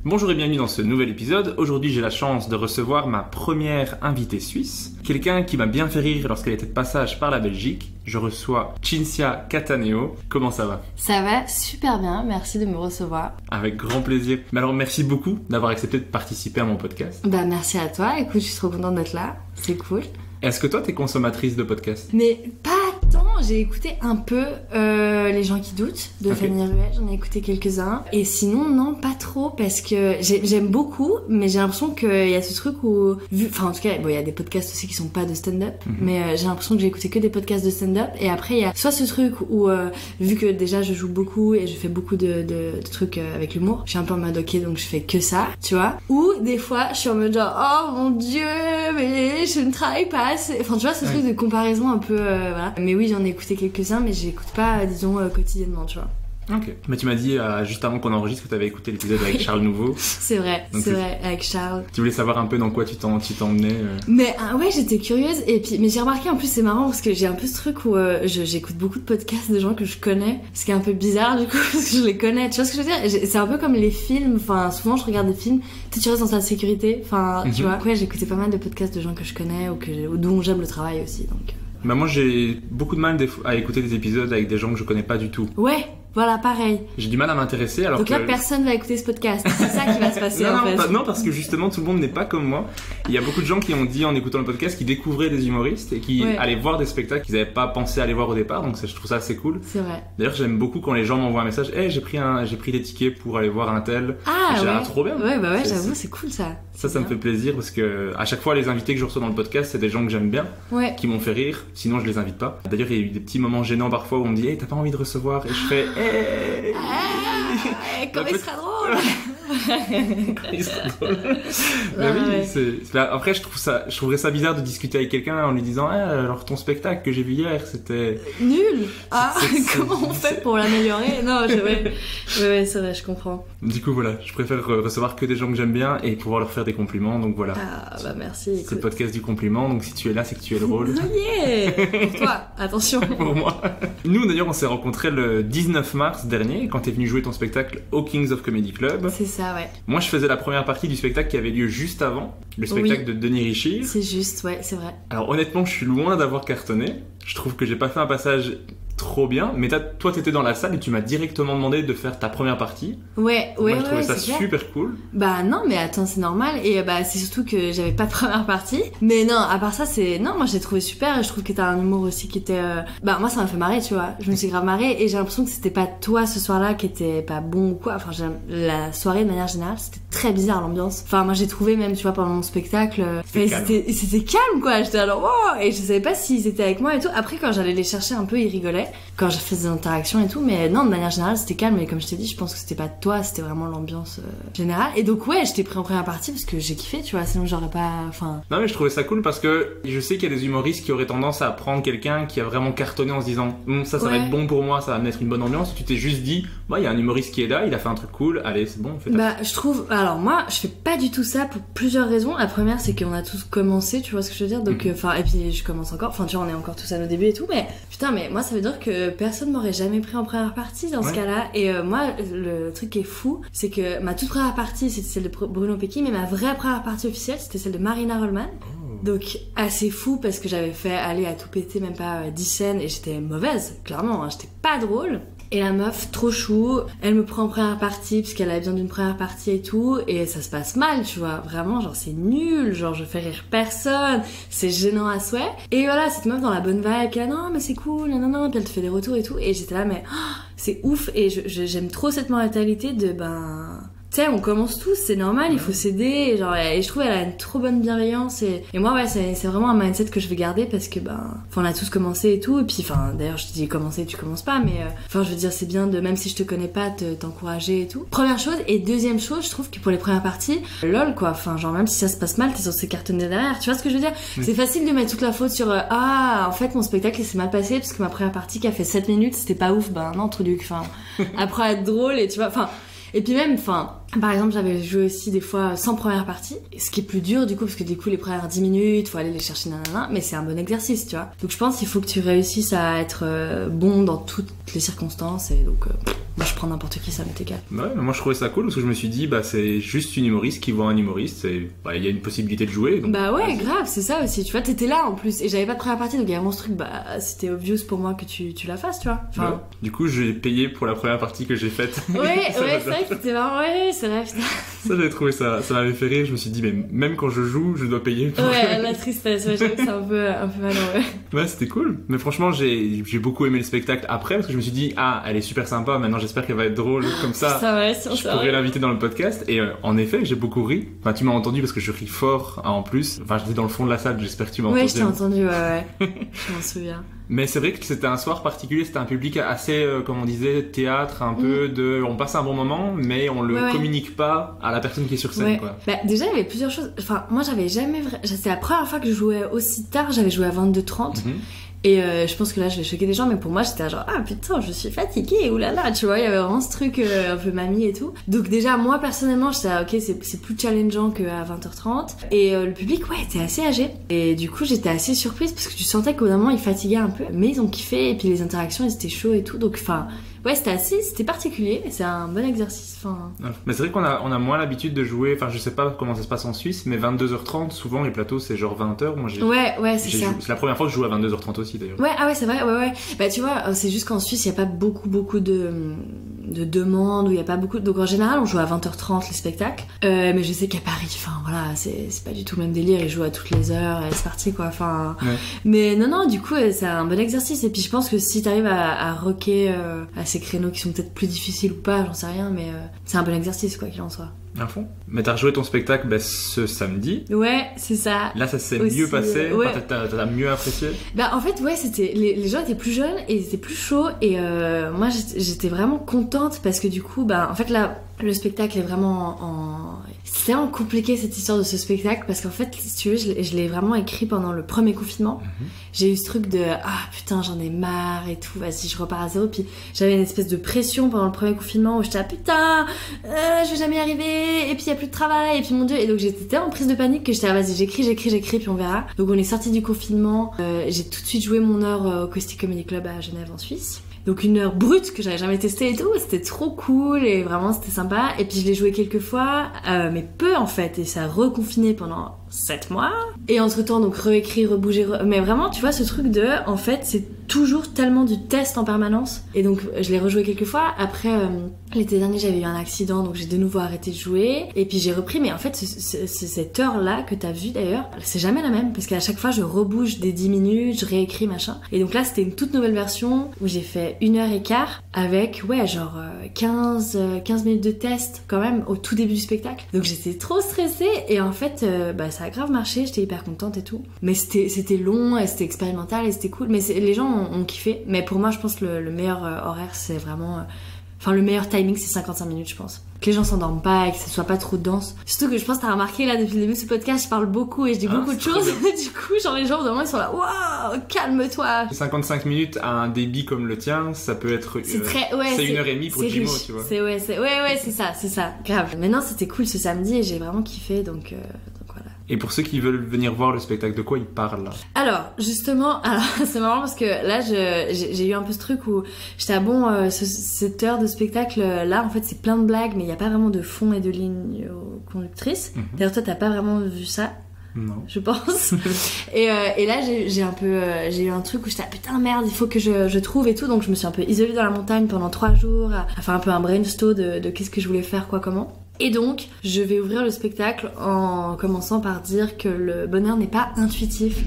Bonjour et bienvenue dans ce nouvel épisode. Aujourd'hui, j'ai la chance de recevoir ma première invitée suisse. Quelqu'un qui m'a bien fait rire lorsqu'elle était de passage par la Belgique. Je reçois Cinzia Cataneo. Comment ça va? Ça va super bien, merci de me recevoir. Avec grand plaisir. Mais alors, merci beaucoup d'avoir accepté de participer à mon podcast. Bah merci à toi, écoute, je suis trop contente d'être là, c'est cool. Est-ce que toi, t'es consommatrice de podcasts? Mais pas tant, j'ai écouté un peu Les gens qui doutent de Fanny Ruel, j'en ai écouté quelques-uns. Et sinon, non, pas trop, parce que j'aime beaucoup, mais j'ai l'impression qu'il y a ce truc où... Enfin, en tout cas, bon, il y a des podcasts aussi qui sont pas de stand-up, mais j'ai l'impression que j'ai écouté que des podcasts de stand-up. Et après, il y a soit ce truc où, vu que déjà je joue beaucoup et je fais beaucoup de trucs avec l'humour, je suis un peu en mode ok, donc je fais que ça, tu vois. Ou des fois, je suis en mode genre, oh mon dieu, mais je ne travaille pas. Enfin, tu vois, ce truc de comparaison un peu, voilà. Mais oui, j'en ai écouté quelques-uns, mais j'écoute pas, disons, quotidiennement, tu vois. Ok. Mais tu m'as dit, juste avant qu'on enregistre, que tu avais écouté l'épisode avec Charles Nouveau. C'est vrai, avec Charles. Tu voulais savoir un peu dans quoi tu t'emmenais Mais ouais, j'étais curieuse. Et puis, mais j'ai remarqué, en plus, c'est marrant, parce que j'ai un peu ce truc où j'écoute beaucoup de podcasts de gens que je connais. Ce qui est un peu bizarre, du coup, parce que je les connais. Tu vois ce que je veux dire? C'est un peu comme les films. Enfin, souvent, je regarde des films. Tu restes dans ta sécurité. Enfin, tu vois. Ouais, j'écoutais pas mal de podcasts de gens que je connais ou dont j'aime le travail aussi, donc... Bah moi j'ai beaucoup de mal à écouter des épisodes avec des gens que je connais pas du tout. Ouais, voilà, pareil. J'ai du mal à m'intéresser alors donc là personne va écouter ce podcast, c'est ça qui va se passer en fait. Non, parce que justement tout le monde n'est pas comme moi. Il y a beaucoup de gens qui ont dit en écoutant le podcast qu'ils découvraient des humoristes et qui allaient voir des spectacles qu'ils n'avaient pas pensé aller voir au départ, donc je trouve ça assez cool. C'est vrai. D'ailleurs j'aime beaucoup quand les gens m'envoient un message, hey, j'ai pris des tickets pour aller voir un tel. Ah j'ai ouais. Trop bien. Ouais, bah ouais, j'avoue, c'est cool ça. Ça me fait plaisir parce que à chaque fois les invités que je reçois dans le podcast c'est des gens que j'aime bien, qui m'ont fait rire, sinon je les invite pas. D'ailleurs il y a eu des petits moments gênants parfois où on me dit hey, t'as pas envie de recevoir, et je fais hey. Comme il sera drôle. Il sera drôle. Après je trouverais ça bizarre de discuter avec quelqu'un en lui disant alors ton spectacle que j'ai vu hier c'était nul. Comment on fait pour l'améliorer? Non, ouais, c'est vrai, je comprends. Du coup voilà, je préfère recevoir que des gens que j'aime bien et pouvoir leur faire des compliments, donc voilà. Ah bah merci. C'est le podcast du compliment, donc si tu es là c'est que tu es drôle. Yeah. Pour toi, attention. Pour moi. Nous d'ailleurs on s'est rencontrés le 19 mars dernier quand t'es venu jouer ton spectacle au Kings of Comedy Club. C'est ça, ouais. Moi je faisais la première partie du spectacle qui avait lieu juste avant, le spectacle de Denis Richir. C'est juste, ouais, c'est vrai. Alors honnêtement je suis loin d'avoir cartonné, je trouve que j'ai pas fait un passage trop bien, mais toi t'étais dans la salle et tu m'as directement demandé de faire ta première partie. Ouais, moi je trouvais ça super cool. Bah non, mais attends, c'est normal, et bah c'est surtout que j'avais pas de première partie, mais non, à part ça moi j'ai trouvé super, et je trouve que t'as un humour aussi qui était bah moi ça m'a fait marrer, tu vois, je me suis grave marrée, et j'ai l'impression que c'était pas toi ce soir-là qui était pas bon ou quoi, enfin la soirée de manière générale c'était très bizarre l'ambiance, enfin moi j'ai trouvé même, tu vois, pendant mon spectacle c'était calme quoi, j'étais alors wow, et je savais pas s'ils étaient avec moi et tout. Après quand j'allais les chercher un peu ils rigolaient quand je faisais des interactions et tout, mais non, de manière générale c'était calme, et comme je t'ai dit je pense que c'était pas toi, c'était vraiment l'ambiance générale, et donc ouais je t'ai pris en première partie parce que j'ai kiffé, tu vois, sinon j'aurais pas, enfin... Non mais je trouvais ça cool parce que je sais qu'il y a des humoristes qui auraient tendance à prendre quelqu'un qui a vraiment cartonné en se disant ça va être bon pour moi, ça va me mettre une bonne ambiance, et tu t'es juste dit bah il y a un humoriste qui est là, il a fait un truc cool, allez c'est bon, on fait bah je trouve, alors moi je fais pas du tout ça pour plusieurs raisons. La première c'est qu'on a tous commencé, tu vois ce que je veux dire, donc enfin et puis je commence encore, enfin tu vois on est encore tous à nos débuts et tout, mais putain, mais moi ça veut dire que personne m'aurait jamais pris en première partie dans ce cas-là, et moi le truc qui est fou c'est que ma toute première partie c'était celle de Bruno Pecky, mais ma vraie première partie officielle c'était celle de Marina Rollman. Donc assez fou parce que j'avais fait aller à tout péter même pas 10 scènes et j'étais mauvaise, clairement, hein, j'étais pas drôle. Et la meuf, trop chou, elle me prend en première partie parce qu'elle a besoin d'une première partie et tout, et ça se passe mal, tu vois, vraiment, genre c'est nul, genre je fais rire personne, c'est gênant à souhait. Et voilà, cette meuf dans la bonne vibe qui a non mais c'est cool, non, puis elle te fait des retours et tout, et j'étais là mais c'est ouf, et j'aime trop cette mentalité de tu sais, on commence tous, c'est normal, il faut s'aider, et je trouve elle a une trop bonne bienveillance, et moi ouais c'est vraiment un mindset que je vais garder parce que on a tous commencé et tout, et puis d'ailleurs je te dis commencer, tu commences pas, mais je veux dire c'est bien de, même si je te connais pas, t'encourager et tout. Première chose, et deuxième chose, je trouve que pour les premières parties, lol quoi, même si ça se passe mal, t'es censé cartonner derrière, tu vois ce que je veux dire? C'est facile de mettre toute la faute sur en fait mon spectacle il s'est mal passé parce que ma première partie qui a fait 7 minutes c'était pas ouf, non truc, après être drôle, et tu vois, et puis même, Par exemple, j'avais joué aussi des fois sans première partie, ce qui est plus dur du coup, parce que du coup les premières 10 minutes, faut aller les chercher nanana, mais c'est un bon exercice, tu vois. Donc je pense qu'il faut que tu réussisses à être bon dans toutes les circonstances, et donc moi je prends n'importe qui, ça m'est égal. Ouais, mais moi je trouvais ça cool parce que je me suis dit, bah c'est juste une humoriste qui voit un humoriste, et bah il y a une possibilité de jouer. Donc, bah ouais, grave, c'est ça aussi, tu vois, t'étais là en plus, et j'avais pas de première partie, donc il y a vraiment ce truc, bah c'était obvious pour moi que tu la fasses, tu vois. Enfin... Ouais. Du coup, j'ai payé pour la première partie que j'ai faite. Ouais, c'est vrai que c'était marrant, ouais, c'est vrai, putain. Ça, j'avais trouvé ça m'avait fait rire. Je me suis dit, mais même quand je joue, je dois payer. Pour... Ouais, la tristesse, ouais, j'avoue que c'est un peu malheureux. Ouais, c'était cool. Mais franchement, j'ai beaucoup aimé le spectacle après parce que je me suis dit, ah, elle est super sympa. Maintenant, j'espère qu'elle va être drôle comme ça. Ça va, je pourrais l'inviter dans le podcast. Et en effet, j'ai beaucoup ri. Enfin, tu m'as entendu parce que je ris fort en plus. Enfin, j'étais dans le fond de la salle. J'espère que tu m'as entendu. Ouais, je t'ai entendu, ouais. Je m'en souviens. Mais c'est vrai que c'était un soir particulier, c'était un public assez, comme on disait, théâtre, un peu de... On passe un bon moment, mais on le communique pas à la personne qui est sur scène, quoi. Bah, déjà, il y avait plusieurs choses. Enfin, moi, j'avais jamais... C'était la première fois que je jouais aussi tard, j'avais joué à 22h30. Et je pense que là je vais choquer des gens, mais pour moi j'étais genre ah putain je suis fatiguée, oulala, tu vois, il y avait vraiment ce truc un peu mamie et tout. Donc déjà moi personnellement j'étais ok c'est plus challengeant qu'à 20h30. Et le public ouais était assez âgé. Et du coup j'étais assez surprise parce que tu sentais qu'au bout d'un moment ils fatiguaient un peu, mais ils ont kiffé et puis les interactions ils étaient chauds et tout. Donc enfin ouais c'était particulier, c'est un bon exercice. Enfin... Mais c'est vrai qu'on a moins l'habitude de jouer, enfin je sais pas comment ça se passe en Suisse, mais 22h30 souvent les plateaux c'est genre 20h. Moi ouais c'est ça. C'est la première fois que je joue à 22h30 aussi d'ailleurs. Ouais ah ouais c'est vrai ouais. Bah tu vois c'est juste qu'en Suisse il y a pas beaucoup de demandes, où il y a pas beaucoup, donc en général on joue à 20h30 les spectacles, mais je sais qu'à Paris enfin voilà c'est pas du tout le même délire, ils jouent à toutes les heures et c'est parti quoi, enfin mais non du coup c'est un bon exercice. Et puis je pense que si t'arrives à rocker à ces créneaux qui sont peut-être plus difficiles ou pas, j'en sais rien, mais c'est un bon exercice quoi qu'il en soit. À fond. Mais t'as rejoué ton spectacle ce samedi. Ouais, c'est ça. Là, ça s'est mieux passé. Ouais. Enfin, t'as mieux apprécié. Bah en fait, ouais, c'était les gens étaient plus jeunes et ils étaient plus chauds et moi j'étais vraiment contente parce que du coup, bah en fait là, le spectacle est vraiment c'est vraiment compliqué cette histoire de ce spectacle parce qu'en fait, si tu veux, je l'ai vraiment écrit pendant le premier confinement. J'ai eu ce truc de ah putain j'en ai marre et tout, vas-y je repars à zéro. Puis j'avais une espèce de pression pendant le premier confinement où j'étais ah putain je vais jamais y arriver et puis il y a plus de travail et puis mon dieu, et donc j'étais tellement en prise de panique que j'étais ah vas-y j'écris puis on verra. Donc on est sorti du confinement, j'ai tout de suite joué mon heure au Caustic Comedy Club à Genève en Suisse. Donc une heure brute que j'avais jamais testée et tout, c'était trop cool et vraiment c'était sympa. Et puis je l'ai joué quelques fois, mais peu en fait, et ça a reconfiné pendant 7 mois. Et entre temps donc réécrire, rebouger, mais vraiment tu vois ce truc de, en fait c'est toujours tellement du test en permanence. Et donc je l'ai rejoué quelques fois. Après l'été dernier j'avais eu un accident donc j'ai de nouveau arrêté de jouer. Et puis j'ai repris, mais en fait cette heure là que t'as vue d'ailleurs, c'est jamais la même parce qu'à chaque fois je rebouge des 10 minutes, je réécris machin. Et donc là c'était une toute nouvelle version où j'ai fait 1h15 avec ouais genre 15 minutes de test quand même au tout début du spectacle. Donc j'étais trop stressée et en fait bah ça a grave marché, j'étais hyper contente et tout. Mais c'était long et c'était expérimental et c'était cool. Mais les gens ont kiffé. Mais pour moi je pense que le meilleur horaire c'est vraiment... Enfin, le meilleur timing, c'est 55 minutes, je pense. Que les gens s'endorment pas et que ce soit pas trop dense. Surtout que je pense que t'as remarqué, là, depuis le début de ce podcast, je parle beaucoup et je dis beaucoup de choses. Du coup, genre, les gens, au moment, ils sont là, waouh, calme-toi. 55 minutes à un débit comme le tien, ça peut être... c'est très... Ouais, c'est 1h30 pour Jimo, tu vois. Ouais, c'est ça. Grave. Maintenant, c'était cool ce samedi et j'ai vraiment kiffé, donc voilà. Et pour ceux qui veulent venir voir le spectacle, de quoi ils parlent là? Alors, justement, c'est marrant parce que là, j'ai eu un peu ce truc où j'étais cette heure de spectacle là, en fait, c'est plein de blagues, mais il n'y a pas vraiment de fond et de ligne conductrice. D'ailleurs, toi, t'as pas vraiment vu ça? Non. Je pense. et là, j'ai eu un truc où j'étais putain merde, il faut que je trouve et tout, donc je me suis un peu isolée dans la montagne pendant 3 jours, à faire un peu un brainstorm de qu'est-ce que je voulais faire, quoi, comment. Et donc, je vais ouvrir le spectacle en commençant par dire que le bonheur n'est pas intuitif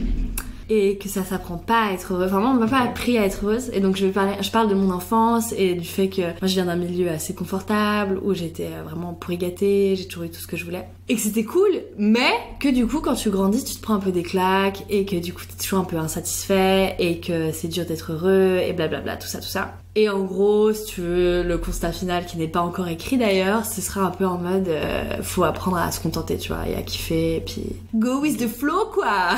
et que ça s'apprend pas à être heureux. Enfin, moi, on m'a pas appris à être heureuse. Et donc, je parle de mon enfance et du fait que moi, je viens d'un milieu assez confortable où j'étais vraiment pourri gâtée, j'ai toujours eu tout ce que je voulais. Et que c'était cool, mais que du coup, quand tu grandis, tu te prends un peu des claques et que du coup, t'es toujours un peu insatisfait et que c'est dur d'être heureux et blablabla, tout ça. Et en gros, si tu veux, le constat final qui n'est pas encore écrit d'ailleurs, ce sera un peu en mode faut apprendre à se contenter, tu vois, et à kiffer, et puis go with the flow, quoi.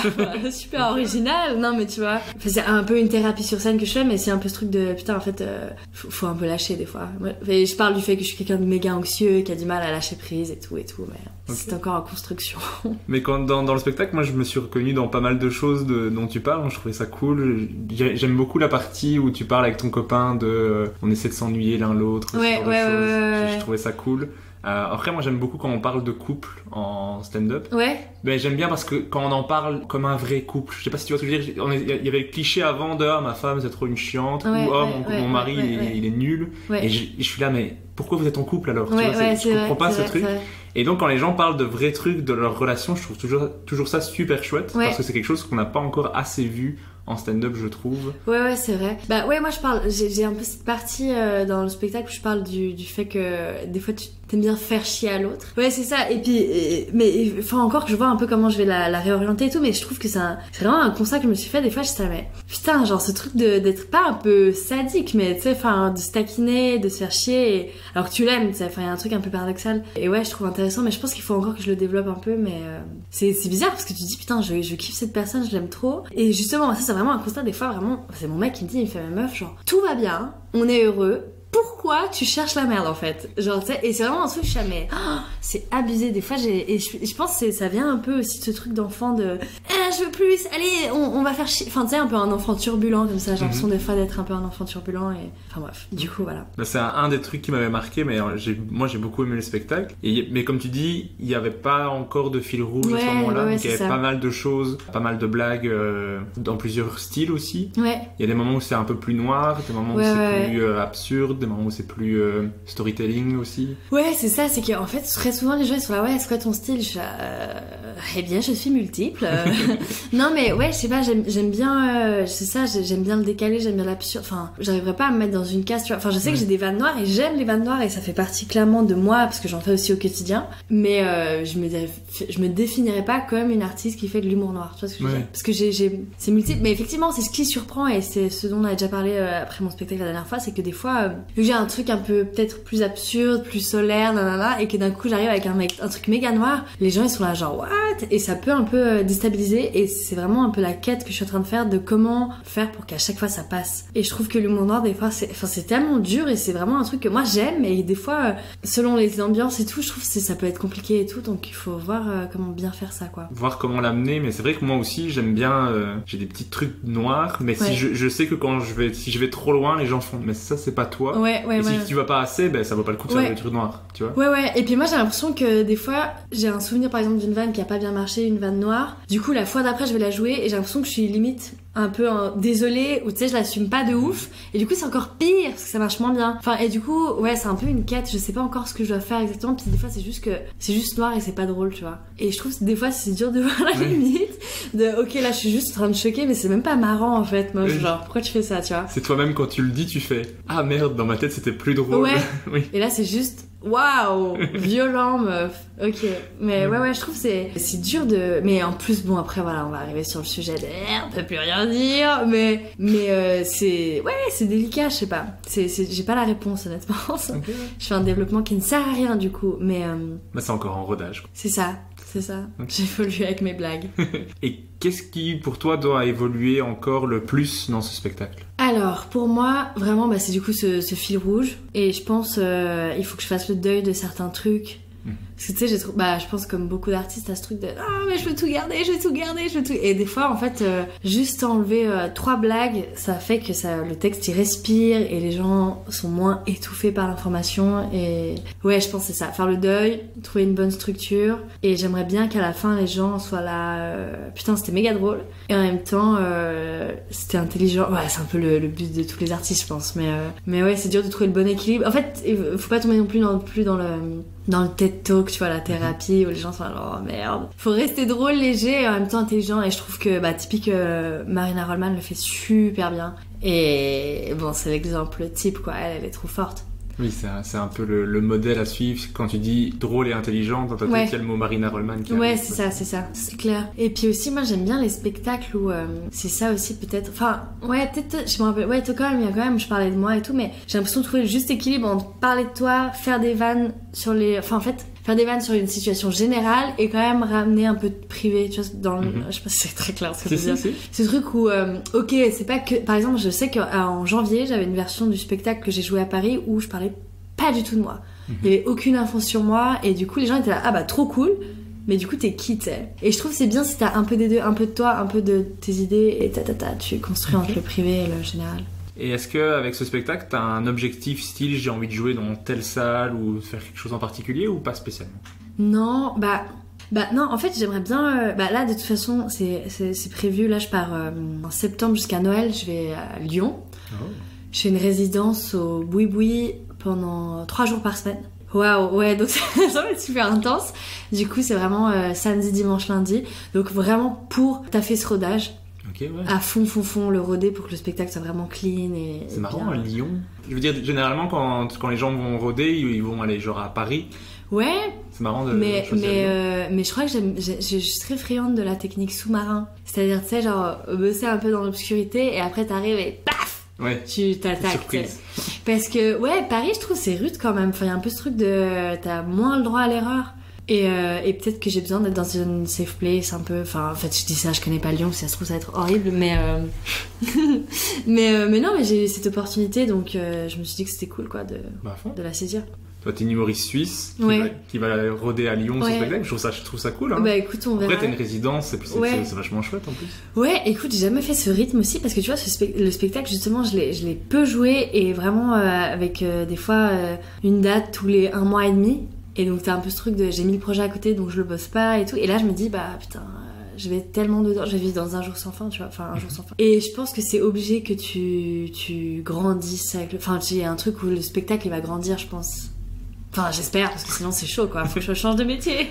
Super original. Non, mais tu vois, enfin, c'est un peu une thérapie sur scène que je fais, mais c'est un peu ce truc de putain, en fait, faut un peu lâcher des fois. Et je parle du fait que je suis quelqu'un de méga anxieux, qui a du mal à lâcher prise et tout, mais c'est encore en construction. Mais quand dans le spectacle, moi je me suis reconnu dans pas mal de choses dont tu parles, je trouvais ça cool. J'aime beaucoup la partie où tu parles avec ton copain de on essaie de s'ennuyer l'un l'autre, ouais. Je trouvais ça cool. Après, moi j'aime beaucoup quand on parle de couple en stand-up. Ouais. Ben, j'aime bien parce que quand on en parle comme un vrai couple, je sais pas si tu vois ce que je veux dire, il y avait le cliché avant de ma femme c'est trop une chiante, ou mon mari il est nul. Ouais. Et je suis là, mais pourquoi vous êtes en couple alors? Ouais, tu vois, je comprends pas ce vrai, truc. Et donc quand les gens parlent de vrais trucs de leur relation, je trouve toujours ça super chouette, parce que c'est quelque chose qu'on n'a pas encore assez vu en stand-up, je trouve. Ouais, c'est vrai. Bah ouais, moi je parle, j'ai un peu cette partie dans le spectacle où je parle du fait que des fois tu t'aimes bien faire chier à l'autre. Ouais, c'est ça. Et puis, mais enfin encore que je vois un peu comment je vais la réorienter et tout, mais je trouve que c'est vraiment un constat que je me suis fait des fois. Je savais, putain, genre ce truc d'être pas un peu sadique, mais tu sais, enfin de se taquiner, de se faire chier, alors que tu l'aimes, tu sais, enfin il y a un truc un peu paradoxal. Et ouais, je trouve intéressant, mais je pense qu'il faut encore que je le développe un peu, mais c'est bizarre parce que tu te dis putain, je kiffe cette personne, je l'aime trop. Et justement, ça c'est vraiment un constat des fois, vraiment, c'est mon mec qui me dit, il me fait ma meuf, genre tout va bien, on est heureux. Pourquoi tu cherches la merde en fait, genre tu sais, et c'est vraiment un truc que je suis mais c'est abusé des fois. Je pense que ça vient un peu aussi de ce truc d'enfant de je veux plus, allez on va faire chier, enfin tu sais, un peu un enfant turbulent comme ça, j'ai l'impression des fois d'être un peu un enfant turbulent, et enfin bref, du coup voilà. C'est un des trucs qui m'avait marqué, mais moi j'ai beaucoup aimé le spectacle, mais comme tu dis, il y avait pas encore de fil rouge à ce moment-là, donc il y avait pas mal de choses, pas mal de blagues dans plusieurs styles aussi. Il y a des moments où c'est un peu plus noir, des moments où c'est plus absurde, des moments où c'est plus storytelling aussi. Ouais, c'est ça, c'est qu'en fait très souvent les gens ils sont là, ouais, c'est quoi ton style? Je suis eh bien je suis multiple. Non mais ouais, je sais pas, j'aime bien c'est ça, j'aime bien le décalé, j'aime bien l'absurde, enfin j'arriverais pas à me mettre dans une case, tu vois, enfin je sais que j'ai des vannes noires et j'aime les vannes noires et ça fait partie clairement de moi parce que j'en fais aussi au quotidien, mais je me définirais pas comme une artiste qui fait de l'humour noir, tu vois ce que je veux dire, parce que c'est multiple, mais effectivement c'est ce qui surprend, et c'est ce dont on a déjà parlé après mon spectacle la dernière fois, c'est que des fois vu que j'ai un truc un peu peut-être plus absurde, plus solaire, nanana, et que d'un coup j'arrive avec un truc méga noir, les gens ils sont là genre what, et ça peut un peu déstabiliser, et c'est vraiment un peu la quête que je suis en train de faire de comment faire pour qu'à chaque fois ça passe. Et je trouve que l'humour noir des fois c'est tellement dur, et c'est vraiment un truc que moi j'aime, et des fois selon les ambiances et tout, je trouve que ça peut être compliqué et tout, donc il faut voir comment bien faire ça, quoi. Voir comment l'amener, mais c'est vrai que moi aussi j'aime bien j'ai des petits trucs noirs, mais si je sais que si je vais trop loin, les gens font mais ça c'est pas toi. Et si tu vas pas assez, ben ça vaut pas le coup de faire des trucs noirs, tu vois. Et puis moi j'ai l'impression que des fois j'ai un souvenir par exemple d'une vanne qui a pas bien marché, une vanne noire, du coup la fois d'après je vais la jouer et j'ai l'impression que je suis limite un peu désolée, ou tu sais je l'assume pas de ouf, et du coup c'est encore pire parce que ça marche moins bien, enfin, et du coup c'est un peu une quête, je sais pas encore ce que je dois faire exactement, puis des fois c'est juste noir et c'est pas drôle, tu vois, et je trouve que des fois c'est dur de voir la limite de ok là je suis juste en train de choquer, mais c'est même pas marrant en fait, moi genre pourquoi tu fais ça, tu vois. C'est toi-même quand tu le dis tu fais ah merde, dans ma tête c'était plus drôle. Oui. Et là c'est juste waouh, violent meuf. Ok, mais ouais, je trouve c'est dur de, mais en plus bon après voilà, on va arriver sur le sujet de on peut plus rien dire, mais c'est délicat, je sais pas. J'ai pas la réponse honnêtement. Okay. Je fais un développement qui ne sert à rien du coup, mais c'est encore en rodage, quoi. C'est ça. Okay. J'évolue avec mes blagues. Et qu'est-ce qui, pour toi, doit évoluer encore le plus dans ce spectacle? Alors, pour moi, vraiment, c'est du coup ce fil rouge. Et je pense il faut que je fasse le deuil de certains trucs. Parce que tu sais, je pense comme beaucoup d'artistes à ce truc de mais je veux tout garder, et des fois en fait juste enlever 3 blagues, ça fait que le texte il respire et les gens sont moins étouffés par l'information, et ouais, je pense que c'est ça, faire le deuil, trouver une bonne structure, et j'aimerais bien qu'à la fin les gens soient là putain c'était méga drôle, et en même temps c'était intelligent. C'est un peu le but de tous les artistes je pense, mais ouais, c'est dur de trouver le bon équilibre. En fait il faut pas tomber non plus dans le TED Talk, tu vois, la thérapie où les gens sont là, oh merde. Faut rester drôle, léger et en même temps intelligent, et je trouve que typique Marina Rollman le fait super bien. Et bon, c'est l'exemple type, quoi, elle est trop forte. Oui, c'est un peu le modèle à suivre. Quand tu dis drôle et intelligente, dans ta tête, il y a le mot Marina Rollman qui arrive. C'est clair. Et puis aussi, moi, j'aime bien les spectacles où c'est ça aussi, peut-être. Enfin, peut-être, je me rappelle. Ouais, toi, quand même, je parlais de moi et tout, mais j'ai l'impression de trouver le juste équilibre entre parler de toi, faire des vannes sur les. Enfin, en fait, faire des vannes sur une situation générale et quand même ramener un peu de privé, tu vois, dans le... Je sais pas si c'est très clair ce que je veux dire. Ce truc où, ok, c'est pas que... Par exemple, je sais qu'en janvier, j'avais une version du spectacle que j'ai joué à Paris où je parlais pas du tout de moi. Il y avait aucune info sur moi et du coup, les gens étaient là, ah bah trop cool, mais du coup, t'es qui, t'sais. Et je trouve que c'est bien si t'as un peu des deux, un peu de toi, un peu de tes idées et tu construis entre le privé et le général. Et est-ce qu'avec ce spectacle, t'as un objectif style j'ai envie de jouer dans telle salle ou faire quelque chose en particulier ou pas spécialement? Non, non, en fait j'aimerais bien... là de toute façon c'est prévu, là je pars en septembre jusqu'à Noël, je vais à Lyon. Oh. Je fais une résidence au Boui-Boui pendant 3 jours par semaine. Waouh, ouais, donc ça va être super intense. Du coup c'est vraiment samedi, dimanche, lundi. Donc vraiment pour taffer ce rodage. Okay, ouais. À fond le roder pour que le spectacle soit vraiment clean et c'est marrant bien. À Lyon. Je veux dire généralement quand les gens vont roder ils vont aller genre à Paris. Ouais. C'est marrant de mais je crois que je suis très friande de la technique sous-marin. C'est-à-dire tu sais genre bosser un peu dans l'obscurité et après t'arrives et paf. Ouais. Tu t'attaques. Parce que Paris je trouve c'est rude quand même. Enfin il y a un peu ce truc de t'as moins le droit à l'erreur. Et peut-être que j'ai besoin d'être dans une safe place un peu. Enfin, en fait, je dis ça, je connais pas Lyon, ça se trouve ça va être horrible, mais mais non, mais j'ai eu cette opportunité, donc je me suis dit que c'était cool, quoi, de la saisir. Toi, t'es une humoriste suisse qui va roder à Lyon ce spectacle. Je trouve ça cool. Hein. Bah écoute, on verra. Après, t'as une résidence, et puis c'est vachement chouette en plus. Ouais, écoute, j'ai jamais fait ce rythme aussi parce que tu vois, le spectacle justement, je l'ai peu joué et vraiment avec des fois une date tous les 1 mois et demi. Et donc t'as un peu ce truc de j'ai mis le projet à côté donc je le bosse pas et tout. Et là je me dis bah putain je vais être tellement dedans, je vais vivre dans un jour sans fin, tu vois, enfin un jour sans fin. Et je pense que c'est obligé que tu grandisses avec le... Enfin il y a un truc où le spectacle il va grandir je pense. Enfin j'espère parce que sinon c'est chaud quoi, faut que je change de métier.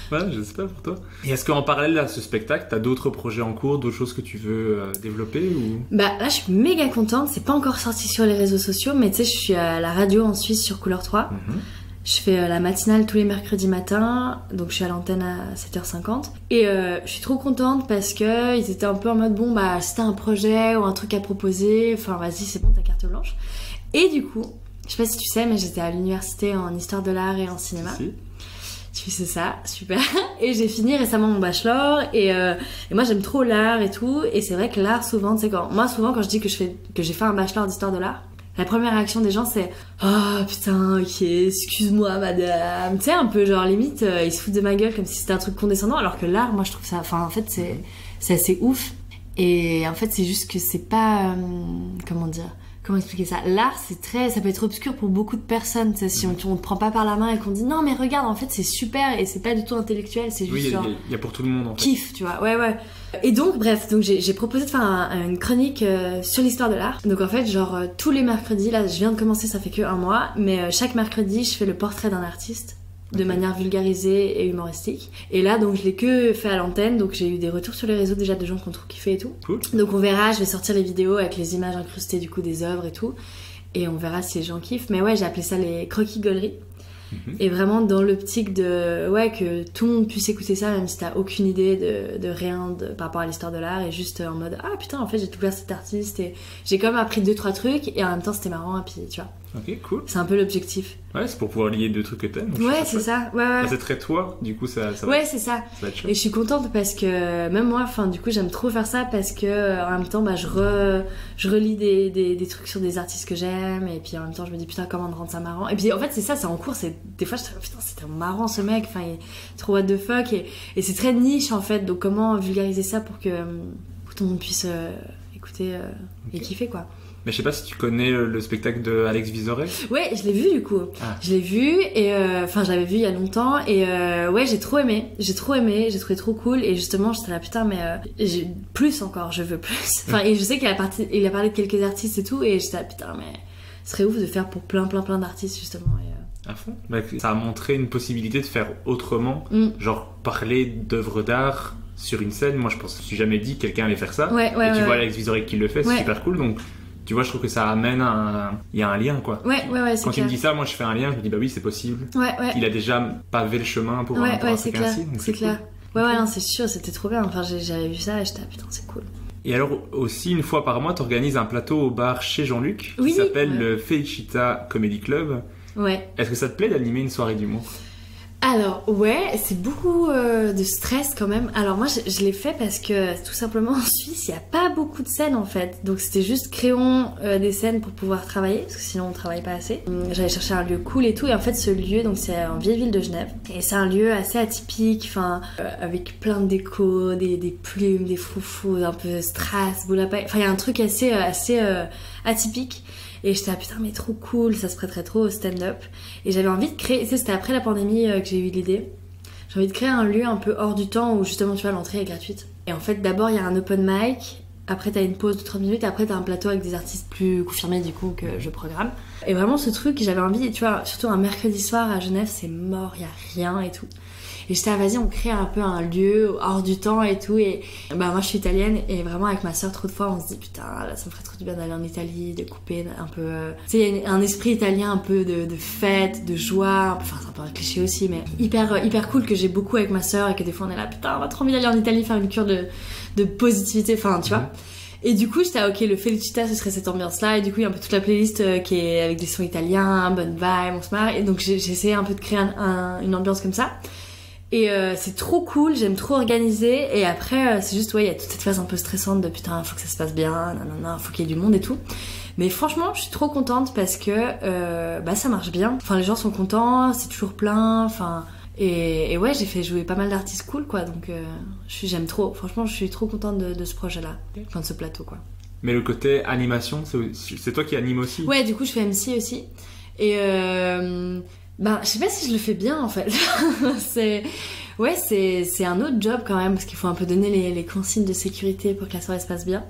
Ouais j'espère pour toi. Et est-ce qu'en parallèle à ce spectacle t'as d'autres projets en cours, d'autres choses que tu veux développer ou... Bah là je suis méga contente, c'est pas encore sorti sur les réseaux sociaux mais tu sais je suis à la radio en Suisse sur Couleur 3. Je fais la matinale tous les mercredis matins, donc je suis à l'antenne à 7h50. Et je suis trop contente parce que ils étaient un peu en mode bon bah si t'as un projet ou un truc à proposer, enfin vas-y c'est bon t'as carte blanche. Et du coup, je sais pas si tu sais mais j'étais à l'université en histoire de l'art et en cinéma. Si. Tu fais ça, super. Et j'ai fini récemment mon bachelor et moi j'aime trop l'art et tout. Et c'est vrai que l'art souvent, tu sais quand je dis que j'ai fait un bachelor d'histoire de l'art. La première réaction des gens c'est « Oh putain, ok, excuse-moi madame ». Tu sais, un peu genre limite, ils se foutent de ma gueule comme si c'était un truc condescendant alors que l'art, moi je trouve ça... Enfin en fait c'est assez ouf. Et en fait c'est juste que c'est pas... Comment expliquer ça? L'art, ça peut être obscur pour beaucoup de personnes. Si on te prend pas par la main et qu'on dit non mais regarde, en fait c'est super et c'est pas du tout intellectuel, c'est juste genre... il y a pour tout le monde en fait. Kiff, tu vois, ouais. Et donc bref, j'ai proposé de faire une chronique sur l'histoire de l'art. Donc en fait genre tous les mercredis, là je viens de commencer, ça fait que 1 mois, mais chaque mercredi je fais le portrait d'un artiste. De manière vulgarisée et humoristique. Et là, donc, je l'ai que fait à l'antenne, donc j'ai eu des retours sur les réseaux déjà de gens qui ont trop kiffé et tout. Cool. Donc on verra, je vais sortir les vidéos avec les images incrustées du coup des œuvres et tout. Et on verra si les gens kiffent. Mais ouais, j'ai appelé ça les croquis-gauleries. Et vraiment dans l'optique de que tout le monde puisse écouter ça même si t'as aucune idée de rien par rapport à l'histoire de l'art et juste en mode ah putain en fait j'ai découvert cet artiste et j'ai quand même appris 2-3 trucs et en même temps c'était marrant et puis tu vois. Ok, cool. C'est un peu l'objectif. Ouais, c'est pour pouvoir lier 2 trucs que t'aimes. Ouais, c'est ça. Ouais. Ah, c'est très toi, du coup, ça ouais, c'est ça. Va être chouette. Et je suis contente parce que, même moi, du coup, j'aime trop faire ça parce que, en même temps, je relis des trucs sur des artistes que j'aime et puis en même temps, je me dis putain, comment rendre ça marrant. Et puis, en fait, c'est ça, c'est en cours, des fois, je me dis putain, c'est tellement marrant ce mec, enfin, il est trop what the fuck et c'est très niche en fait, donc comment vulgariser ça pour que tout le monde puisse écouter et kiffer quoi. Mais je sais pas si tu connais le spectacle de Alex Vizorek. Ouais, je l'ai vu du coup. Ah. Je l'ai vu et je l'avais vu il y a longtemps et ouais, j'ai trop aimé, j'ai trouvé trop cool et justement, j'étais là putain mais j'ai plus encore, je veux plus. Enfin et je sais qu'il a parlé de quelques artistes et tout et j'étais là putain mais ce serait ouf de faire pour plein d'artistes justement à fond. Bah, ça a montré une possibilité de faire autrement, genre parler d'œuvres d'art sur une scène. Moi je pense que je me suis jamais dit que quelqu'un allait faire ça. Ouais, et tu vois Alex Vizorek qui le fait, c'est super cool donc tu vois, je trouve que ça amène il y a un lien, quoi. Ouais, c'est quand clair. tu me dis ça, moi je fais un lien, je me dis bah oui, c'est possible. Ouais. Il a déjà pavé le chemin pour un truc c'est clair. ainsi, donc c'est clair. Cool. Ouais, non, c'est sûr, c'était trop bien. Enfin, j'avais vu ça et j'étais putain, c'est cool. Et alors aussi, une fois par mois, tu organises un plateau au bar chez Jean-Luc qui s'appelle le Felicita Comedy Club. Ouais. Est-ce que ça te plaît d'animer une soirée d'humour ? Alors ouais, c'est beaucoup de stress quand même. Alors moi je l'ai fait parce que tout simplement en Suisse il n'y a pas beaucoup de scènes en fait. Donc c'était juste créons des scènes pour pouvoir travailler parce que sinon on travaille pas assez. J'avais cherché un lieu cool et tout et en fait ce lieu donc c'est en vieille ville de Genève et c'est un lieu assez atypique, enfin avec plein de déco, des plumes, des froufrous, un peu strass, boule à paille. Enfin il y a un truc assez atypique. Et j'étais putain mais trop cool, ça se prêterait trop au stand-up. Et j'avais envie de créer, c'était après la pandémie que j'ai eu l'idée. J'ai envie de créer un lieu un peu hors du temps où justement tu vois l'entrée est gratuite. Et en fait d'abord il y a un open mic, après t'as une pause de 30 minutes, après t'as un plateau avec des artistes plus confirmés du coup que je programme. Et vraiment ce truc j'avais envie, tu vois, surtout un mercredi soir à Genève c'est mort, il y a rien et tout. Et j'étais vas-y on crée un peu un lieu hors du temps et tout. Et bah moi je suis italienne et vraiment avec ma soeur trop de fois on se dit putain là ça me ferait trop du bien d'aller en Italie, de couper un peu tu sais il y a un esprit italien un peu de fête, de joie, enfin c'est un peu un cliché aussi mais hyper cool que j'ai beaucoup avec ma soeur et que des fois on est là putain on va trop envie d'aller en Italie faire une cure de positivité, enfin tu vois. Et du coup j'étais ok le Felicita ce serait cette ambiance là et du coup il y a un peu toute la playlist qui est avec des sons italiens, bonne vibe, on se marre et donc j'ai essayé un peu de créer une ambiance comme ça. Et c'est trop cool, j'aime trop organiser. Et après, c'est juste, il y a toute cette phase un peu stressante de putain, faut que ça se passe bien, faut qu'il y ait du monde et tout. Mais franchement, je suis trop contente parce que ça marche bien. Enfin, les gens sont contents, c'est toujours plein. Enfin, et ouais, j'ai fait jouer pas mal d'artistes cool, quoi. Donc, j'aime trop. Franchement, je suis trop contente de ce projet-là, enfin de ce plateau, quoi. Mais le côté animation, c'est toi qui anime aussi ? Ouais, du coup, je fais MC aussi. Et je sais pas si je le fais bien en fait. c'est un autre job quand même parce qu'il faut un peu donner les consignes de sécurité pour que la soirée se passe bien.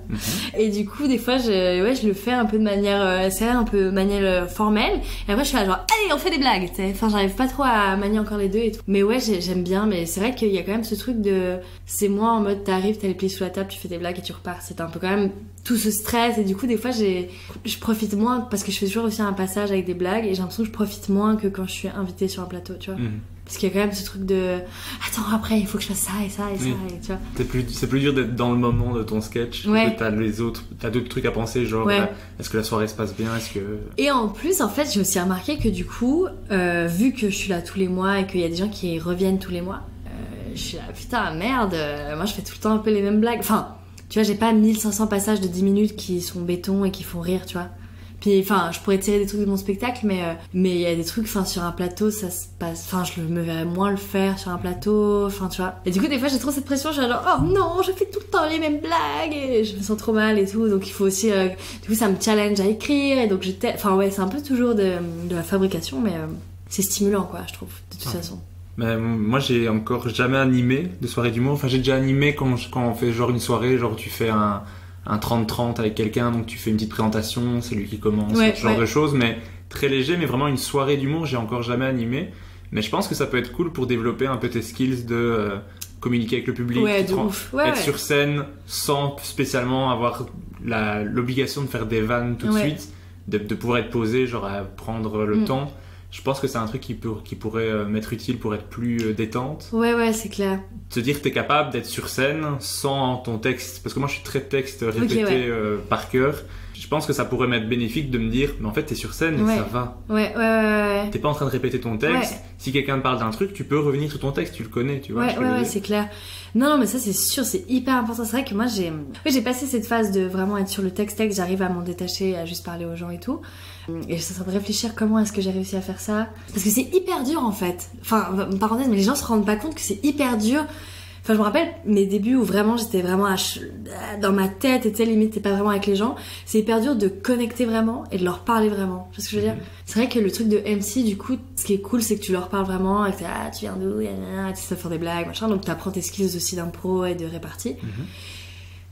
Et du coup des fois je le fais un peu de manière formelle et après je suis là genre allez on fait des blagues, t'sais. Enfin j'arrive pas trop à manier encore les deux et tout. Mais ouais j'aime bien, mais c'est vrai qu'il y a quand même ce truc de c'est moi en mode t'arrives, t'as les pieds sous la table, tu fais tes blagues et tu repars. C'est un peu quand même tout ce stress et du coup des fois je profite moins parce que je fais toujours aussi un passage avec des blagues et j'ai l'impression que je profite moins que quand je suis invitée sur un plateau, tu vois. Parce qu'il y a quand même ce truc de attends après il faut que je fasse ça et ça et ça et tu vois. C'est plus dur d'être dans le moment de ton sketch. Ouais. T'as d'autres trucs à penser genre est-ce que la soirée se passe bien, Et en plus en fait j'ai aussi remarqué que du coup vu que je suis là tous les mois et qu'il y a des gens qui reviennent tous les mois je suis là putain merde moi je fais tout le temps un peu les mêmes blagues. Enfin tu vois j'ai pas 1500 passages de 10 minutes qui sont béton et qui font rire tu vois. Puis enfin je pourrais tirer des trucs de mon spectacle mais il y a des trucs enfin sur un plateau ça se passe, enfin je me verrais moins le faire sur un plateau, enfin tu vois. Et du coup des fois j'ai trop cette pression, je suis genre oh non je fais tout le temps les mêmes blagues et je me sens trop mal et tout, donc il faut aussi du coup ça me challenge à écrire et donc enfin ouais c'est un peu toujours de la fabrication mais c'est stimulant quoi je trouve de toute façon. Mais moi j'ai encore jamais animé de soirée d'humour, enfin j'ai déjà animé quand on fait genre une soirée, genre tu fais un 30-30 avec quelqu'un, donc tu fais une petite présentation, c'est lui qui commence, ce genre de choses, mais très léger, mais vraiment une soirée d'humour, j'ai encore jamais animé. Mais je pense que ça peut être cool pour développer un peu tes skills de communiquer avec le public, être sur scène sans spécialement avoir l'obligation de faire des vannes tout de suite, de pouvoir être posé, genre à prendre le temps. Je pense que c'est un truc qui pourrait m'être utile pour être plus détente. Ouais, c'est clair. Se dire que t'es capable d'être sur scène sans ton texte. Parce que moi, je suis très texte répété par cœur. Je pense que ça pourrait m'être bénéfique de me dire, mais en fait, t'es sur scène et ça va. Ouais. T'es pas en train de répéter ton texte. Si quelqu'un te parle d'un truc, tu peux revenir sur ton texte, tu le connais, tu vois. Ouais, c'est clair. Non, mais ça, c'est sûr, c'est hyper important. C'est vrai que moi, j'ai passé cette phase de vraiment être sur le texte, j'arrive à m'en détacher, à juste parler aux gens et tout. Et je suis en train de réfléchir comment est-ce que j'ai réussi à faire ça. Parce que c'est hyper dur en fait. Enfin, parenthèse, mais les gens se rendent pas compte que c'est hyper dur. Enfin, je me rappelle mes débuts où vraiment j'étais vraiment dans ma tête et tu sais, limite, t'es pas vraiment avec les gens. C'est hyper dur de connecter vraiment et de leur parler vraiment. Tu vois ce que je veux dire? C'est vrai que le truc de MC, du coup, ce qui est cool, c'est que tu leur parles vraiment et que tu viens d'où, et tu sais faire des blagues, machin. Donc t'apprends tes skills aussi d'impro et de répartie.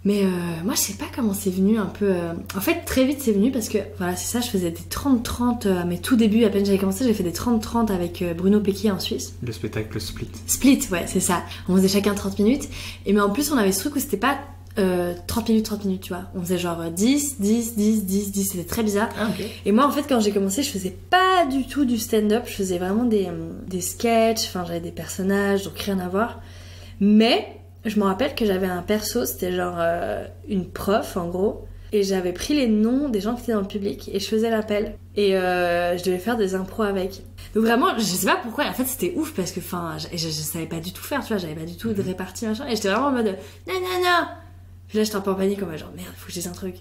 Mais moi je sais pas comment c'est venu un peu en fait très vite c'est venu parce que voilà c'est ça, je faisais des 30-30 à mes tout débuts, à peine j'avais commencé j'ai fait des 30-30 avec Bruno Pecky en Suisse. Le spectacle Split, ouais c'est ça, on faisait chacun 30 minutes et mais en plus on avait ce truc où c'était pas 30 minutes, tu vois. On faisait genre 10, c'était très bizarre. Ah, okay. Et moi, en fait, quand j'ai commencé, je faisais pas du tout du stand-up, je faisais vraiment des sketchs, enfin, j'avais des personnages, donc rien à voir. Mais, je me rappelle que j'avais un perso, c'était genre une prof, en gros, et j'avais pris les noms des gens qui étaient dans le public, et je faisais l'appel. Et je devais faire des impros avec. Donc vraiment, je sais pas pourquoi, en fait, c'était ouf, parce que, enfin, je savais pas du tout faire, tu vois, j'avais pas du tout de répartie, machin, et j'étais vraiment en mode, non. Puis là, j'étais un peu en panique, comme genre, merde, faut que je dise un truc.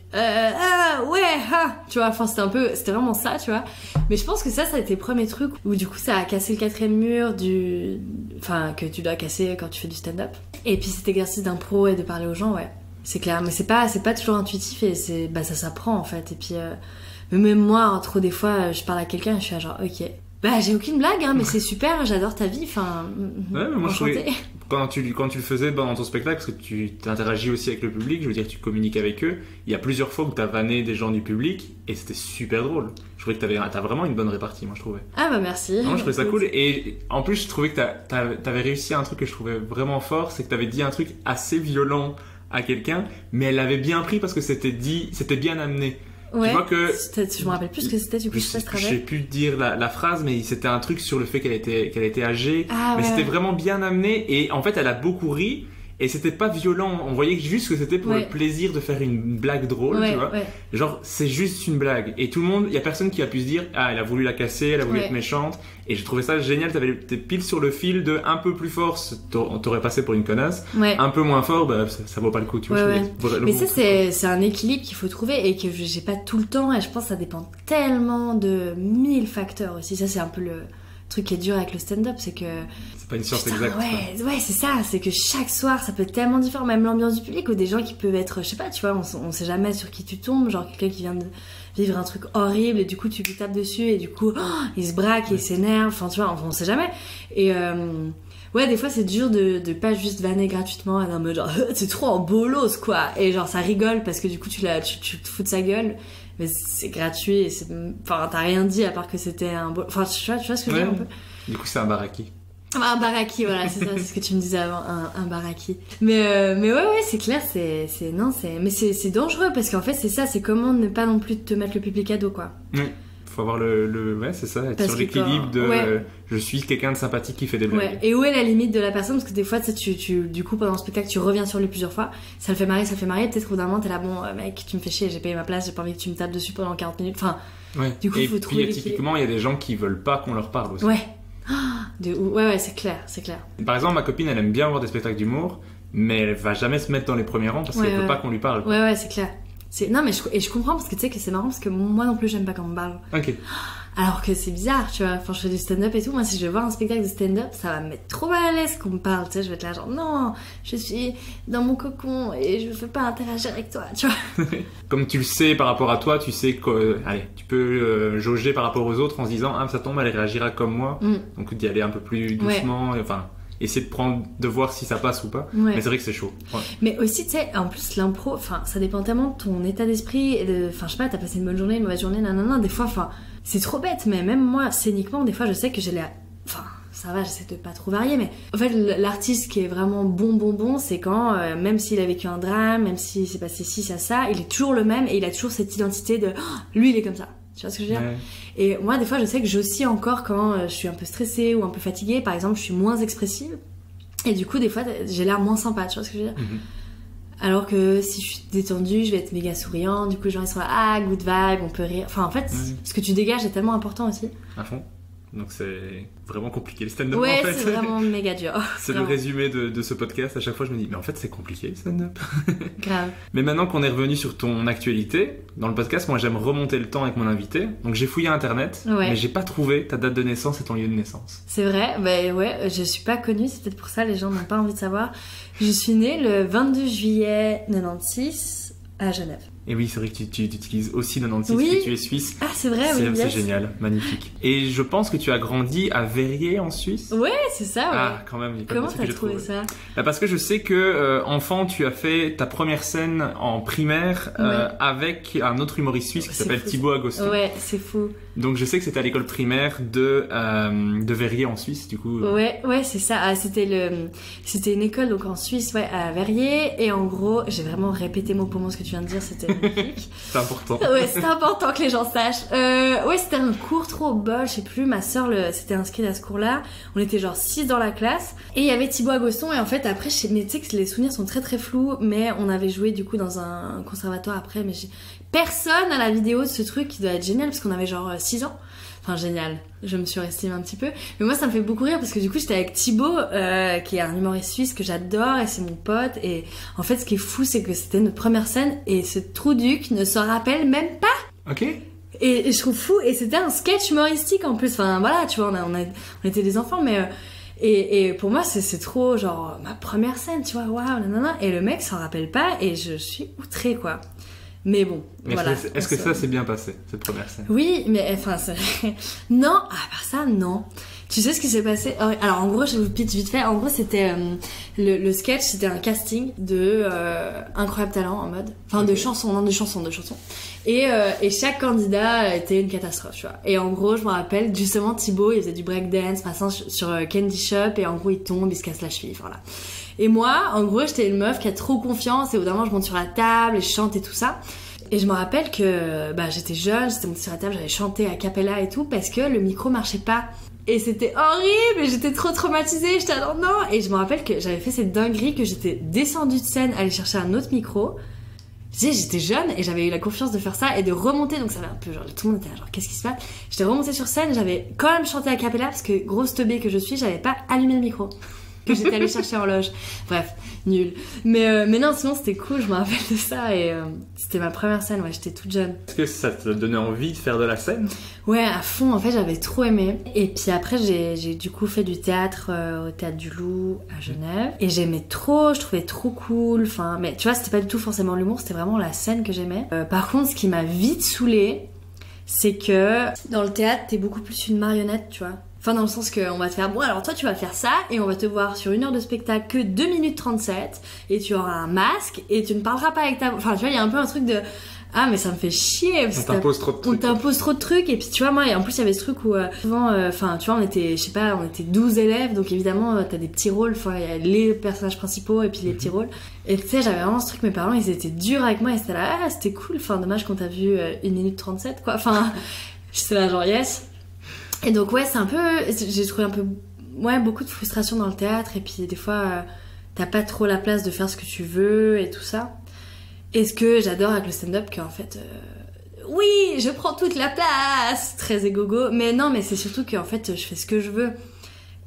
Tu vois, enfin, c'était vraiment ça, tu vois. Mais je pense que ça a été le premier truc où, du coup, ça a cassé le 4e mur enfin, que tu dois casser quand tu fais du stand-up. Et puis, cet exercice d'impro et de parler aux gens, ouais. C'est clair. Mais c'est pas toujours intuitif et ça s'apprend, en fait. Et puis, même moi, trop des fois, je parle à quelqu'un et je suis genre, ok. Bah, j'ai aucune blague, hein, mais c'est super, j'adore ta vie, enfin. Ouais, mais moi, je trouvais, quand tu le faisais dans ton spectacle, parce que tu t'interagis aussi avec le public, je veux dire, tu communiques avec eux, il y a plusieurs fois où t'as vanné des gens du public, et c'était super drôle. Je trouvais que t'as vraiment une bonne répartie, moi, je trouvais. Ah bah merci. Non, je trouvais ça cool, et en plus, je trouvais que t'avais réussi à un truc que je trouvais vraiment fort, c'est que t'avais dit un truc assez violent à quelqu'un, mais elle l'avait bien pris parce que c'était bien amené. Ouais, tu vois que je me rappelle plus ce que c'était, du coup, je sais plus dire la phrase, mais c'était un truc sur le fait qu'elle était âgée, mais c'était vraiment bien amené, et en fait elle a beaucoup ri, et c'était pas violent, on voyait juste que c'était pour le plaisir de faire une blague drôle, tu vois, genre c'est juste une blague, et tout le monde, il y a personne qui a pu se dire ah, elle a voulu la casser, elle a voulu être méchante, et j'ai trouvé ça génial. T'es pile sur le fil de un peu plus fort, on t'aurait passé pour une connasse, un peu moins fort, bah ça vaut pas le coup, tu vois. Mais ça c'est un équilibre qu'il faut trouver, et que j'ai pas tout le temps, et je pense que ça dépend tellement de 1000 facteurs aussi. Ça c'est un peu le truc qui est dur avec le stand-up, c'est que c'est pas une science exacte. Ouais, c'est ça, c'est que chaque soir ça peut être tellement différent, même l'ambiance du public, ou des gens qui peuvent être, je sais pas, tu vois, on sait jamais sur qui tu tombes, genre quelqu'un qui vient de vivre un truc horrible et du coup tu lui tapes dessus et du coup il se braque et il s'énerve, enfin tu vois, on sait jamais. Et ouais, des fois c'est dur de pas juste vanner gratuitement en mode genre c'est trop en bolos quoi, et genre ça rigole parce que du coup tu te fous de sa gueule, mais c'est gratuit et enfin t'as rien dit à part que c'était un enfin tu vois ce que je veux dire un peu. Du coup c'est un baraki. Un baraki, voilà, c'est ça, c'est ce que tu me disais avant, un baraki. Mais ouais, c'est clair, mais c'est dangereux parce qu'en fait c'est ça, c'est comment ne pas non plus te mettre le public à dos, quoi. Faut avoir ouais, c'est ça, être parce sur l'équilibre je suis quelqu'un de sympathique qui fait des blagues. Ouais. Et où est la limite de la personne, parce que des fois du coup pendant le spectacle tu reviens sur lui plusieurs fois, ça le fait marrer, peut-être au d'un moment t'es là, bon mec, tu me fais chier, j'ai payé ma place, j'ai pas envie que tu me tapes dessus pendant 40 minutes, enfin du coup il faut trouver l'équilibre. Et puis typiquement il y a des gens qui veulent pas qu'on leur parle aussi. Ouais, c'est clair. Par exemple, ma copine, elle aime bien voir des spectacles d'humour, mais elle va jamais se mettre dans les premiers rangs parce qu'elle veut pas qu'on lui parle. Ouais, c'est clair. Non, mais je comprends, parce que tu sais que c'est marrant, parce que moi non plus j'aime pas quand on me parle. Ok. Alors que c'est bizarre, tu vois, enfin je fais du stand-up et tout, moi si je vais voir un spectacle de stand-up, ça va me mettre trop mal à l'aise qu'on me parle, tu sais, je vais être là genre non, je suis dans mon cocon et je veux pas interagir avec toi, tu vois. Comme tu le sais par rapport à toi, tu sais que tu peux jauger par rapport aux autres en se disant ah ça tombe, elle réagira comme moi, donc d'y aller un peu plus doucement, enfin essayer de voir si ça passe ou pas, mais c'est vrai que c'est chaud. Mais aussi tu sais, en plus l'impro, enfin ça dépend tellement de ton état d'esprit, enfin je sais pas, t'as passé une bonne journée, une mauvaise journée, des fois, enfin c'est trop bête, mais même moi scéniquement des fois je sais que j'ai enfin ça va, j'essaie de pas trop varier, mais en fait l'artiste qui est vraiment bon c'est quand même s'il a vécu un drame, même s'il s'est passé ci ça, il est toujours le même et il a toujours cette identité de lui il est comme ça. Tu vois ce que je veux dire ? Et moi, des fois, je sais que j'oscille encore quand je suis un peu stressée ou un peu fatiguée. Par exemple, je suis moins expressive. Et du coup, des fois, j'ai l'air moins sympa. Tu vois ce que je veux dire ? Alors que si je suis détendue, je vais être méga souriante. Du coup, les gens ils sont là, good vibe, on peut rire. Enfin, en fait, ce que tu dégages est tellement important aussi. À fond. Donc c'est vraiment compliqué le stand-up, ouais, en fait. c'est vraiment méga dur. C'est le résumé de ce podcast. À chaque fois je me dis mais en fait c'est compliqué le stand-up. Grave. Mais maintenant qu'on est revenu sur ton actualité, dans le podcast moi j'aime remonter le temps avec mon invité. Donc j'ai fouillé internet, mais j'ai pas trouvé ta date de naissance et ton lieu de naissance. C'est vrai, bah ouais, je suis pas connue, c'est peut-être pour ça les gens n'ont pas envie de savoir. Je suis née le 22 juillet 96 à Genève. Et oui, c'est vrai que tu utilises aussi 96 oui. que tu es suisse. Ah, c'est vrai, oui. C'est génial, magnifique. Et je pense que tu as grandi à Verrier en Suisse. Ouais, c'est ça, ouais. Ah, quand même. Comment t'as trouvé ça? Parce que je sais que enfant, tu as fait ta première scène en primaire avec un autre humoriste suisse qui s'appelle Thibaut Agoston. Ouais, c'est fou. Donc je sais que c'était à l'école primaire de Verrier en Suisse, du coup. Ouais, c'est ça. Ah, c'était une école donc en Suisse, ouais, à Verrier. Et en gros, j'ai vraiment répété mot pour mot ce que tu viens de dire. C'était magnifique. C'est important. Ouais, c'est important que les gens sachent. Ouais, c'était un cours trop bol, je sais plus. Ma sœur s'était inscrite à ce cours-là. On était genre 6 dans la classe. Et il y avait Thibaut Agoston. Et en fait, après, mais tu sais que les souvenirs sont très très flous. Mais on avait joué du coup dans un conservatoire après. Mais personne à la vidéo de ce truc qui doit être génial parce qu'on avait genre 6 ans. Enfin, génial. Je me surestimé un petit peu. Mais moi, ça me fait beaucoup rire parce que du coup, j'étais avec Thibaut, qui est un humoriste suisse que j'adore et c'est mon pote. Et en fait, ce qui est fou, c'est que c'était notre première scène et ce trouduc ne se rappelle même pas. Ok. Et je trouve fou. Et c'était un sketch humoristique en plus. Enfin, voilà, tu vois, on était des enfants, mais... Et pour moi, c'est trop, genre, ma première scène, tu vois, waouh, nanana. Et le mec s'en rappelle pas et je suis outrée, quoi. Mais bon, mais voilà. Est-ce que ça s'est bien passé, cette première scène? Oui, mais enfin, non, à part ça, non. Tu sais ce qui s'est passé? Alors, en gros, je vous pitch vite fait. En gros, c'était le sketch, c'était un casting de Incroyable Talent en mode, enfin de chansons. Et chaque candidat était une catastrophe, tu vois. Et en gros, je me rappelle justement Thibaut, il faisait du breakdance, passant sur Candy Shop, et en gros, il tombe, il se casse la cheville, voilà. Et moi, en gros, j'étais une meuf qui a trop confiance et au bout d'un moment, je monte sur la table et je chante et tout ça. Et je me rappelle que j'étais jeune, j'étais montée sur la table, j'avais chanté a cappella et tout parce que le micro marchait pas. Et c'était horrible et j'étais trop traumatisée, j'étais alors non. Et je me rappelle que j'avais fait cette dinguerie que j'étais descendue de scène, aller chercher un autre micro. J'étais jeune et j'avais eu la confiance de faire ça et de remonter, donc ça avait un peu genre, tout le monde était là, genre qu'est-ce qui se passe? J'étais remontée sur scène, j'avais quand même chanté a cappella parce que grosse teubée que je suis, j'avais pas allumé le micro. Que j'étais allée chercher en loge. Bref, nul. Mais non, sinon c'était cool, je me rappelle de ça et c'était ma première scène, ouais, j'étais toute jeune. Est-ce que ça te donnait envie de faire de la scène? Ouais, à fond, en fait j'avais trop aimé. Et puis après j'ai du coup fait du théâtre au Théâtre du Loup à Genève. Et j'aimais trop, je trouvais trop cool. Enfin, mais tu vois, c'était pas du tout forcément l'humour, c'était vraiment la scène que j'aimais. Par contre, ce qui m'a vite saoulée, c'est que dans le théâtre, t'es beaucoup plus une marionnette, tu vois. Enfin, dans le sens qu'on va te faire, bon, alors toi, tu vas faire ça, et on va te voir sur 1 heure de spectacle que 2 minutes 37, et tu auras un masque, et tu ne parleras pas avec ta... Enfin, tu vois, il y a un peu un truc de... Ah, mais ça me fait chier. On t'impose trop de trucs. On t'impose trop de trucs, et puis tu vois, moi, et en plus, il y avait ce truc où, souvent, enfin, tu vois, on était 12 élèves, donc évidemment, t'as des petits rôles, enfin, il y a les personnages principaux, et puis les petits rôles. Et tu sais, j'avais vraiment ce truc, mes parents, ils étaient durs avec moi, et c'était là, ah, c'était cool, enfin, dommage qu'on t'a vu 1 minute 37, quoi. Enfin, j'étais là, genre, yes. Et donc ouais, c'est un peu, j'ai trouvé un peu, ouais, beaucoup de frustration dans le théâtre et puis des fois t'as pas trop la place de faire ce que tu veux et tout ça. Et ce que j'adore avec le stand-up, qu'en fait, oui, je prends toute la place, très égogo, mais non, mais c'est surtout qu'en fait je fais ce que je veux.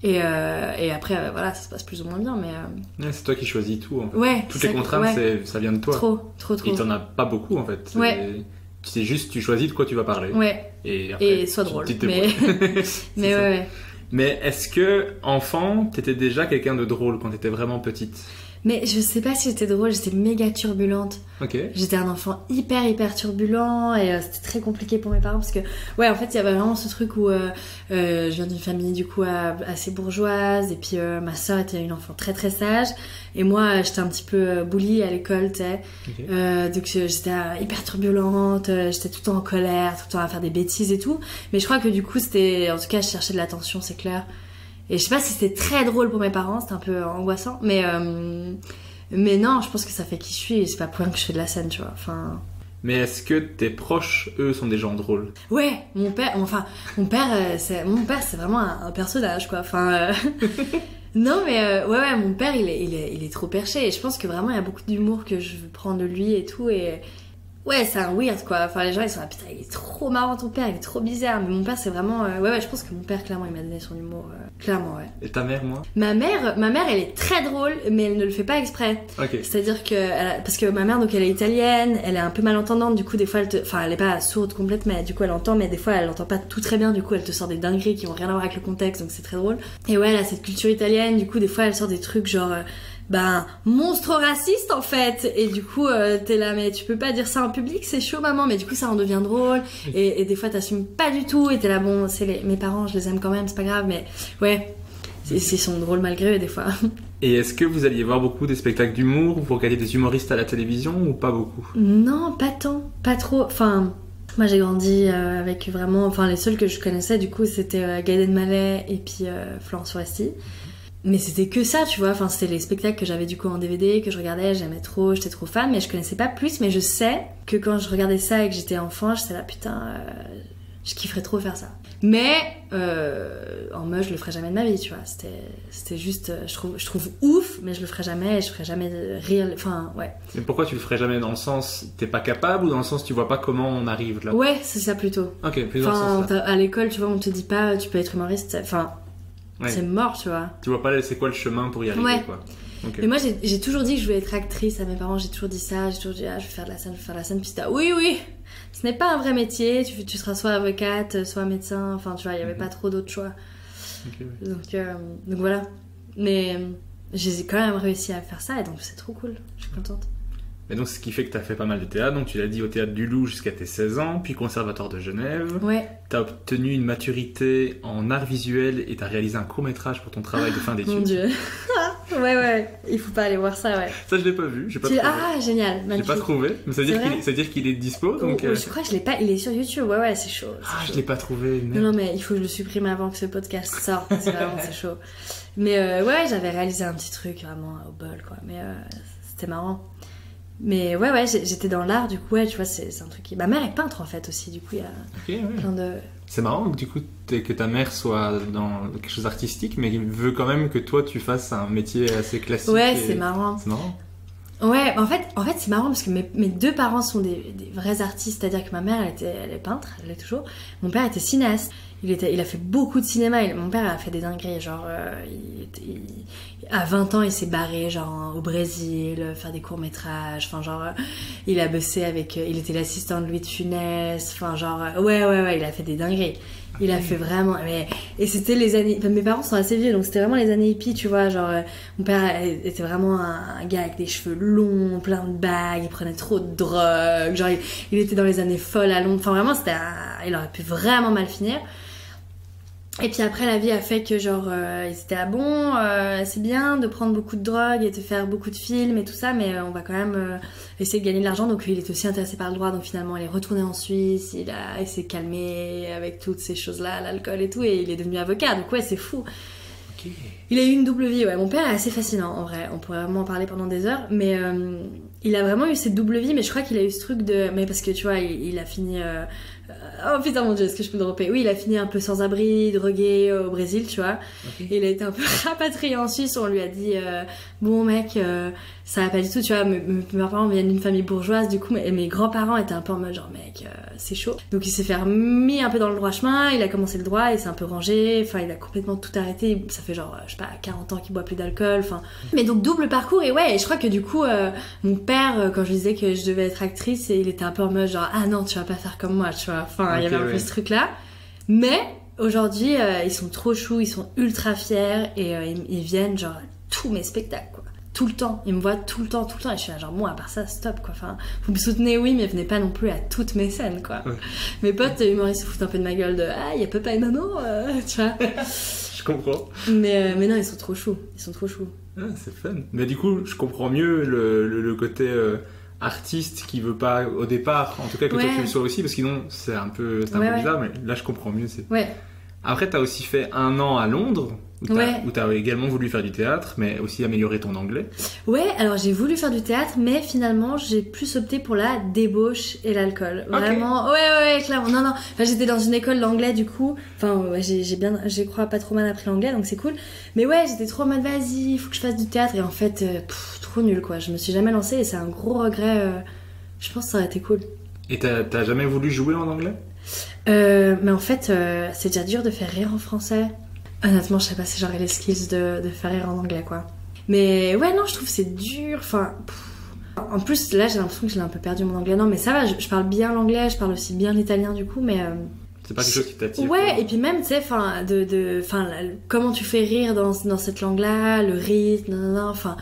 Et après, voilà, ça se passe plus ou moins bien, mais... Ouais, c'est toi qui choisis tout. Hein. Ouais. Toutes les contraintes, ouais. Ça vient de toi. Trop. Et t'en as pas beaucoup en fait. Ouais. C'est juste, tu choisis de quoi tu vas parler. Ouais. Et après, sois drôle. Mais ouais. Mais est-ce que, enfant, t'étais déjà quelqu'un de drôle quand t'étais vraiment petite? Mais je sais pas si j'étais drôle, j'étais méga turbulente. Ok. J'étais un enfant hyper turbulent et c'était très compliqué pour mes parents parce que, ouais, en fait, il y avait vraiment ce truc où je viens d'une famille du coup assez bourgeoise et puis ma sœur était une enfant très sage et moi j'étais un petit peu bully à l'école, tu sais. Okay. Donc j'étais hyper turbulente, j'étais tout le temps en colère, tout le temps à faire des bêtises et tout. Mais je crois que du coup c'était, en tout cas, je cherchais de l'attention, c'est clair. Et je sais pas si c'était très drôle pour mes parents, c'était un peu angoissant, mais non, je pense que ça fait qui je suis et c'est pas pour rien que je fais de la scène, tu vois. Enfin. Mais est-ce que tes proches, eux, sont des gens drôles? Ouais, mon père, c'est vraiment un personnage, quoi. Enfin, non, mais ouais, mon père, il est trop perché et je pense que vraiment il y a beaucoup d'humour que je prends de lui et tout et. Ouais, c'est un weird, quoi. Enfin, les gens, ils sont là, putain, il est trop marrant, ton père, il est trop bizarre. Mais mon père, c'est vraiment... ouais, je pense que mon père, clairement, il m'a donné son humour. Clairement, ouais. Et ta mère, moi? Ma mère, elle est très drôle, mais elle ne le fait pas exprès. Ok. C'est-à-dire que... parce que ma mère, donc, elle est italienne, elle est un peu malentendante, du coup, des fois, elle est pas sourde complète, mais du coup, elle entend, mais des fois, elle entend pas tout très bien, du coup, elle te sort des dingueries qui ont rien à voir avec le contexte, donc c'est très drôle. Et ouais, elle a cette culture italienne, du coup, des fois, elle sort des trucs genre... monstre raciste en fait, et du coup t'es là mais tu peux pas dire ça en public, c'est chaud maman, mais du coup ça en devient drôle, et des fois t'assumes pas du tout et t'es là bon mes parents je les aime quand même, c'est pas grave, mais ouais ils sont drôles malgré eux des fois. Et est-ce que vous alliez voir beaucoup des spectacles d'humour, vous regardiez des humoristes à la télévision ou pas beaucoup? Non, pas tant, pas trop, enfin moi j'ai grandi avec vraiment, enfin les seuls que je connaissais du coup c'était Gad Elmaleh et puis Florence Foresti. Mais c'était que ça, tu vois, enfin c'était les spectacles que j'avais du coup en DVD, que je regardais, j'aimais trop, j'étais trop fan, mais je connaissais pas plus, mais je sais que quand je regardais ça et que j'étais enfant, j'étais là putain, je kifferais trop faire ça. Mais en mode je le ferais jamais de ma vie, tu vois, c'était juste, je trouve ouf, mais je le ferais jamais, et je ferais jamais rire, enfin ouais. Mais pourquoi tu le ferais jamais, dans le sens t'es pas capable ou dans le sens tu vois pas comment on arrive là? Ouais, c'est ça plutôt. Ok, plus dans le sens là. À l'école, tu vois, on te dit pas tu peux être humoriste, enfin... Ouais. C'est mort, tu vois. Tu vois pas c'est quoi le chemin pour y arriver, quoi. Okay. Mais moi, j'ai toujours dit que je voulais être actrice à mes parents. J'ai toujours dit ça. J'ai toujours dit, je vais faire de la scène, Puis c'était, oui, ce n'est pas un vrai métier. Tu seras soit avocate, soit médecin. Enfin, tu vois, il y avait pas trop d'autres choix. Okay, ouais. Donc voilà. Mais j'ai quand même réussi à faire ça et donc c'est trop cool. Je suis contente. Et donc, ce qui fait que tu as fait pas mal de théâtre. Donc, tu l'as dit, au Théâtre du Loup jusqu'à tes 16 ans, puis Conservatoire de Genève. Ouais. Tu as obtenu une maturité en art visuel et tu as réalisé un court-métrage pour ton travail de fin d'études. Mon Dieu. ouais. Il faut pas aller voir ça, ouais. Ça, je l'ai pas vu. J'ai pas trouvé. Ah, génial. J'ai pas trouvé. Mais ça veut dire qu'il est dispo. Donc, je crois que je l'ai pas. Il est sur YouTube. Ouais, c'est chaud. Je l'ai pas trouvé. Non, mais il faut que je le supprime avant que ce podcast sorte. C'est vraiment, c'est chaud. Mais ouais, j'avais réalisé un petit truc vraiment au bol, quoi. Mais c'était marrant. Mais ouais, j'étais dans l'art, du coup, ouais, tu vois, c'est un truc qui... Ma mère est peintre, en fait, aussi, du coup, il y a plein de... C'est marrant, du coup, que ta mère soit dans quelque chose d'artistique, mais veut quand même que toi, tu fasses un métier assez classique. Ouais, c'est marrant. C'est marrant. Ouais, en fait, c'est marrant, parce que mes deux parents sont des vrais artistes, c'est-à-dire que ma mère, elle est peintre, elle l'est toujours. Mon père était cinéaste. Il a fait beaucoup de cinéma. Mon père a fait des dingueries. Genre, à 20 ans, il s'est barré genre au Brésil, faire des courts-métrages. Enfin, genre, il a bossé avec... il était l'assistant de Louis de Funès. Enfin, genre... Ouais, il a fait des dingueries. Il a fait vraiment... et c'était les années... Enfin, mes parents sont assez vieux, donc c'était vraiment les années hippies, tu vois. Genre, mon père était vraiment un gars avec des cheveux longs, plein de bagues. Il prenait trop de drogue. Genre, il était dans les années folles à Londres. Enfin, vraiment, il aurait pu vraiment mal finir. Et puis après, la vie a fait que genre, ils étaient c'est bien de prendre beaucoup de drogue et de faire beaucoup de films et tout ça, mais on va quand même essayer de gagner de l'argent. Donc il est aussi intéressé par le droit, donc finalement il est retourné en Suisse, il s'est calmé avec toutes ces choses-là, l'alcool et tout, et il est devenu avocat. Donc ouais, c'est fou. Okay. Il a eu une double vie, ouais. Mon père est assez fascinant, en vrai. On pourrait vraiment en parler pendant des heures, mais il a vraiment eu cette double vie, mais je crois qu'il a eu ce truc de... Mais parce que tu vois, il a fini... Oh putain mon Dieu, est-ce que je peux le dropper? Oui, il a fini un peu sans abri, drogué au Brésil, tu vois. Okay. Et il a été un peu rapatrié en Suisse. On lui a dit bon mec, ça va pas du tout, tu vois. Mes parents viennent d'une famille bourgeoise, du coup mes grands-parents étaient un peu en mode genre mec, c'est chaud. Donc il s'est fait remis un peu dans le droit chemin. Il a commencé le droit, il s'est un peu rangé. Enfin, il a complètement tout arrêté. Ça fait genre je sais pas 40 ans qu'il boit plus d'alcool. Enfin, mais donc double parcours. Et ouais, je crois que du coup mon père, quand je lui disais que je devais être actrice, il était un peu en mode genre ah non, tu vas pas faire comme moi, tu vois. Enfin, il y avait un peu ce truc-là. Mais aujourd'hui, ils sont trop choux, ils sont ultra fiers et ils viennent genre à tous mes spectacles, quoi. Tout le temps. Ils me voient tout le temps. Et je suis là genre, bon, à part ça, stop, quoi. Enfin, vous me soutenez, oui, mais venez pas non plus à toutes mes scènes, quoi. Ouais. Mes potes humoristes se foutent un peu de ma gueule de ah, y a papa et maman, tu vois. Je comprends. Mais non, ils sont trop choux. Ah, c'est fun. Mais du coup, je comprends mieux le côté... artiste qui veut pas au départ, en tout cas que toi tu le sois aussi, parce que sinon c'est un peu bizarre, mais là je comprends mieux. Après t'as aussi fait 1 an à Londres où t'as également voulu faire du théâtre, mais aussi améliorer ton anglais. Ouais, alors j'ai voulu faire du théâtre, mais finalement j'ai plus opté pour la débauche et l'alcool. Vraiment, ouais, clairement. Non. Enfin, j'étais dans une école d'anglais du coup. Enfin, j'ai crois pas trop mal appris l'anglais, donc c'est cool. Mais ouais, j'étais trop en mode vas-y, faut que je fasse du théâtre, et en fait, trop nul quoi. Je me suis jamais lancée et c'est un gros regret. Je pense que ça aurait été cool. Et t'as jamais voulu jouer en anglais? Mais en fait, c'est déjà dur de faire rire en français. Honnêtement, je sais pas si j'aurais les skills de faire rire en anglais, quoi. Mais ouais, non, je trouve que c'est dur. Enfin, en plus, là, j'ai l'impression que j'ai un peu perdu mon anglais. Non, mais ça va, je parle bien l'anglais, je parle aussi bien l'italien, du coup, mais... c'est pas quelque chose qui t'attire. Ouais, et puis même, tu sais, comment tu fais rire dans cette langue-là, le rythme, enfin...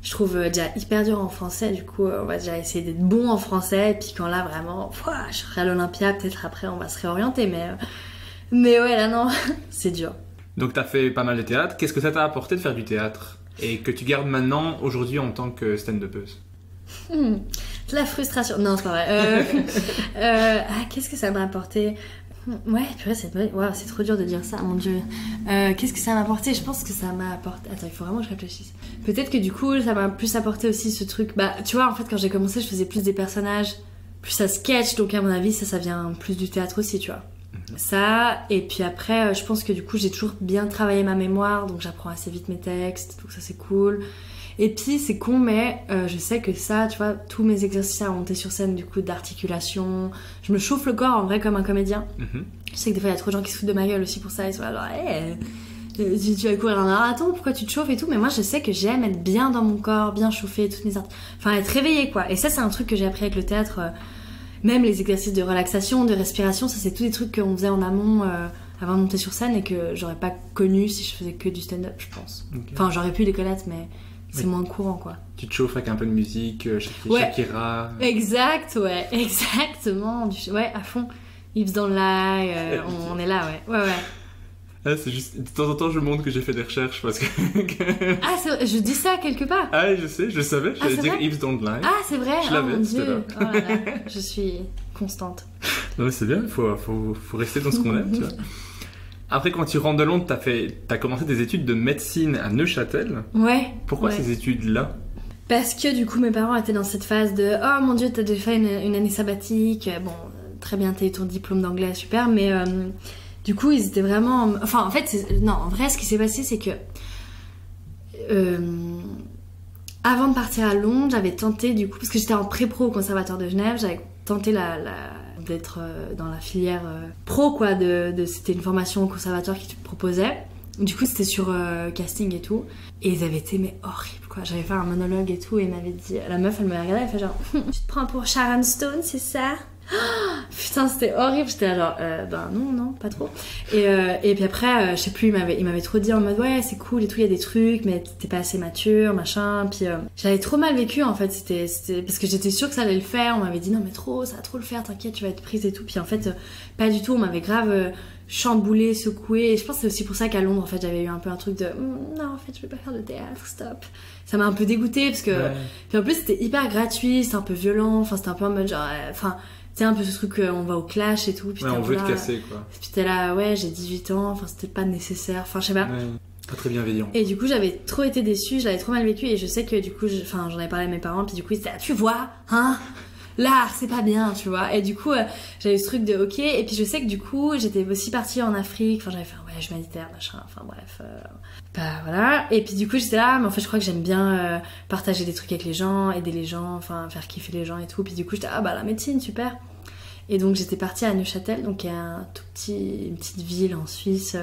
je trouve déjà hyper dur en français, du coup on va déjà essayer d'être bon en français, et puis quand là vraiment je serai à l'Olympia, peut-être après on va se réorienter, mais ouais là non c'est dur. Donc t'as fait pas mal de théâtre, qu'est-ce que ça t'a apporté de faire du théâtre et que tu gardes maintenant aujourd'hui en tant que stand-upeuse? De la frustration, non c'est pas vrai. Qu'est-ce que ça m'a apporté? Ouais, purée, c'est trop dur de dire ça, mon Dieu. Qu'est-ce que ça m'a apporté? Je pense que ça m'a apporté... Attends, il faut vraiment que je réfléchisse. Peut-être que du coup, ça m'a plus apporté aussi ce truc... Bah, tu vois, en fait, quand j'ai commencé, je faisais plus des personnages, plus à sketch, donc à mon avis, ça vient plus du théâtre aussi, tu vois. Ça, et puis après, je pense que du coup, j'ai toujours bien travaillé ma mémoire, donc j'apprends assez vite mes textes, donc ça c'est cool. Et puis c'est con, mais je sais que ça, tu vois, tous mes exercices à monter sur scène, du coup, d'articulation, je me chauffe le corps en vrai comme un comédien. Je sais que des fois il y a trop de gens qui se foutent de ma gueule aussi pour ça, ils sont là genre hey, tu vas courir un marathon, pourquoi tu te chauffes et tout, mais moi je sais que j'aime être bien dans mon corps, bien chauffée, toutes mes enfin être réveillée quoi. Et ça c'est un truc que j'ai appris avec le théâtre, même les exercices de relaxation, de respiration, ça c'est tous des trucs qu'on faisait en amont avant de monter sur scène et que j'aurais pas connu si je faisais que du stand-up, je pense. Okay. Enfin j'aurais pu les connaître, mais c'est moins courant quoi. Tu te chauffes avec un peu de musique, Shakira. Exact, ouais, exactement. Ouais, à fond. Yves dans le live, on est là, ouais. Ah, c'est juste, de temps en temps je montre que j'ai fait des recherches parce que... Ah, je dis ça quelque part. Ah, je sais, je savais, j'allais dire Yves dans le live. Ah, c'est vrai, je l'avais, mon Dieu. Oh là là, je suis constante. Non mais c'est bien, il faut rester dans ce qu'on aime, tu vois. Après, quand tu rentres de Londres, t'as commencé des études de médecine à Neuchâtel. Ouais. Pourquoi ces études-là? Parce que du coup, mes parents étaient dans cette phase de « Oh mon Dieu, t'as déjà fait une année sabbatique. Bon, très bien, t'as eu ton diplôme d'anglais, super. » Mais du coup, ils étaient vraiment... Enfin, en fait, non, en vrai, ce qui s'est passé, c'est que... avant de partir à Londres, j'avais tenté, du coup... Parce que j'étais en pré-pro au Conservatoire de Genève, j'avais tenté d'être dans la filière pro quoi, c'était une formation au conservatoire qui te proposait. Du coup c'était sur casting et tout, et ils avaient été mais horrible quoi. J'avais fait un monologue et tout, et ils m'avaient dit, la meuf elle me regardait, elle fait genre tu te prends pour Sharon Stone, c'est ça? Oh, putain c'était horrible, j'étais là genre ben non pas trop, et puis après je sais plus, il m'avait trop dit en mode ouais c'est cool et tout, il y a des trucs mais t'es pas assez mature machin, puis j'avais trop mal vécu en fait, c'était parce que j'étais sûre que ça allait le faire, on m'avait dit non mais ça va trop le faire, t'inquiète tu vas être prise et tout, puis en fait pas du tout, on m'avait grave chamboulé, secoué, et je pense que c'est aussi pour ça qu'à Londres en fait j'avais eu un peu un truc de non en fait je vais pas faire de théâtre, stop. Ça m'a un peu dégoûtée parce que puis en plus c'était hyper gratuit, c'était un peu violent, enfin c'était un peu en mode genre enfin tu sais, un peu ce truc, on va au clash et tout. Puis on veut te casser, quoi. Puis t'es là, ouais, j'ai 18 ans, enfin, c'était pas nécessaire, enfin, je sais pas. Ouais, pas très bienveillant. Et du coup, j'avais trop été déçue, je l'avais trop mal vécu, et je sais que du coup, j'en avais parlé à mes parents, puis du coup, ils étaient là, tu vois, hein, l'art, c'est pas bien, tu vois. Et du coup, j'avais eu ce truc de ok, et puis je sais que du coup, j'étais aussi partie en Afrique, enfin, j'avais fait un voyage humanitaire, machin, enfin, bref. Bah voilà, et puis du coup j'étais là, mais en fait je crois que j'aime bien partager des trucs avec les gens, aider les gens, enfin faire kiffer les gens et tout, puis du coup j'étais bah la médecine super. Et donc j'étais partie à Neuchâtel, donc il y a une petite ville en Suisse,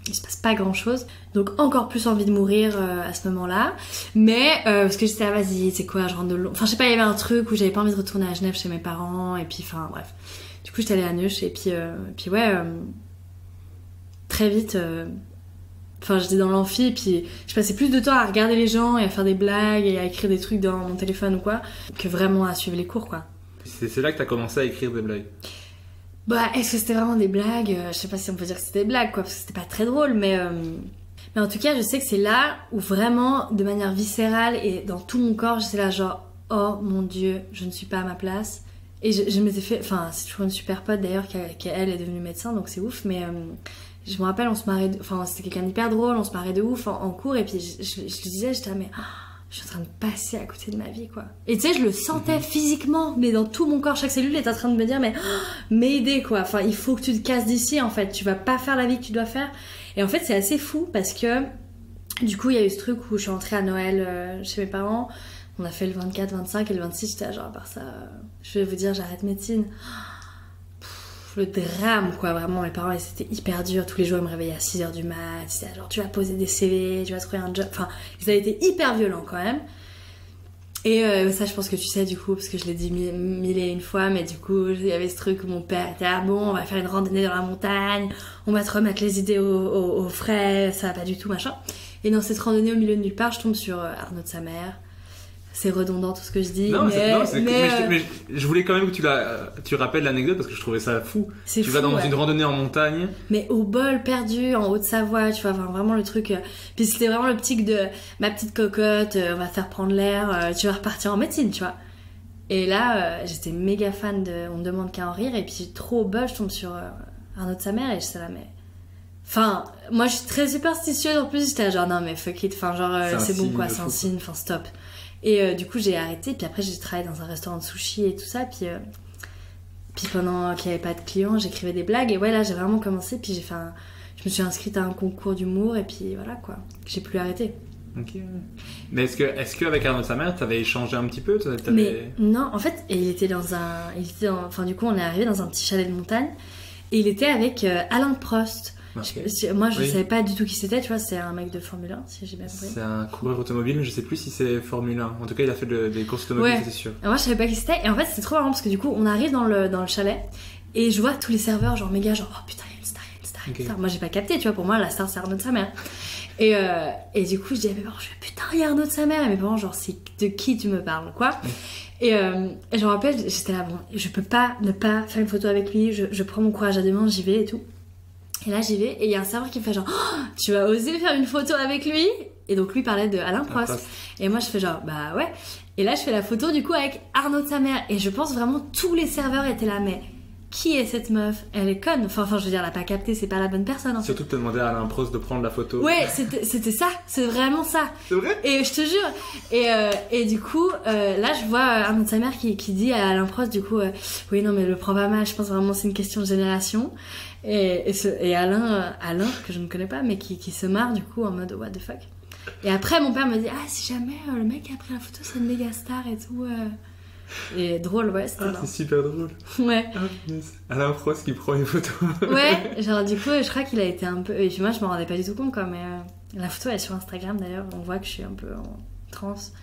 il se passe pas grand chose, donc encore plus envie de mourir à ce moment-là, mais parce que j'étais là vas-y c'est quoi, je rentre de Londres, enfin je sais pas, il y avait un truc où j'avais pas envie de retourner à Genève chez mes parents, et puis enfin bref, du coup j'étais allée à Neuch, et puis ouais, très vite... Enfin, j'étais dans l'amphi, puis je passais plus de temps à regarder les gens et à faire des blagues et à écrire des trucs dans mon téléphone ou quoi, que vraiment à suivre les cours, quoi. C'est là que t'as commencé à écrire des blagues? Bah, est-ce que c'était vraiment des blagues? Je sais pas si on peut dire que c'était des blagues, quoi, parce que c'était pas très drôle, mais en tout cas, je sais que c'est là où vraiment, de manière viscérale et dans tout mon corps, j'étais là genre, oh mon Dieu, je ne suis pas à ma place. Et je m'étais fait... Enfin, c'est toujours une super pote d'ailleurs, qui elle est devenue médecin, donc c'est ouf, mais... je me rappelle, on se marrait... Enfin, c'était quelqu'un d'hyper drôle, on se marrait de ouf en cours, et puis je lui disais, j'étais là, mais je suis en train de passer à côté de ma vie, quoi. Et tu sais, je le sentais physiquement, mais dans tout mon corps, chaque cellule était en train de me dire, mais m'aider, quoi. Enfin, il faut que tu te casses d'ici, en fait. Tu vas pas faire la vie que tu dois faire. Et en fait, c'est assez fou, parce que du coup, il y a eu ce truc où je suis rentrée à Noël chez mes parents. On a fait le 24, 25 et le 26, j'étais là, genre, à part ça, je vais vous dire, j'arrête médecine. Le drame, quoi, vraiment. Mes parents, c'était hyper dur. Tous les jours, ils me réveillaient à 6h du mat. Ils disaient, genre, tu vas poser des CV, tu vas trouver un job. Enfin, ils avaient été hyper violents, quand même. Et ça, je pense que tu sais, du coup, parce que je l'ai dit mille et une fois, mais du coup, il y avait ce truc où mon père était, ah bon, on va faire une randonnée dans la montagne, on va te remettre les idées au frais, ça va pas du tout, machin. Et dans cette randonnée au milieu de nulle part, je tombe sur Arnaud de sa mère. c'est redondant tout ce que je dis. Non, mais je voulais quand même que tu rappelles l'anecdote parce que je trouvais ça fou. Tu vas dans une randonnée en montagne. Mais au bol perdu, en Haute-Savoie, tu vois, vraiment le truc. Puis c'était vraiment l'optique de ma petite cocotte, on va faire prendre l'air, tu vas repartir en médecine, tu vois. Et là, j'étais méga fan de On ne demande qu'à en rire, et puis trop au bol, je tombe sur Arnaud de sa mère, et je sais là, mais. Enfin, moi je suis très superstitieuse en plus, j'étais genre non, mais fuck it, enfin, genre c'est bon quoi, c'est un signe, enfin stop. Et du coup, j'ai arrêté, puis après, j'ai travaillé dans un restaurant de sushi et tout ça, puis pendant qu'il n'y avait pas de clients, j'écrivais des blagues, et ouais, là, j'ai vraiment commencé, puis je me suis inscrite à un concours d'humour, et puis voilà quoi, j'ai plus arrêté. Ok. Mais est-ce qu'avec Arnaud de sa mère, t'avais échangé un petit peu? Mais non, en fait, il était enfin, du coup, on est arrivé dans un petit chalet de montagne, et il était avec Alain Prost. Okay. Moi, je savais pas du tout qui c'était, tu vois, c'est un mec de Formule 1, si j'ai bien compris. C'est un coureur automobile, mais je sais plus si c'est Formule 1. En tout cas, il a fait des courses automobiles, c'est sûr. Et moi, je savais pas qui c'était, et en fait, c'était trop marrant parce que du coup, on arrive dans le chalet, et je vois tous les serveurs, genre méga, genre, oh putain, il y a une star, okay. Moi, j'ai pas capté, tu vois, pour moi, la star, c'est Arnaud de sa mère. Et du coup, je dis à mes parents, putain, il y a Arnaud de sa mère, et mes parents, genre, c'est de qui tu me parles, quoi. Et je me rappelle, j'étais là, bon, je peux pas ne pas faire une photo avec lui, je prends mon courage à deux mains, j'y vais et tout. Et là, j'y vais, et il y a un serveur qui me fait genre, oh, tu vas oser faire une photo avec lui? Et donc, lui parlait de Alain Prost. Et moi, je fais genre, bah ouais. Et là, je fais la photo, du coup, avec Arnaud de sa mère. Et je pense vraiment, tous les serveurs étaient là, mais qui est cette meuf? Elle est conne. Enfin, je veux dire, elle a pas capté, c'est pas la bonne personne. En fait. Surtout que t'as demandé à Alain Prost de prendre la photo. Ouais, c'était ça, c'est vraiment ça. C'est vrai? Et je te jure. Et du coup, là, je vois Arnaud de sa mère qui dit à Alain Prost, du coup, oui, non, mais le prends pas mal, je pense vraiment c'est une question de génération. Et Alain, que je ne connais pas, mais qui se marre du coup en mode what the fuck. Et après, mon père me dit, ah, si jamais le mec qui a pris la photo, c'est une méga star et tout. Et drôle, ouais, c'était c'est super drôle. Ouais. Alain Prost qui prend une photo. Ouais, genre du coup, je crois qu'il a été un peu. Et puis moi, je m'en rendais pas du tout compte, quoi. Mais la photo, elle est sur Instagram d'ailleurs, on voit que je suis un peu en transe.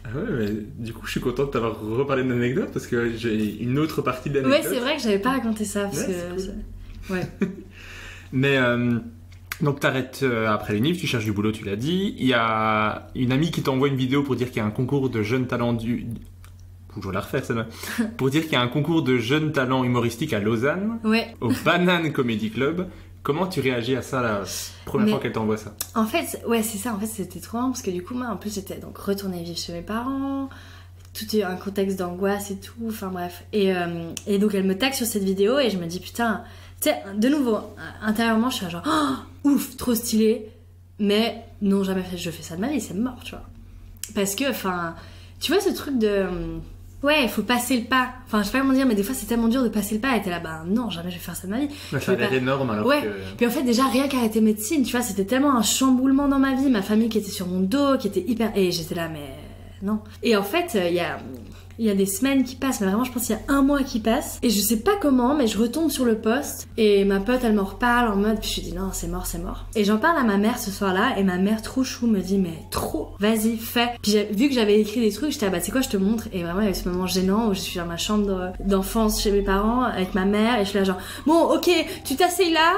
Ah ouais, mais du coup, je suis contente d'avoir reparlé de l'anecdote parce que j'ai une autre partie de l'anecdote. Ouais, c'est vrai que j'avais pas raconté ça parce que. Cool. Ouais. Mais donc t'arrêtes après l'UNIF, tu cherches du boulot, tu l'as dit. Il y a une amie qui t'envoie une vidéo pour dire qu'il y a un concours de jeunes talents Faut que je la refaire celle-là. Pour dire qu'il y a un concours de jeunes talents humoristiques à Lausanne, ouais. Au Banane Comedy Club. Comment tu réagis à ça la première fois qu'elle t'envoie ça? En fait, ouais, c'est ça. En fait, c'était trop marrant parce que du coup, moi, en plus, j'étais donc retournée vivre chez mes parents. Tout est un contexte d'angoisse et tout. Enfin bref. Et donc, elle me tag sur cette vidéo et je me dis putain. Tu sais, de nouveau, intérieurement, je suis genre, oh, ouf, trop stylé, mais non, jamais je fais ça de ma vie, c'est mort, tu vois. Parce que, enfin, tu vois ce truc de, ouais, il faut passer le pas. Enfin, je sais pas comment dire, mais des fois, c'est tellement dur de passer le pas, et t'es là, bah non, jamais je vais faire ça de ma vie. Bah, ça a l'air énorme alors ouais. que... Puis en fait, déjà, rien qu'arrêter médecine, tu vois, c'était tellement un chamboulement dans ma vie, ma famille qui était sur mon dos, qui était hyper... Et j'étais là, mais non. Et en fait, il y a des semaines qui passent, mais vraiment je pense qu'il y a un mois qui passe, et je sais pas comment, mais je retombe sur le post, et ma pote elle m'en reparle en mode, puis je dis non, c'est mort. Et j'en parle à ma mère ce soir-là, et ma mère trop chou me dit, mais trop, vas-y, fais. Puis vu que j'avais écrit des trucs, j'étais bah c'est quoi, je te montre, et vraiment il y avait ce moment gênant où je suis dans ma chambre d'enfance chez mes parents, avec ma mère, et je suis là genre, bon ok, tu t'asseyes là,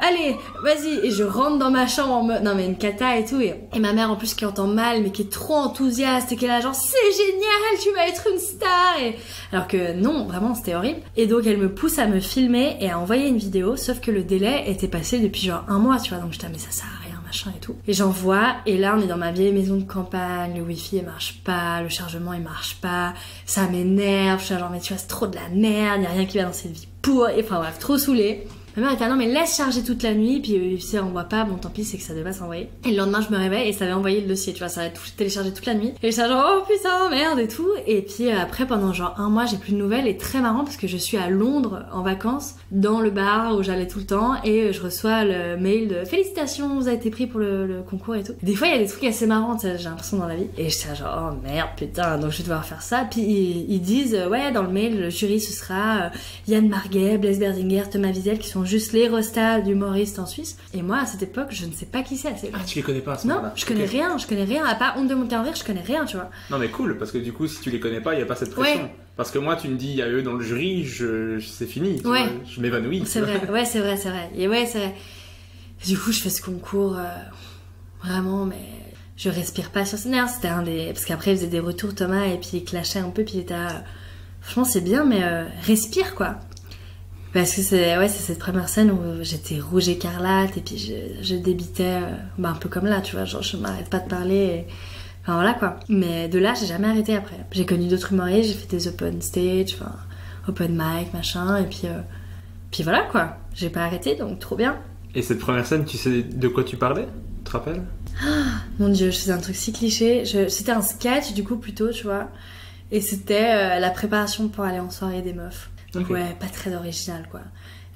allez, vas-y, et je rentre dans ma chambre en mode, non mais une cata et tout, et ma mère en plus qui entend mal, mais qui est trop enthousiaste, et qui est là genre, c'est génial, tu vas être une star, alors que non, vraiment c'était horrible. Et donc elle me pousse à me filmer et à envoyer une vidéo, sauf que le délai était passé depuis genre un mois, tu vois, donc j'étais mais ça sert à rien, machin et tout. Et j'envoie, et là on est dans ma vieille maison de campagne, le wifi il marche pas, le chargement il marche pas, ça m'énerve, je suis genre mais tu vois c'est trop de la merde, y a rien qui va dans cette vie pour, et enfin bref, trop saoulée. Ma mère était non mais laisse charger toute la nuit, puis si elle envoie pas, bon tant pis, c'est que ça devait s'envoyer. Et le lendemain je me réveille et ça avait envoyé le dossier, tu vois, ça avait tout téléchargé toute la nuit. Et j'étais genre oh putain merde et tout. Et puis après pendant genre un mois j'ai plus de nouvelles, et très marrant parce que je suis à Londres en vacances, dans le bar où j'allais tout le temps, et je reçois le mail de félicitations, vous avez été pris pour le concours et tout. Des fois il y a des trucs assez marrants, j'ai l'impression dans la vie. Et j'étais genre oh merde putain, donc je vais devoir faire ça. Puis ils disent ouais dans le mail le jury ce sera Yann Marguet, Blaise Berzinger, Thomas Wiesel qui sont juste les restats d'humoristes en Suisse. Et moi à cette époque je ne sais pas qui c'est. Ah tu les connais pas à ce moment-là? Non, je connais rien, à part On demande qu'à en rire, je connais rien, tu vois. Non mais cool, parce que du coup si tu les connais pas, il y a pas cette pression. Ouais. Parce que moi tu me dis il y a eux dans le jury, c'est fini, tu vois, je m'évanouis. C'est vrai, ouais c'est vrai. Et ouais c'est vrai. Du coup je fais ce concours vraiment, mais je respire pas sur scène. C'était parce qu'après il faisait des retours Thomas et puis il clashait un peu puis il était franchement c'est bien mais respire quoi. Parce que c'est cette première scène où j'étais rouge écarlate et puis je débitais un peu comme là tu vois, genre je m'arrête pas de parler et... enfin voilà quoi. Mais de là j'ai jamais arrêté après. J'ai connu d'autres humoristes, j'ai fait des open stage, enfin open mic machin et puis voilà quoi. J'ai pas arrêté donc trop bien. Et cette première scène, tu sais de quoi tu parlais? Tu te rappelles? Mon dieu, je faisais un truc si cliché. C'était un sketch du coup plutôt tu vois. Et c'était la préparation pour aller en soirée des meufs. Donc ouais, pas très original quoi.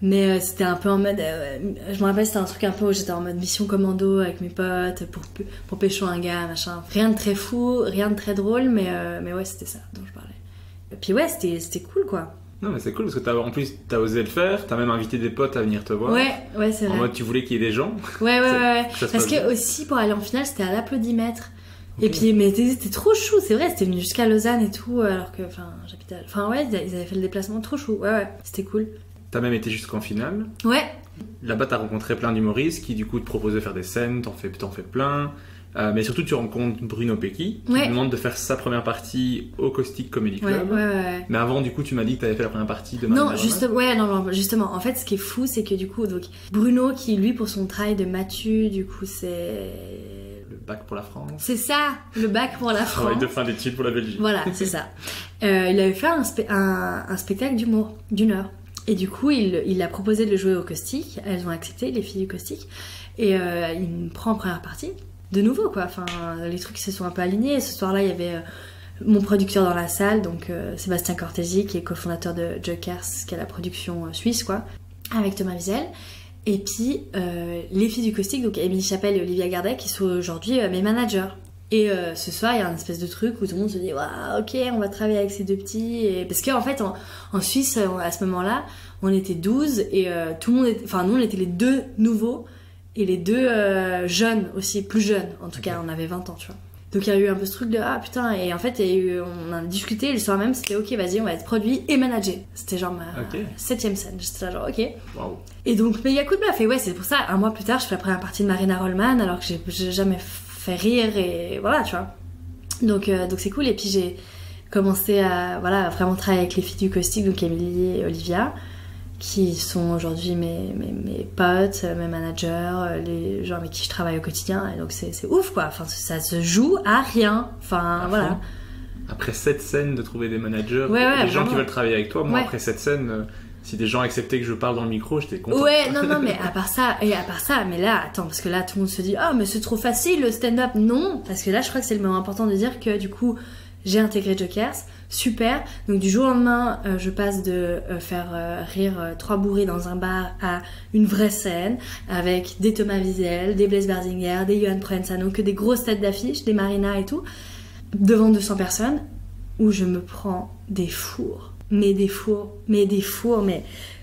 Mais c'était un peu en mode... je me rappelle, c'était un truc un peu où j'étais en mode mission commando avec mes potes pour pécho un gars, machin. Rien de très fou, rien de très drôle, mais ouais, c'était ça dont je parlais. Et puis ouais, c'était cool quoi. Non mais c'est cool parce que en plus t'as osé le faire, t'as même invité des potes à venir te voir. Ouais, c'est vrai. En mode tu voulais qu'il y ait des gens. Ouais. Parce que aussi pour aller en finale, c'était à l'applaudimètre. Okay. Et puis mais c'était trop chou, c'est vrai, c'était venu jusqu'à Lausanne et tout, alors que j'habitais. Enfin ouais, ils avaient fait le déplacement trop chou. Ouais, c'était cool. T'as même été jusqu'en finale. Ouais. Là-bas t'as rencontré plein d'humoristes qui du coup te proposent de faire des scènes, t'en fais plein. Mais surtout, tu rencontres Bruno Pecky qui te demande de faire sa première partie au Caustic Comedy Club. Ouais. Mais avant, du coup, tu m'as dit que tu avais fait la première partie de Marina. Non, justement. En fait, ce qui est fou, c'est que du coup, donc, Bruno, qui lui, pour son travail de Mathieu, du coup, c'est... Le bac pour la France. C'est ça, le bac pour la France. Travail de fin d'études pour la Belgique. Voilà, c'est ça. Il avait fait un spectacle d'humour d'1 heure. Et du coup, il a proposé de le jouer au Caustic. Elles ont accepté, les filles du Caustic. Et il me prend en première partie. De nouveau quoi, enfin les trucs se sont un peu alignés. Ce soir-là il y avait mon producteur dans la salle, donc Sébastien Cortési qui est cofondateur de Jokers, qui est la production suisse quoi, avec Thomas Wiesel. Et puis les filles du Caustic, donc Émilie Chapelle et Olivia Gardet, qui sont aujourd'hui mes managers. Et ce soir il y a une espèce de truc où tout le monde se dit waouh, ok, on va travailler avec ces deux petits. Et... parce qu'en fait en Suisse à ce moment-là on était 12 et tout le monde nous on était les deux nouveaux. Et les deux jeunes aussi, plus jeunes en tout cas, on avait 20 ans, tu vois. Donc il y a eu un peu ce truc de ah putain, et en fait on a discuté, le soir même c'était ok, vas-y, on va être produit et managé. C'était genre ma 7ème scène, j'étais là genre ok. Wow. Et donc méga coup de bluff, et ouais, c'est pour ça, un mois plus tard, je fais la première partie de Marina Rollman alors que j'ai jamais fait rire, et voilà, tu vois. Donc c'est cool, et puis j'ai commencé à vraiment travailler avec les filles du Caustic, donc Émilie et Olivia, qui sont aujourd'hui mes potes, mes managers, les gens avec qui je travaille au quotidien, et donc c'est ouf quoi, enfin ça se joue à rien, enfin voilà. Après cette scène de trouver des managers, des gens qui veulent travailler avec toi, moi après cette scène, si des gens acceptaient que je parle dans le micro, j'étais content. Ouais, non, mais à part ça, mais là, attends, parce que là tout le monde se dit ah mais c'est trop facile le stand-up, non, parce que là je crois que c'est le moment important de dire que du coup j'ai intégré Jokers, super. Donc du jour au lendemain, je passe de faire rire 3 bourrés dans un bar à une vraie scène avec des Thomas Wiesel, des Blaise Berzinger, des Johan Provenzano, que des grosses têtes d'affiche, des Marina et tout, devant 200 personnes, où je me prends des fours. Mais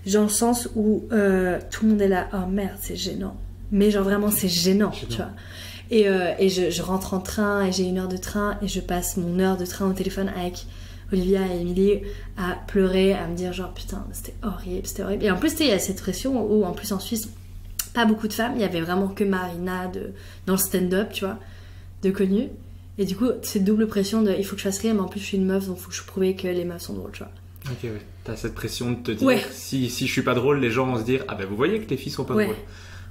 genre le sens où tout le monde est là, oh merde, c'est gênant. Mais genre vraiment, c'est gênant. Tu vois. Et je rentre en train et j'ai 1 heure de train et je passe mon heure de train au téléphone avec Olivia et Émilie à pleurer, à me dire genre putain c'était horrible. Et en plus il y a cette pression où en plus en Suisse pas beaucoup de femmes, il y avait vraiment que Marina dans le stand-up, tu vois, de connues. Et du coup cette double pression de il faut que je fasse rire, mais en plus je suis une meuf donc il faut que je prouve que les meufs sont drôles, tu vois. Ok, ouais. T'as cette pression de te dire si je suis pas drôle, les gens vont se dire ah ben vous voyez que les filles sont pas drôles.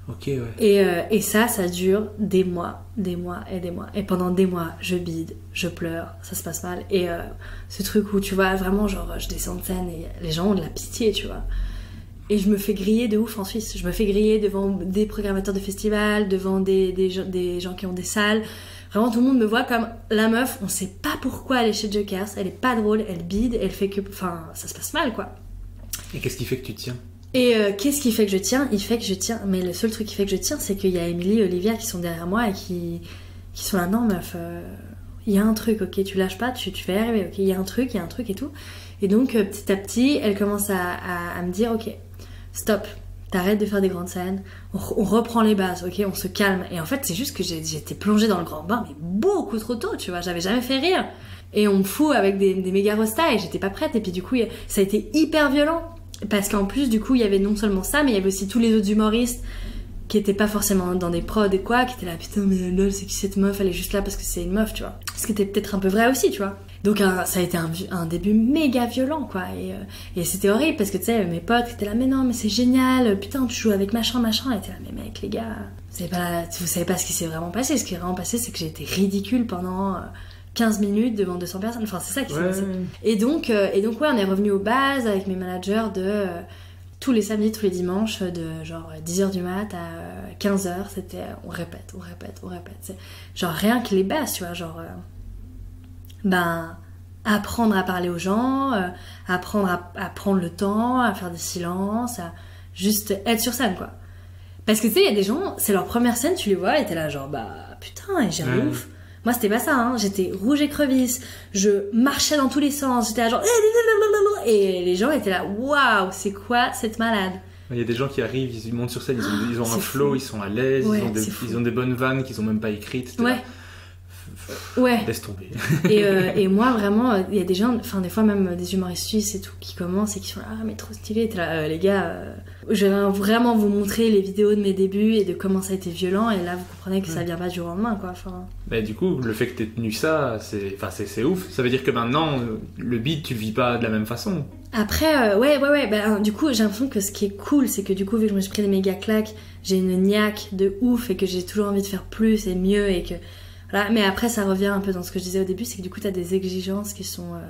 Ok, ouais. Et ça dure des mois. Et pendant des mois, je bide, je pleure, ça se passe mal. Et ce truc où tu vois vraiment, genre, je descends de scène et les gens ont de la pitié, tu vois. Et je me fais griller de ouf en Suisse. Je me fais griller devant des programmateurs de festivals, devant des gens qui ont des salles. Vraiment, tout le monde me voit comme la meuf, on sait pas pourquoi elle est chez Jokers, elle est pas drôle, elle bide, elle fait que... Enfin, ça se passe mal, quoi. Et qu'est-ce qui fait que tu tiens ? Et qu'est-ce qui fait que je tiens ? Il fait que je tiens, mais le seul truc qui fait que je tiens, c'est qu'il y a Émilie et Olivia qui sont derrière moi et qui sont là, non meuf, il y a un truc, ok, tu lâches pas, tu vas y arriver, ok, il y a un truc et tout. Et donc petit à petit, elle commence à me dire, ok, stop, t'arrêtes de faire des grandes scènes, on reprend les bases, ok, on se calme. Et en fait, c'est juste que j'étais plongée dans le grand bain, mais beaucoup trop tôt, tu vois, j'avais jamais fait rire. Et on me fout avec des méga rostas et j'étais pas prête. Et puis du coup, ça a été hyper violent. Parce qu'en plus, du coup, il y avait non seulement ça, mais il y avait aussi tous les autres humoristes qui étaient pas forcément dans des prods et quoi, qui étaient là putain mais lol c'est qui cette meuf, elle est juste là parce que c'est une meuf, tu vois. Ce qui était peut-être un peu vrai aussi, tu vois. Donc ça a été un début méga violent quoi, et c'était horrible parce que tu sais mes potes étaient là mais non mais c'est génial, putain tu joues avec machin, et t'es là mais mec les gars, vous savez pas ce qui s'est vraiment passé. Ce qui est vraiment passé c'est que j'ai été ridicule pendant 15 minutes devant 200 personnes, enfin c'est ça qui s'est passé. Et donc ouais on est revenu aux bases avec mes managers de tous les samedis, tous les dimanches, de genre 10h du mat à 15h, c'était on répète. C'est genre rien que les bases, tu vois, genre apprendre à parler aux gens, apprendre à prendre le temps, à faire des silences, à juste être sur scène, quoi. Parce que tu sais, il y a des gens, c'est leur première scène, tu les vois et t'es là genre putain, j'ai un ouf. Moi c'était pas ça, hein. J'étais rouge écrevisse, je marchais dans tous les sens, j'étais là genre et les gens étaient là waouh, c'est quoi cette malade. Il y a des gens qui arrivent, ils montent sur scène, ils ont un flow, ils sont à l'aise, ils ont des bonnes vannes qu'ils ont même pas écrites. Ouais. Laisse tomber. Et moi vraiment, il y a des gens, enfin des fois même des humoristes suisses et tout qui commencent et qui sont là mais trop stylé. T'es là les gars, je vais vraiment vous montrer les vidéos de mes débuts et de comment ça a été violent et là vous comprenez que ça vient pas du jour au lendemain quoi. Enfin. Mais du coup le fait que t'aies tenu ça, c'est ouf. Ça veut dire que maintenant le beat tu le vis pas de la même façon. Après du coup j'ai l'impression que ce qui est cool c'est que du coup vu que je me suis pris des méga claques, j'ai une niaque de ouf et que j'ai toujours envie de faire plus et mieux et que voilà, mais après ça revient un peu dans ce que je disais au début, c'est que du coup t'as des exigences qui sont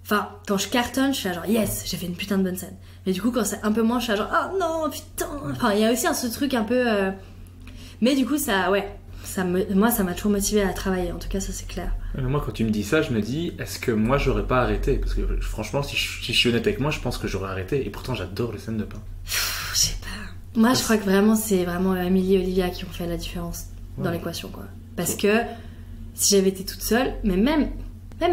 enfin quand je cartonne je suis là genre yes j'ai fait une putain de bonne scène, mais du coup quand c'est un peu moins je suis là genre oh non putain, enfin il y a aussi ce truc un peu mais du coup ça moi ça m'a toujours motivé à travailler, en tout cas ça c'est clair. Moi quand tu me dis ça je me dis est-ce que moi j'aurais pas arrêté, parce que franchement si je suis honnête avec moi je pense que j'aurais arrêté, et pourtant j'adore les scènes de pain. Je sais pas, moi je crois que vraiment c'est vraiment Amélie et Olivia qui ont fait la différence dans l'équation quoi. Parce que si j'avais été toute seule, mais même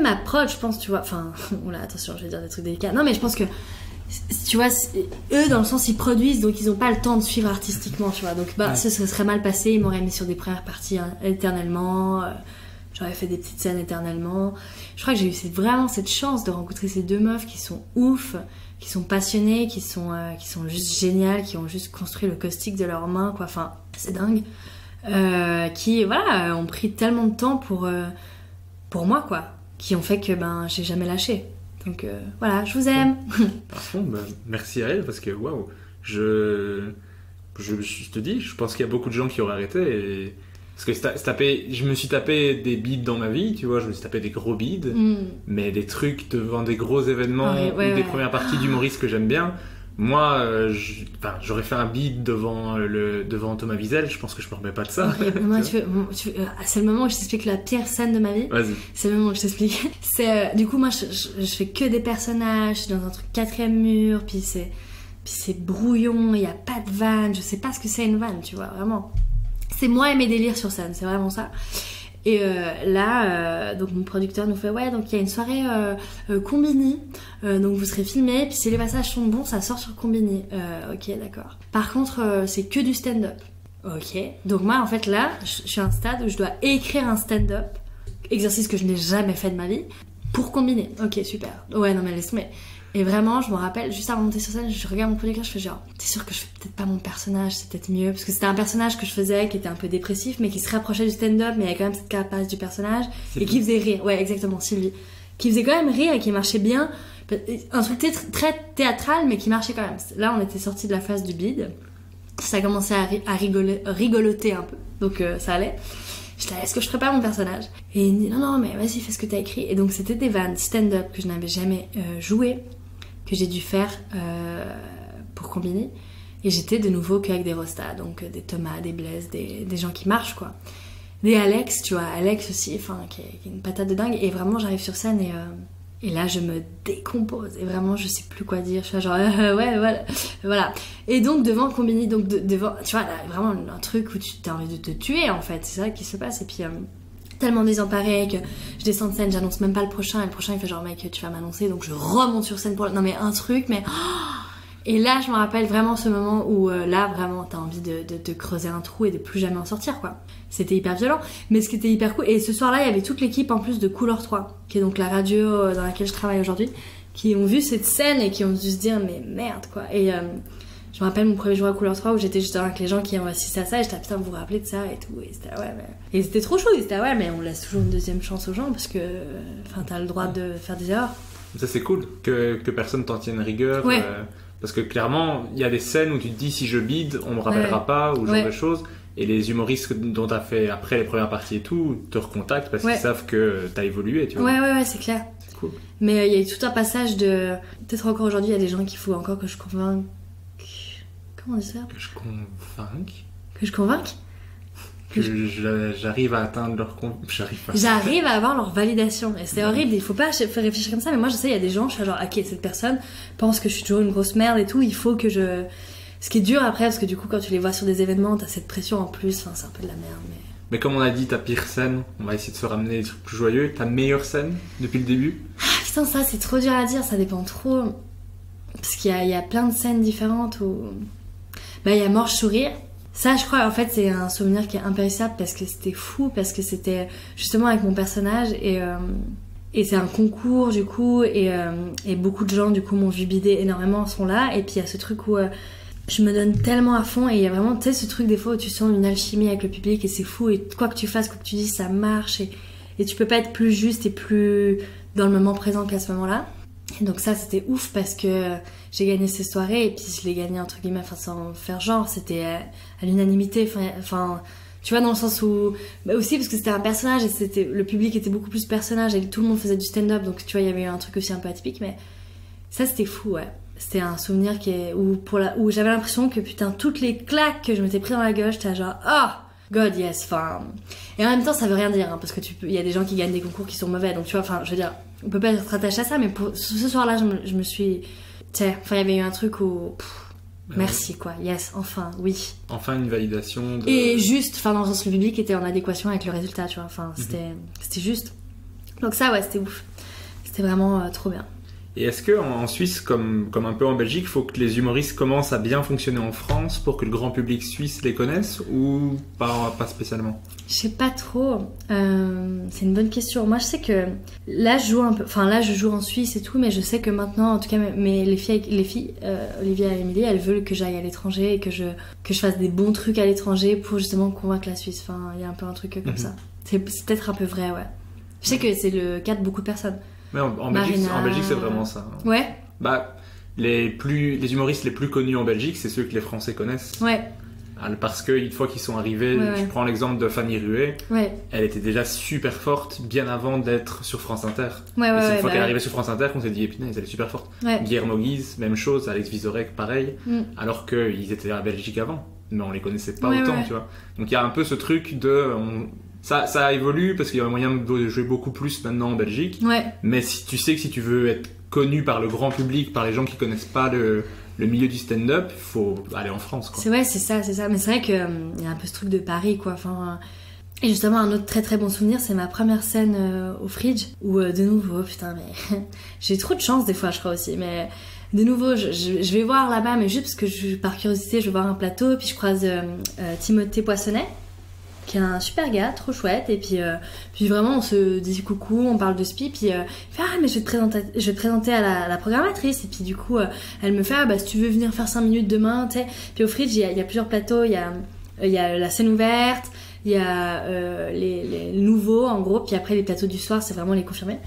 ma prod, je pense, tu vois, enfin, oula, attention, je vais dire des trucs délicats. Non, mais je pense que, tu vois, eux, dans le sens, ils produisent, donc ils ont pas le temps de suivre artistiquement, tu vois. Donc, ça serait mal passé, ils m'auraient mis sur des premières parties éternellement, j'aurais fait des petites scènes éternellement. Je crois que j'ai eu vraiment cette chance de rencontrer ces deux meufs qui sont ouf, qui sont passionnées, qui sont juste géniales, qui ont juste construit le caustique de leurs mains, quoi. Enfin, c'est dingue. Qui voilà ont pris tellement de temps pour moi quoi, qui ont fait que j'ai jamais lâché, donc voilà, je vous aime. Merci à elle, parce que waouh, je te dis, je pense qu'il y a beaucoup de gens qui auraient arrêté, et parce que je me suis tapé des bides dans ma vie, tu vois, je me suis tapé des gros bides, mais des trucs devant des gros événements ou des premières parties d'humoristes que j'aime bien. Moi, j'aurais fait un beat devant Thomas Wiesel, je pense que je me remets pas de ça. Moi, c'est le moment où je t'explique la pire scène de ma vie. Vas-y. C'est le moment où je t'explique. C'est du coup moi je fais que des personnages, je suis dans un truc 4e mur, puis c'est brouillon, il y a pas de vanne, je sais pas ce que c'est une vanne, tu vois, vraiment. C'est moi et mes délires sur scène, c'est vraiment ça. Et là, donc mon producteur nous fait donc il y a une soirée Combini, donc vous serez filmés, puis si les passages sont bons, ça sort sur Combini. Ok, d'accord. Par contre, c'est que du stand-up. Ok. Donc moi, en fait, là, je suis à un stade où je dois écrire un stand-up, exercice que je n'ai jamais fait de ma vie, pour Combini. Ok, super. Ouais, non mais laisse tomber. Et vraiment, je me rappelle, juste avant de monter sur scène, je regarde mon producteur, je fais genre, t'es sûr que je fais peut-être pas mon personnage, c'est peut-être mieux, parce que c'était un personnage que je faisais qui était un peu dépressif, mais qui se rapprochait du stand-up, mais il y avait quand même cette carapace du personnage, et qui faisait rire. Ouais, exactement, Sylvie. Qui faisait quand même rire et qui marchait bien. Un truc très théâtral, mais qui marchait quand même. Là, on était sortis de la phase du bide. Ça commençait à rigoloter un peu, donc ça allait. J'étais là, est-ce que je ferais pas mon personnage? Et il me dit, non, mais vas-y, fais ce que t'as écrit. Et donc, c'était des vannes stand-up que je n'avais jamais joué, que j'ai dû faire pour Combini, et j'étais de nouveau qu'avec des rostas, donc des Thomas, des Blaise, des gens qui marchent quoi, des Alex, tu vois, Alex aussi, enfin qui est une patate de dingue, et vraiment j'arrive sur scène et là je me décompose et vraiment je sais plus quoi dire, je suis genre ouais voilà, et donc devant Combini, donc devant, tu vois, là, vraiment un truc où tu as envie de te tuer en fait, c'est ça qui se passe, et puis tellement désemparée que je descends de scène, j'annonce même pas le prochain, et le prochain il fait genre mec tu vas m'annoncer, donc je remonte sur scène pour non mais un truc, mais et là je me rappelle vraiment ce moment où là vraiment t'as envie de te creuser un trou et de plus jamais en sortir quoi. C'était hyper violent, mais ce qui était hyper cool, et ce soir là il y avait toute l'équipe en plus de Couleur 3 qui est donc la radio dans laquelle je travaille aujourd'hui, qui ont vu cette scène et qui ont dû se dire mais merde quoi, et Je me rappelle mon premier jour à Couleur 3 où j'étais juste avec les gens qui ont assisté à ça et j'étais putain, vous vous rappelez de ça et tout. Et c'était ouais, mais... Et c'était trop chaud, c'était ouais, mais on laisse toujours une deuxième chance aux gens parce que t'as le droit de faire des erreurs. Ça c'est cool que personne t'en tienne rigueur. Ouais. Parce que clairement, il y a des scènes où tu te dis si je bide, on me rappellera pas ou ce genre de choses. Et les humoristes dont t'as fait après les premières parties et tout te recontactent parce qu'ils savent que t'as évolué, tu vois. Ouais, c'est clair. C'est cool. Mais il y a eu tout un passage de... Peut-être encore aujourd'hui, il y a des gens qu'il faut encore que je convainque... Comment on dit ça ? Que je convainque ? Que je convainque ? Que j'arrive à atteindre leur... J'arrive à avoir leur validation. Et c'est horrible, il faut pas réfléchir comme ça. Mais moi, je sais, il y a des gens, je suis genre, ok, cette personne pense que je suis toujours une grosse merde et tout, il faut que je... Ce qui est dur après, parce que du coup, quand tu les vois sur des événements, t'as cette pression en plus, enfin, c'est un peu de la merde, Mais comme on a dit, ta pire scène, on va essayer de se ramener des trucs plus joyeux. Ta meilleure scène depuis le début ? Ah putain, ça c'est trop dur à dire, ça dépend trop. Parce qu'il y a plein de scènes différentes où... Bah il y a Mort Sourire. Ça je crois en fait c'est un souvenir qui est impérissable parce que c'était fou, parce que c'était justement avec mon personnage et c'est un concours du coup et beaucoup de gens du coup m'ont vu bider énormément, sont là. Et puis il y a ce truc où... je me donne tellement à fond et il y a vraiment, tu sais, ce truc des fois où tu sens une alchimie avec le public et c'est fou et quoi que tu fasses, quoi que tu dises, ça marche et tu peux pas être plus juste et plus dans le moment présent qu'à ce moment-là. Et donc ça, c'était ouf parce que j'ai gagné ces soirées et puis je l'ai gagné entre guillemets, enfin sans faire genre, c'était à l'unanimité, enfin, tu vois, dans le sens où, bah aussi parce que c'était un personnage et le public était beaucoup plus personnage et tout le monde faisait du stand-up, donc tu vois, il y avait eu un truc aussi un peu atypique, mais ça c'était fou, ouais. C'était un souvenir où j'avais l'impression que putain toutes les claques que je m'étais pris dans la gueule, j'étais genre oh god yes, enfin, et en même temps ça veut rien dire hein, parce que il y a des gens qui gagnent des concours qui sont mauvais, donc tu vois, enfin je veux dire on peut pas être rattaché à ça, mais pour ce soir-là je me suis, tu sais, enfin il y avait eu un truc où merci quoi, yes, enfin oui, enfin une validation et juste, enfin dans le sens le public était en adéquation avec le résultat, tu vois, enfin c'était juste, donc ça ouais c'était ouf, c'était vraiment trop bien. Et est-ce qu'en Suisse, comme un peu en Belgique, il faut que les humoristes commencent à bien fonctionner en France pour que le grand public suisse les connaisse ou pas spécialement ? Je sais pas trop. C'est une bonne question. Moi, je sais que là, je joue un peu. Enfin, là, je joue en Suisse et tout, mais je sais que maintenant, en tout cas, les filles, Olivia et Émilie, elles veulent que j'aille à l'étranger et que je fasse des bons trucs à l'étranger pour justement convaincre la Suisse. Enfin, il y a un peu un truc comme ça. C'est peut-être un peu vrai, ouais. Je sais que c'est le cas de beaucoup de personnes. Mais en Belgique, c'est vraiment ça. Ouais. Bah, les humoristes les plus connus en Belgique, c'est ceux que les Français connaissent. Ouais. Parce qu'une fois qu'ils sont arrivés, je prends l'exemple de Fanny Ruet, elle était déjà super forte bien avant d'être sur France Inter. C'est une fois qu'elle est arrivée sur France Inter qu'on s'est dit, putain, elle est super forte. Guillermo Guise, même chose, Alex Vizorek, pareil, alors qu'ils étaient à Belgique avant, mais on les connaissait pas autant, tu vois. Donc il y a un peu ce truc de... Ça évolue parce qu'il y a moyen de jouer beaucoup plus maintenant en Belgique. Mais si tu sais que si tu veux être connu par le grand public, par les gens qui connaissent pas le milieu du stand-up, il faut aller en France, quoi. C'est ça. Mais c'est vrai qu'il y a un peu ce truc de Paris, quoi. Enfin, et justement, un autre très très bon souvenir, c'est ma première scène au Fridge, où de nouveau, putain, mais j'ai trop de chance des fois, je crois aussi, mais de nouveau, je vais voir là-bas, mais juste parce que par curiosité, je vais voir un plateau, puis je croise Timothée Poissonnet, qui est un super gars, trop chouette, et puis vraiment on se dit coucou, on parle de spi, puis il fait mais je vais te présenter à la programmatrice, et puis du coup elle me fait si tu veux venir faire 5 minutes demain, tu sais. Puis au Fridge il y a plusieurs plateaux, il y a la scène ouverte, il y a les nouveaux en gros, puis après les plateaux du soir c'est vraiment les confirmés.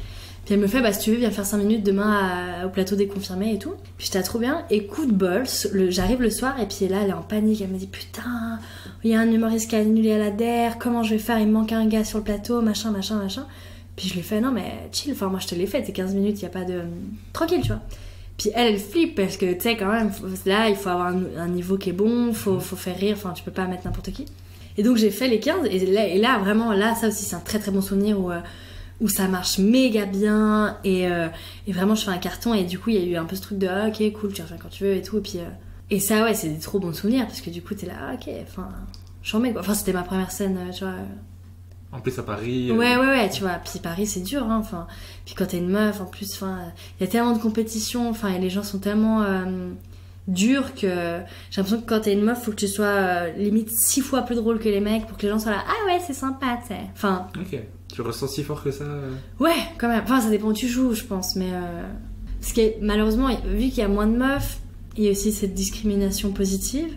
Puis elle me fait si tu veux viens faire 5 minutes demain au plateau des confirmés et tout. Puis j'étais trop bien, et coup de bol, j'arrive le soir et puis là elle est en panique, elle me dit putain, il y a un humoriste qui a annulé à la DER, comment je vais faire, il me manque un gars sur le plateau, machin. Puis je lui fais non mais chill, enfin moi je te l'ai fait, t'es 15 minutes, y a pas de... Tranquille, tu vois. Puis elle flippe parce que tu sais quand même, là il faut avoir un niveau qui est bon, faut faire rire, enfin tu peux pas mettre n'importe qui. Et donc j'ai fait les 15 et là vraiment, là ça aussi c'est un très très bon souvenir où ça marche méga bien et vraiment je fais un carton, et du coup il y a eu un peu ce truc de ok cool tu reviens quand tu veux et tout, et puis et ça ouais c'est des trop bons souvenirs parce que du coup t'es là ok, enfin j'en mets quoi, enfin c'était ma première scène, tu vois, en plus à Paris ouais tu vois, puis Paris c'est dur hein, enfin puis quand t'es une meuf en plus, enfin il y a tellement de compétition, enfin et les gens sont tellement durs que j'ai l'impression que quand t'es une meuf faut que tu sois limite 6 fois plus drôle que les mecs pour que les gens soient là ah ouais c'est sympa, tu sais, enfin ok. Tu ressens si fort que ça Ouais, quand même. Enfin, ça dépend où tu joues, je pense. Mais parce que malheureusement, vu qu'il y a moins de meufs, il y a aussi cette discrimination positive.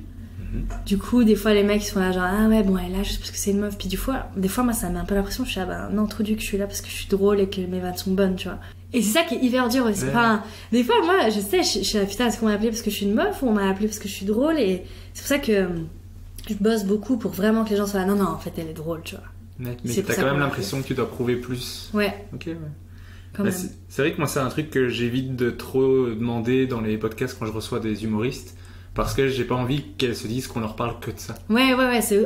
Du coup, des fois, les mecs sont là, genre, ah ouais, bon, elle est là juste parce que c'est une meuf. Puis des fois, moi, ça met un peu l'impression, je suis là, bah non, trop dur que je suis là parce que je suis drôle et que mes vannes sont bonnes, tu vois. Et c'est ça qui est hyper dur aussi. Enfin, des fois, moi, je sais, je suis là, putain, est-ce qu'on m'a appelé parce que je suis une meuf ou on m'a appelé parce que je suis drôle? Et c'est pour ça que je bosse beaucoup pour vraiment que les gens soient là, non, en fait, elle est drôle, tu vois. Mais t'as quand même l'impression que tu dois prouver plus. Ouais. Ok, ouais. C'est vrai que moi, c'est un truc que j'évite de trop demander dans les podcasts quand je reçois des humoristes. Parce que j'ai pas envie qu'elles se disent qu'on leur parle que de ça. Ouais,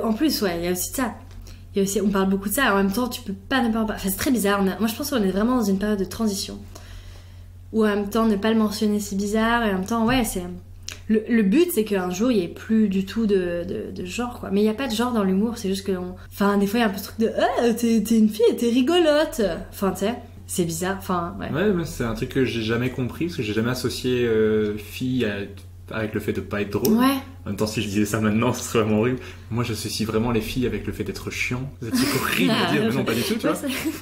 en plus, il y a aussi de ça. On parle beaucoup de ça, en même temps, tu peux pas ne pas en parler. Enfin, c'est très bizarre. Moi, je pense qu'on est vraiment dans une période de transition. Où en même temps, ne pas le mentionner, c'est bizarre. Et en même temps, ouais, c'est... Le but, c'est qu'un jour, il y ait plus du tout de genre, quoi. Mais il y a pas de genre dans l'humour, c'est juste que... Enfin, des fois, il y a un peu ce truc de « Ah, t'es une fille et t'es rigolote !» Enfin, tu sais, c'est bizarre. Enfin, ouais. Ouais, mais c'est un truc que j'ai jamais compris, parce que j'ai jamais associé fille avec le fait de pas être drôle. Ouais. En même temps, si je disais ça maintenant, ce serait vraiment horrible. Moi, j'associe vraiment les filles avec le fait d'être chiant. C'est horrible à dire, mais non, pas du tout, tu vois.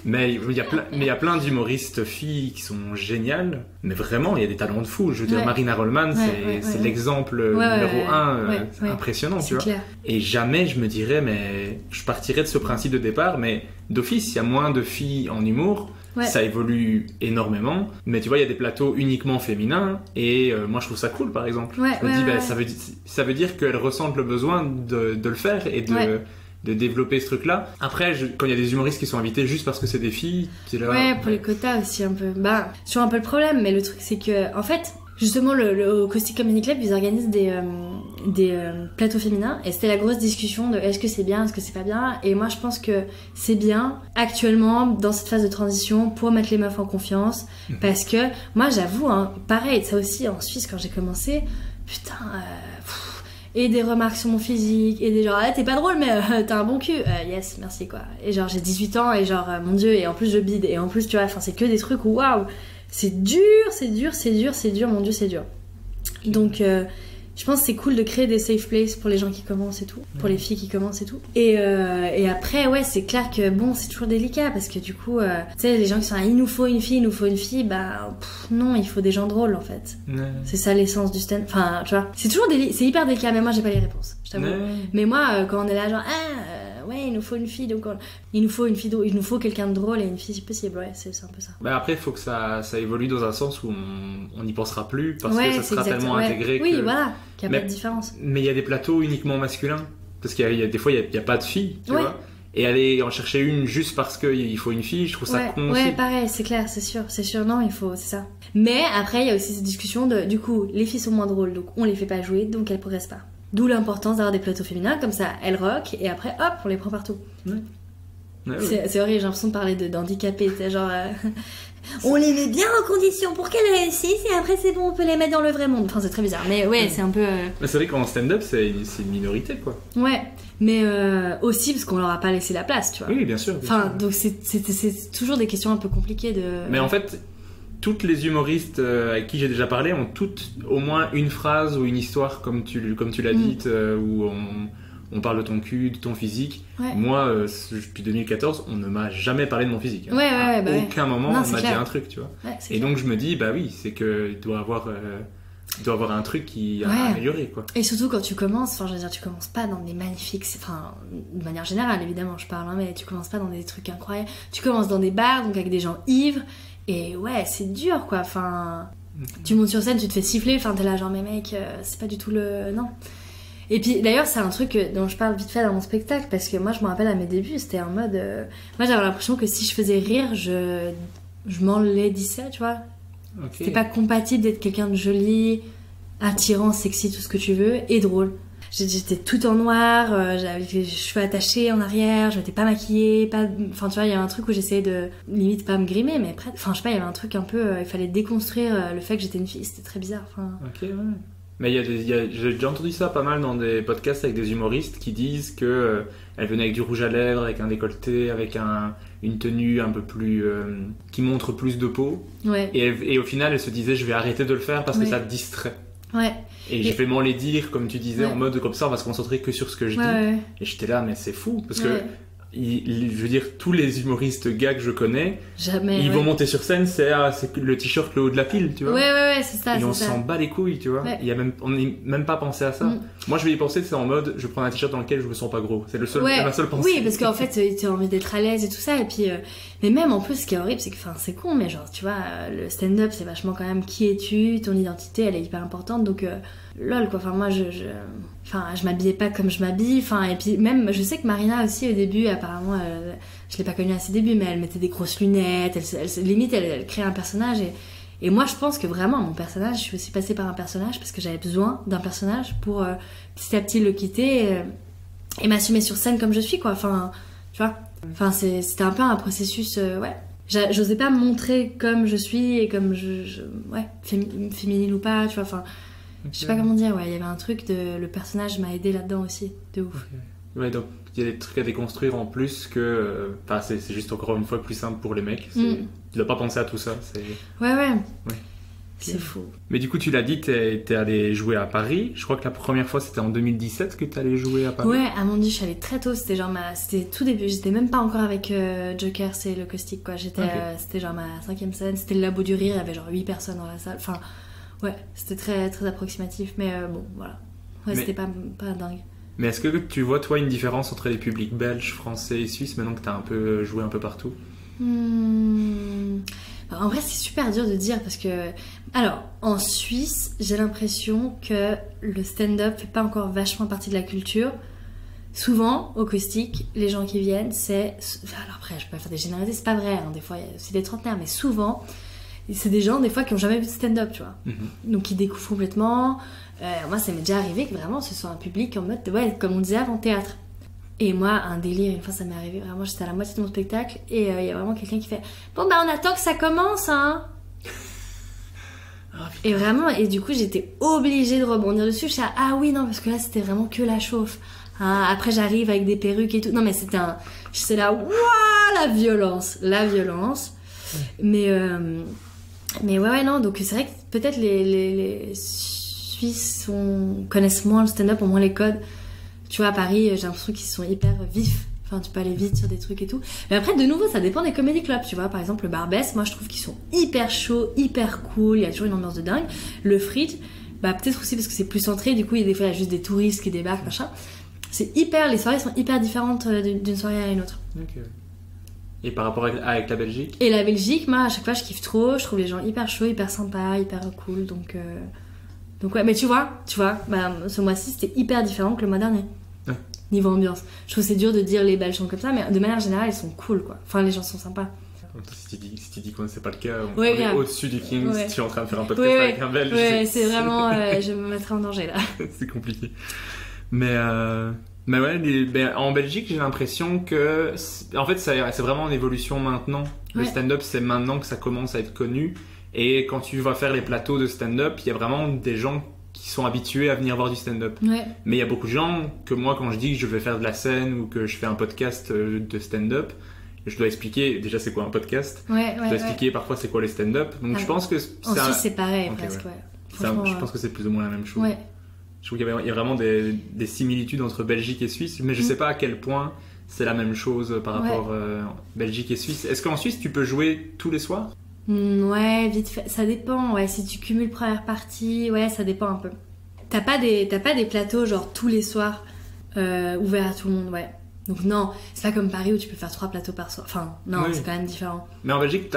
Mais il y a plein d'humoristes filles qui sont géniales. Mais vraiment, il y a des talents de fou. Je veux dire, Marina Rollman, c'est l'exemple numéro 1 impressionnant, tu vois. Clair. Et jamais je me dirais, mais je partirais de ce principe de départ, mais d'office, il y a moins de filles en humour. Ouais. Ça évolue énormément, mais tu vois, il y a des plateaux uniquement féminins, et moi je trouve ça cool, par exemple. Je me dis, ça veut dire qu'elles ressentent le besoin de le faire et de développer ce truc-là. Après, quand il y a des humoristes qui sont invités juste parce que c'est des filles, c'est là... Ouais, pour les quotas aussi un peu. Bah, c'est toujours un peu le problème, mais le truc c'est que, en fait... Justement, le Caustic Comedy Club, ils organisent des plateaux féminins, et c'était la grosse discussion de est-ce que c'est bien, est-ce que c'est pas bien. Et moi, je pense que c'est bien actuellement dans cette phase de transition pour mettre les meufs en confiance, parce que moi, j'avoue, hein, pareil, ça aussi en Suisse quand j'ai commencé, putain. Et des remarques sur mon physique, et des genre, ah, t'es pas drôle, mais t'as un bon cul. Yes, merci, quoi. Et genre, j'ai 18 ans, et genre, mon Dieu, et en plus, je bide. Et en plus, tu vois, c'est que des trucs où, waouh, c'est dur, mon Dieu, c'est dur. Donc, je pense que c'est cool de créer des safe places pour les gens qui commencent et tout, pour les filles qui commencent et tout. Et après, ouais, c'est clair que bon, c'est toujours délicat parce que du coup, tu sais, les gens qui sont là, il nous faut une fille, bah non, il faut des gens drôles en fait. C'est ça l'essence du stand. Enfin, tu vois, c'est toujours c'est hyper délicat, mais moi j'ai pas les réponses, je t'avoue. Mais moi, quand on est là, genre, ouais, il nous faut une fille, donc il nous faut quelqu'un de drôle et une fille si possible, ouais, c'est un peu ça. Bah après, il faut que ça évolue dans un sens où on n'y pensera plus parce que ça sera tellement intégré que... Oui, voilà, qu'il n'y a pas de différence. Mais il y a des plateaux uniquement masculins, parce qu'il y a des fois, il n'y a pas de filles, tu vois. Et aller en chercher une juste parce qu'il faut une fille, je trouve ça con aussi. Ouais, pareil, c'est clair, c'est sûr, non, c'est ça. Mais après, il y a aussi cette discussion de, du coup, les filles sont moins drôles, donc on les fait pas jouer, donc elles progressent pas. D'où l'importance d'avoir des plateaux féminins, comme ça, elles rock, et après, hop, on les prend partout. C'est horrible, j'ai l'impression de parler d'handicapés, tu sais, genre... on les met bien en condition pour qu'elles réussissent, et après, c'est bon, on peut les mettre dans le vrai monde. Enfin, c'est très bizarre, mais ouais, c'est un peu... Mais c'est vrai qu'en stand-up, c'est une minorité, quoi. Ouais, mais aussi parce qu'on leur a pas laissé la place, tu vois. Oui, bien sûr. Enfin, donc c'est toujours des questions un peu compliquées de... Mais en fait... Toutes les humoristes avec qui j'ai déjà parlé ont toutes au moins une phrase ou une histoire, comme tu l'as dite, où on parle de ton cul, de ton physique. Ouais. Moi, depuis 2014, on ne m'a jamais parlé de mon physique. À aucun moment, on m'a dit un truc, tu vois. Ouais, et donc, je me dis, bah oui, c'est qu'il doit avoir un truc qui a amélioré, quoi. Et surtout quand tu commences, enfin, je veux dire, tu commences pas dans des magnifiques... Enfin, de manière générale, évidemment, je parle, hein, mais tu commences pas dans des trucs incroyables. Tu commences dans des bars, donc avec des gens ivres. Et ouais, c'est dur, quoi. Enfin, tu montes sur scène, tu te fais siffler. Enfin, t'es là, genre, mais mec, c'est pas du tout le... Non. Et puis, d'ailleurs, c'est un truc dont je parle vite fait dans mon spectacle, parce que moi, je me rappelle à mes débuts, c'était en mode... Moi, j'avais l'impression que si je faisais rire, je m'enlaidissais, tu vois. Okay. C'était pas compatible d'être quelqu'un de joli, attirant, sexy, tout ce que tu veux, et drôle. J'étais toute en noir, j'avais les cheveux attachés en arrière, je m'étais pas maquillée, enfin tu vois, il y avait un truc où j'essayais de limite pas me grimer, mais enfin je sais pas, il y avait un truc un peu, il fallait déconstruire le fait que j'étais une fille, c'était très bizarre. Enfin... Ok, ouais. Mais j'ai déjà entendu ça pas mal dans des podcasts avec des humoristes qui disent que elle venait avec du rouge à lèvres, avec un décolleté, avec une tenue un peu plus qui montre plus de peau. Ouais. Et au final, elle se disait je vais arrêter de le faire parce que ça te distrait. Ouais. Et je vais m'en les dire, comme tu disais, en mode comme ça, on va se concentrer que sur ce que je dis. Ouais. Et j'étais là, mais c'est fou, parce que je veux dire, tous les humoristes gars que je connais, ils vont monter sur scène, c'est le t-shirt le haut de la pile, tu vois. Ouais, c'est ça. Et on s'en bat les couilles, tu vois. On n'est même pas pensé à ça. Moi, je vais y penser, c'est en mode, je prends un t-shirt dans lequel je me sens pas gros. C'est ma seule pensée. Oui, parce qu'en fait, tu as envie d'être à l'aise et tout ça. Et puis, mais même en plus, ce qui est horrible, c'est que, c'est con, mais genre, tu vois, le stand-up, c'est vachement quand même qui es-tu, ton identité, elle est hyper importante. Donc, lol, quoi. Moi, je m'habillais pas comme je m'habille. Et puis, même, je sais que Marina aussi, au début, apparemment, je l'ai pas connue à ses débuts, mais elle mettait des grosses lunettes. Limite, elle créait un personnage. Et moi, je pense que vraiment, mon personnage, je suis aussi passée par un personnage parce que j'avais besoin d'un personnage pour petit à petit le quitter et m'assumer sur scène comme je suis, quoi. Tu vois. C'était un peu un processus, J'osais pas me montrer comme je suis et comme féminine ou pas, tu vois. Je sais pas comment dire, il y avait un truc le personnage m'a aidé là-dedans aussi, de ouf. Okay. Ouais, donc il y a des trucs à déconstruire en plus que. C'est juste encore une fois plus simple pour les mecs. Tu dois pas penser à tout ça. Ouais. C'est fou. Mais du coup, tu l'as dit, t'es allé jouer à Paris. Je crois que la première fois, c'était en 2017 que t'es allé jouer à Paris. Ouais, à mon dieu, je suis allée très tôt. C'était tout début. J'étais même pas encore avec Joker, c'est le caustique, quoi. C'était genre ma 5e scène. C'était le Labo du Rire. Il y avait genre 8 personnes dans la salle. Ouais, c'était très, très approximatif. Mais bon, voilà. Ouais, c'était pas dingue. Mais est-ce que tu vois, toi, une différence entre les publics belges, français et suisses maintenant que t'as un peu joué un peu partout? En vrai, c'est super dur de dire parce que... Alors, en Suisse, j'ai l'impression que le stand-up fait pas encore vachement partie de la culture. Souvent, au caustique, les gens qui viennent, c'est... Alors après, je peux pas faire des généralités, c'est pas vrai. Des fois, il y a aussi des trentenaires, mais souvent, c'est des gens, des fois, qui ont jamais vu de stand-up, tu vois. Donc, qui découvrent complètement. Moi, ça m'est déjà arrivé que vraiment, ce soit un public en mode... Ouais, comme on disait avant, théâtre. Et moi, un délire, une fois ça m'est arrivé, vraiment j'étais à la moitié de mon spectacle et il y a vraiment quelqu'un qui fait « Bon on attend que ça commence, hein !» Et vraiment, et du coup j'étais obligée de rebondir dessus, je suis « Ah oui, non, parce que là c'était vraiment que la chauffe. Hein, après j'arrive avec des perruques et tout. » Non mais j'étais là, waouh, la violence. Mais ouais, non, donc c'est vrai que peut-être les Suisses connaissent moins le stand-up, au moins les codes. Tu vois, à Paris, j'ai l'impression qu'ils sont hyper vifs. Tu peux aller vite sur des trucs et tout. Mais après, de nouveau, ça dépend des comédie clubs. Tu vois, par exemple, le Barbès, moi, je trouve qu'ils sont hyper chauds, hyper cool. Il y a toujours une ambiance de dingue. Le Fridge, peut-être aussi parce que c'est plus centré. Du coup, il y a juste des touristes qui débarquent, machin. Les soirées sont hyper différentes d'une soirée à une autre. Ok. Et par rapport avec la Belgique? Et la Belgique, moi, à chaque fois, je kiffe trop. Je trouve les gens hyper chauds, hyper sympas, hyper cool. Donc ouais, mais tu vois, ce mois-ci, c'était hyper différent que le mois dernier. Ouais. Niveau ambiance. Je trouve que c'est dur de dire les Belges sont comme ça, mais de manière générale, ils sont cool, quoi. Les gens sont sympas. Si tu dis que c'est pas le cas, on est au-dessus du Kings, tu es en train de faire un podcast avec un Belge. Ouais, c'est vraiment... je me mettrais en danger, là. C'est compliqué. Mais ouais, en Belgique, j'ai l'impression que... En fait, c'est vraiment en évolution maintenant. Le stand-up, c'est maintenant que ça commence à être connu. Et quand tu vas faire les plateaux de stand-up, il y a vraiment des gens qui sont habitués à venir voir du stand-up. Ouais. Mais il y a beaucoup de gens que moi, quand je dis que je vais faire de la scène ou que je fais un podcast de stand-up, je dois expliquer déjà c'est quoi un podcast. Je dois expliquer parfois c'est quoi les stand-up. Donc je pense que en Suisse c'est pareil presque. Je pense que c'est plus ou moins la même chose. Je trouve qu'il y a vraiment des similitudes entre Belgique et Suisse, mais je sais pas à quel point c'est la même chose par rapport Belgique et Suisse. Est-ce qu'en Suisse tu peux jouer tous les soirs? Ouais, vite fait, ça dépend. Ouais, si tu cumules première partie, ça dépend un peu. T'as pas des plateaux genre tous les soirs ouverts à tout le monde, Donc non, c'est pas comme Paris où tu peux faire 3 plateaux par soir. C'est quand même différent. Mais en Belgique,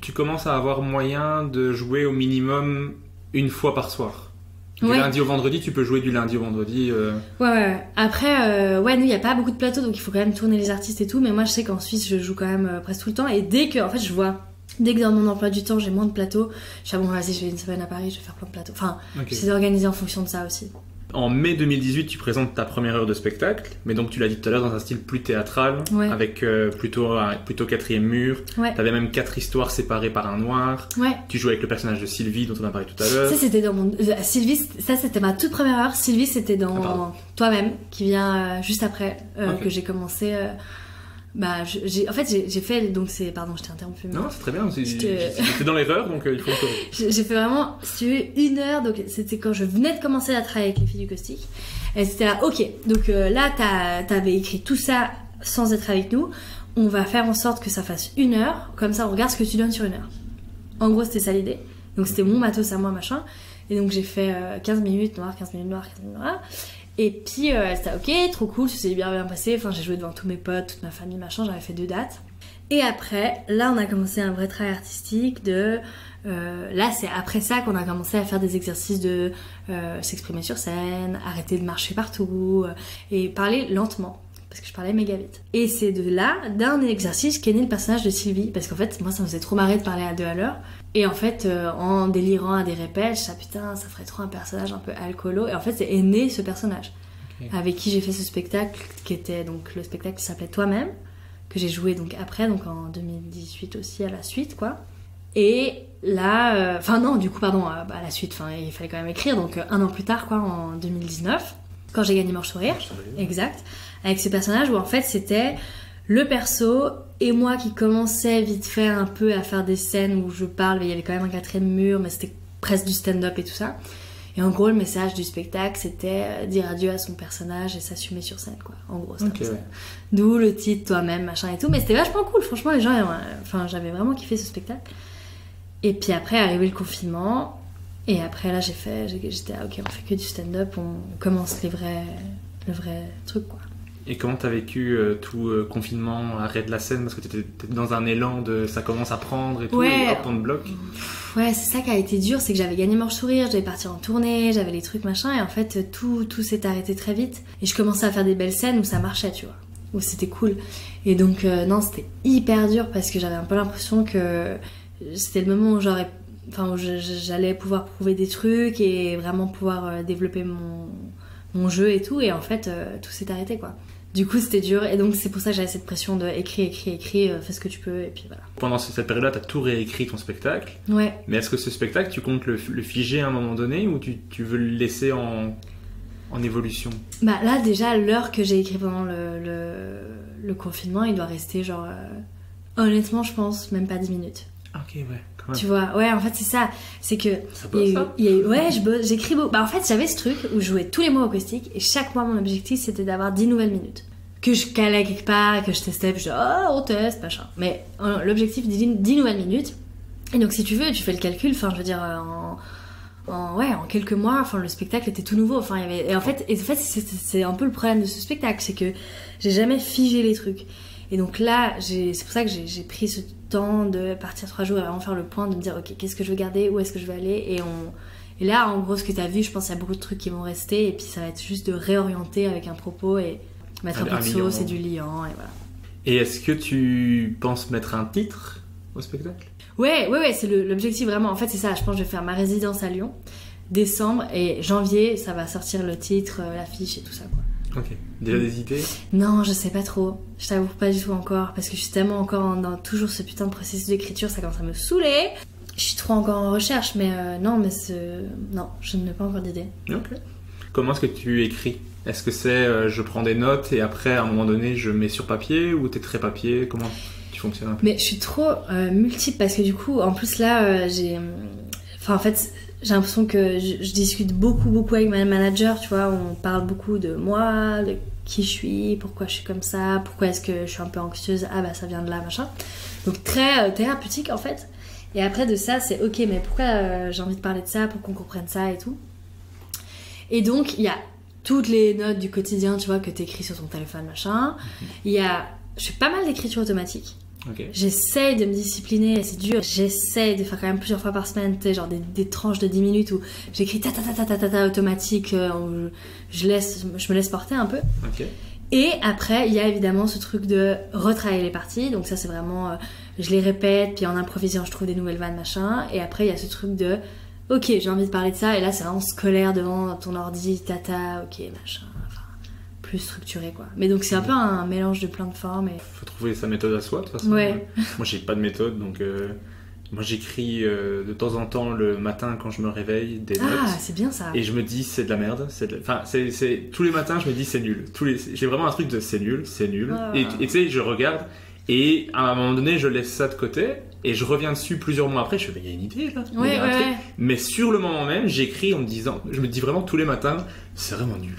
tu commences à avoir moyen de jouer au minimum une fois par soir. Du lundi au vendredi, tu peux jouer du lundi au vendredi. Ouais. Après, nous, il n'y a pas beaucoup de plateaux, donc il faut quand même tourner les artistes et tout. Mais moi, je sais qu'en Suisse, je joue quand même presque tout le temps. Et dès que dans mon emploi du temps, j'ai moins de plateaux, je suis vas-y, je vais une semaine à Paris, je vais faire plein de plateaux. J'essaie d'organiser en fonction de ça aussi. En mai 2018, tu présentes ta première heure de spectacle, mais donc tu l'as dit tout à l'heure, dans un style plus théâtral, avec plutôt 4e mur. T'avais même 4 histoires séparées par un noir. Tu jouais avec le personnage de Sylvie, dont on a parlé tout à l'heure. Ça, c'était dans mon... Sylvie, ça, c'était ma toute première heure. Sylvie, c'était dans Toi-même, qui vient juste après que j'ai commencé... j'ai fait, donc c'est... Pardon, je t'ai interrompu. Non, c'est très bien, j'étais dans l'erreur, donc il faut que... J'ai fait vraiment, si tu veux, 1 heure, donc c'était quand je venais de commencer à travailler avec les filles du caustique. Et c'était là, ok, donc là, t'avais écrit tout ça sans être avec nous, on va faire en sorte que ça fasse 1 heure, comme ça on regarde ce que tu donnes sur 1 heure. En gros, c'était ça l'idée. Donc c'était mon matos à moi, machin. Et donc j'ai fait 15 minutes noir, 15 minutes noir, 15 minutes noir. Et puis c'était ok, trop cool, ça s'est bien passé. Enfin, j'ai joué devant tous mes potes, toute ma famille, machin, j'avais fait 2 dates. Et après, là on a commencé un vrai travail artistique de... là c'est après ça qu'on a commencé à faire des exercices de s'exprimer sur scène, arrêter de marcher partout et parler lentement. Parce que je parlais méga vite. Et c'est de là, d'un exercice, qu'est né le personnage de Sylvie. Parce qu'en fait, moi, ça me faisait trop marrer de parler à 2 à l'heure. Et en fait, en délirant à des répètes, je disais, putain, ça ferait trop un personnage un peu alcoolo. Et en fait, c'est né ce personnage. Okay. Avec qui j'ai fait ce spectacle, qui était donc le spectacle qui s'appelait Toi-même, que j'ai joué donc après, donc en 2018 aussi, à la suite, quoi. Et là, à la suite, il fallait quand même écrire, donc 1 an plus tard, quoi, en 2019, quand j'ai gagné Mange Sourire. Exact. Avec ce personnage où en fait c'était le perso et moi qui commençais vite fait un peu à faire des scènes où je parle, mais il y avait quand même un 4e mur, mais c'était presque du stand-up et tout ça. Et en gros, le message du spectacle, c'était dire adieu à son personnage et s'assumer sur scène, quoi. En gros, c'était ça. D'où le titre Toi-même, machin et tout. Mais c'était vachement cool, franchement, les gens, j'avais vraiment kiffé ce spectacle. Et puis après, arrivé le confinement, et après là, j'étais ok, on fait que du stand-up, on commence le vrai truc, quoi. Et comment t'as vécu tout confinement, arrêt de la scène, parce que t'étais dans un élan de ça commence à prendre et tout, et hop, on te bloque. Ouais, c'est ça qui a été dur, c'est que j'avais gagné Mange Sourire, je devais partir en tournée, j'avais les trucs machin, et en fait tout s'est arrêté très vite. Et je commençais à faire des belles scènes où ça marchait, tu vois, où c'était cool. Et donc non, c'était hyper dur parce que j'avais un peu l'impression que c'était le moment où j'allais pouvoir prouver des trucs et vraiment pouvoir développer mon jeu et tout, et en fait tout s'est arrêté, quoi. Du coup c'était dur, et donc c'est pour ça que j'avais cette pression de écris, fais ce que tu peux, et puis voilà. Pendant cette période-là, t'as tout réécrit ton spectacle. Ouais. Mais est-ce que ce spectacle, tu comptes le figer à un moment donné, ou tu veux le laisser en évolution? Bah là déjà, l'heure que j'ai écrit pendant le confinement, il doit rester genre honnêtement je pense même pas 10 minutes. Ok, ouais. Tu vois, ouais, en fait c'est ça, c'est que ça bosse, ça ouais, j'écris beaucoup. Bah en fait j'avais ce truc où je jouais tous les mois au caustique, et chaque mois mon objectif c'était d'avoir 10 nouvelles minutes que je calais quelque part, que je testais, puis je disais oh on teste machin, mais l'objectif 10 nouvelles minutes. Et donc si tu veux, tu fais le calcul, enfin je veux dire en quelques mois, enfin le spectacle était tout nouveau, enfin il y avait, et en fait c'est un peu le problème de ce spectacle, c'est que j'ai jamais figé les trucs. Et donc là, c'est pour ça que j'ai pris ce temps de partir 3 jours et vraiment faire le point, de me dire ok, qu'est-ce que je veux garder, où est-ce que je veux aller, et là en gros ce que tu as vu, je pense qu'il y a beaucoup de trucs qui vont rester, et puis ça va être juste de réorienter avec un propos et mettre un peu de sauce et du liant, et voilà. Et est-ce que tu penses mettre un titre au spectacle? Ouais, c'est l'objectif vraiment. En fait c'est ça, je pense que je vais faire ma résidence à Lyon, décembre, et janvier ça va sortir le titre, l'affiche et tout ça, quoi. Ok. Déjà des idées? Non, je sais pas trop. Je t'avoue pas du tout encore, parce que je suis tellement encore dans toujours ce putain de processus d'écriture, ça commence à me saouler. Je suis trop encore en recherche, mais non, je n'ai pas encore d'idée. Ok. Comment est-ce que tu écris? Est-ce que c'est je prends des notes et après à un moment donné je mets sur papier, ou t'es très papier? Comment tu fonctionnes un peu? Mais je suis trop multiple, parce que du coup, en plus là, en fait, j'ai l'impression que je discute beaucoup avec ma manager, tu vois, on parle beaucoup de moi, de qui je suis, pourquoi je suis comme ça, pourquoi est-ce que je suis un peu anxieuse, ah bah ça vient de là, machin. Donc très thérapeutique en fait. Et après de ça, c'est ok, mais pourquoi j'ai envie de parler de ça, pour qu'on comprenne ça et tout. Et donc il y a toutes les notes du quotidien, tu vois, que t'écris sur ton téléphone, machin. Je fais pas mal d'écriture automatique. Okay. J'essaye de me discipliner, c'est dur. J'essaye de faire quand même plusieurs fois par semaine, tu sais, genre des tranches de 10 minutes où j'écris ta automatique, où je me laisse porter un peu. Okay. Et après, il y a évidemment ce truc de retravailler les parties. Donc ça, c'est vraiment, je les répète, puis en improvisant, je trouve des nouvelles vannes, machin. Et après, il y a ce truc de, ok, j'ai envie de parler de ça. Et là, c'est vraiment scolaire devant ton ordi, ok, machin. Plus structuré, quoi. Mais donc c'est un peu un mélange de plein de formes. Faut trouver sa méthode à soi, de toute façon. Ouais. Moi j'ai pas de méthode, donc moi j'écris de temps en temps le matin quand je me réveille des notes. Ah, c'est bien ça. Et je me dis c'est de la merde. Enfin c'est tous les matins je me dis c'est nul. J'ai vraiment un truc de c'est nul. Ah. Et tu sais je regarde et à un moment donné je laisse ça de côté et je reviens dessus plusieurs mois après, je fais, il y a une idée là. Ouais. Mais sur le moment même, j'écris en me disant, je me dis vraiment tous les matins, c'est vraiment nul.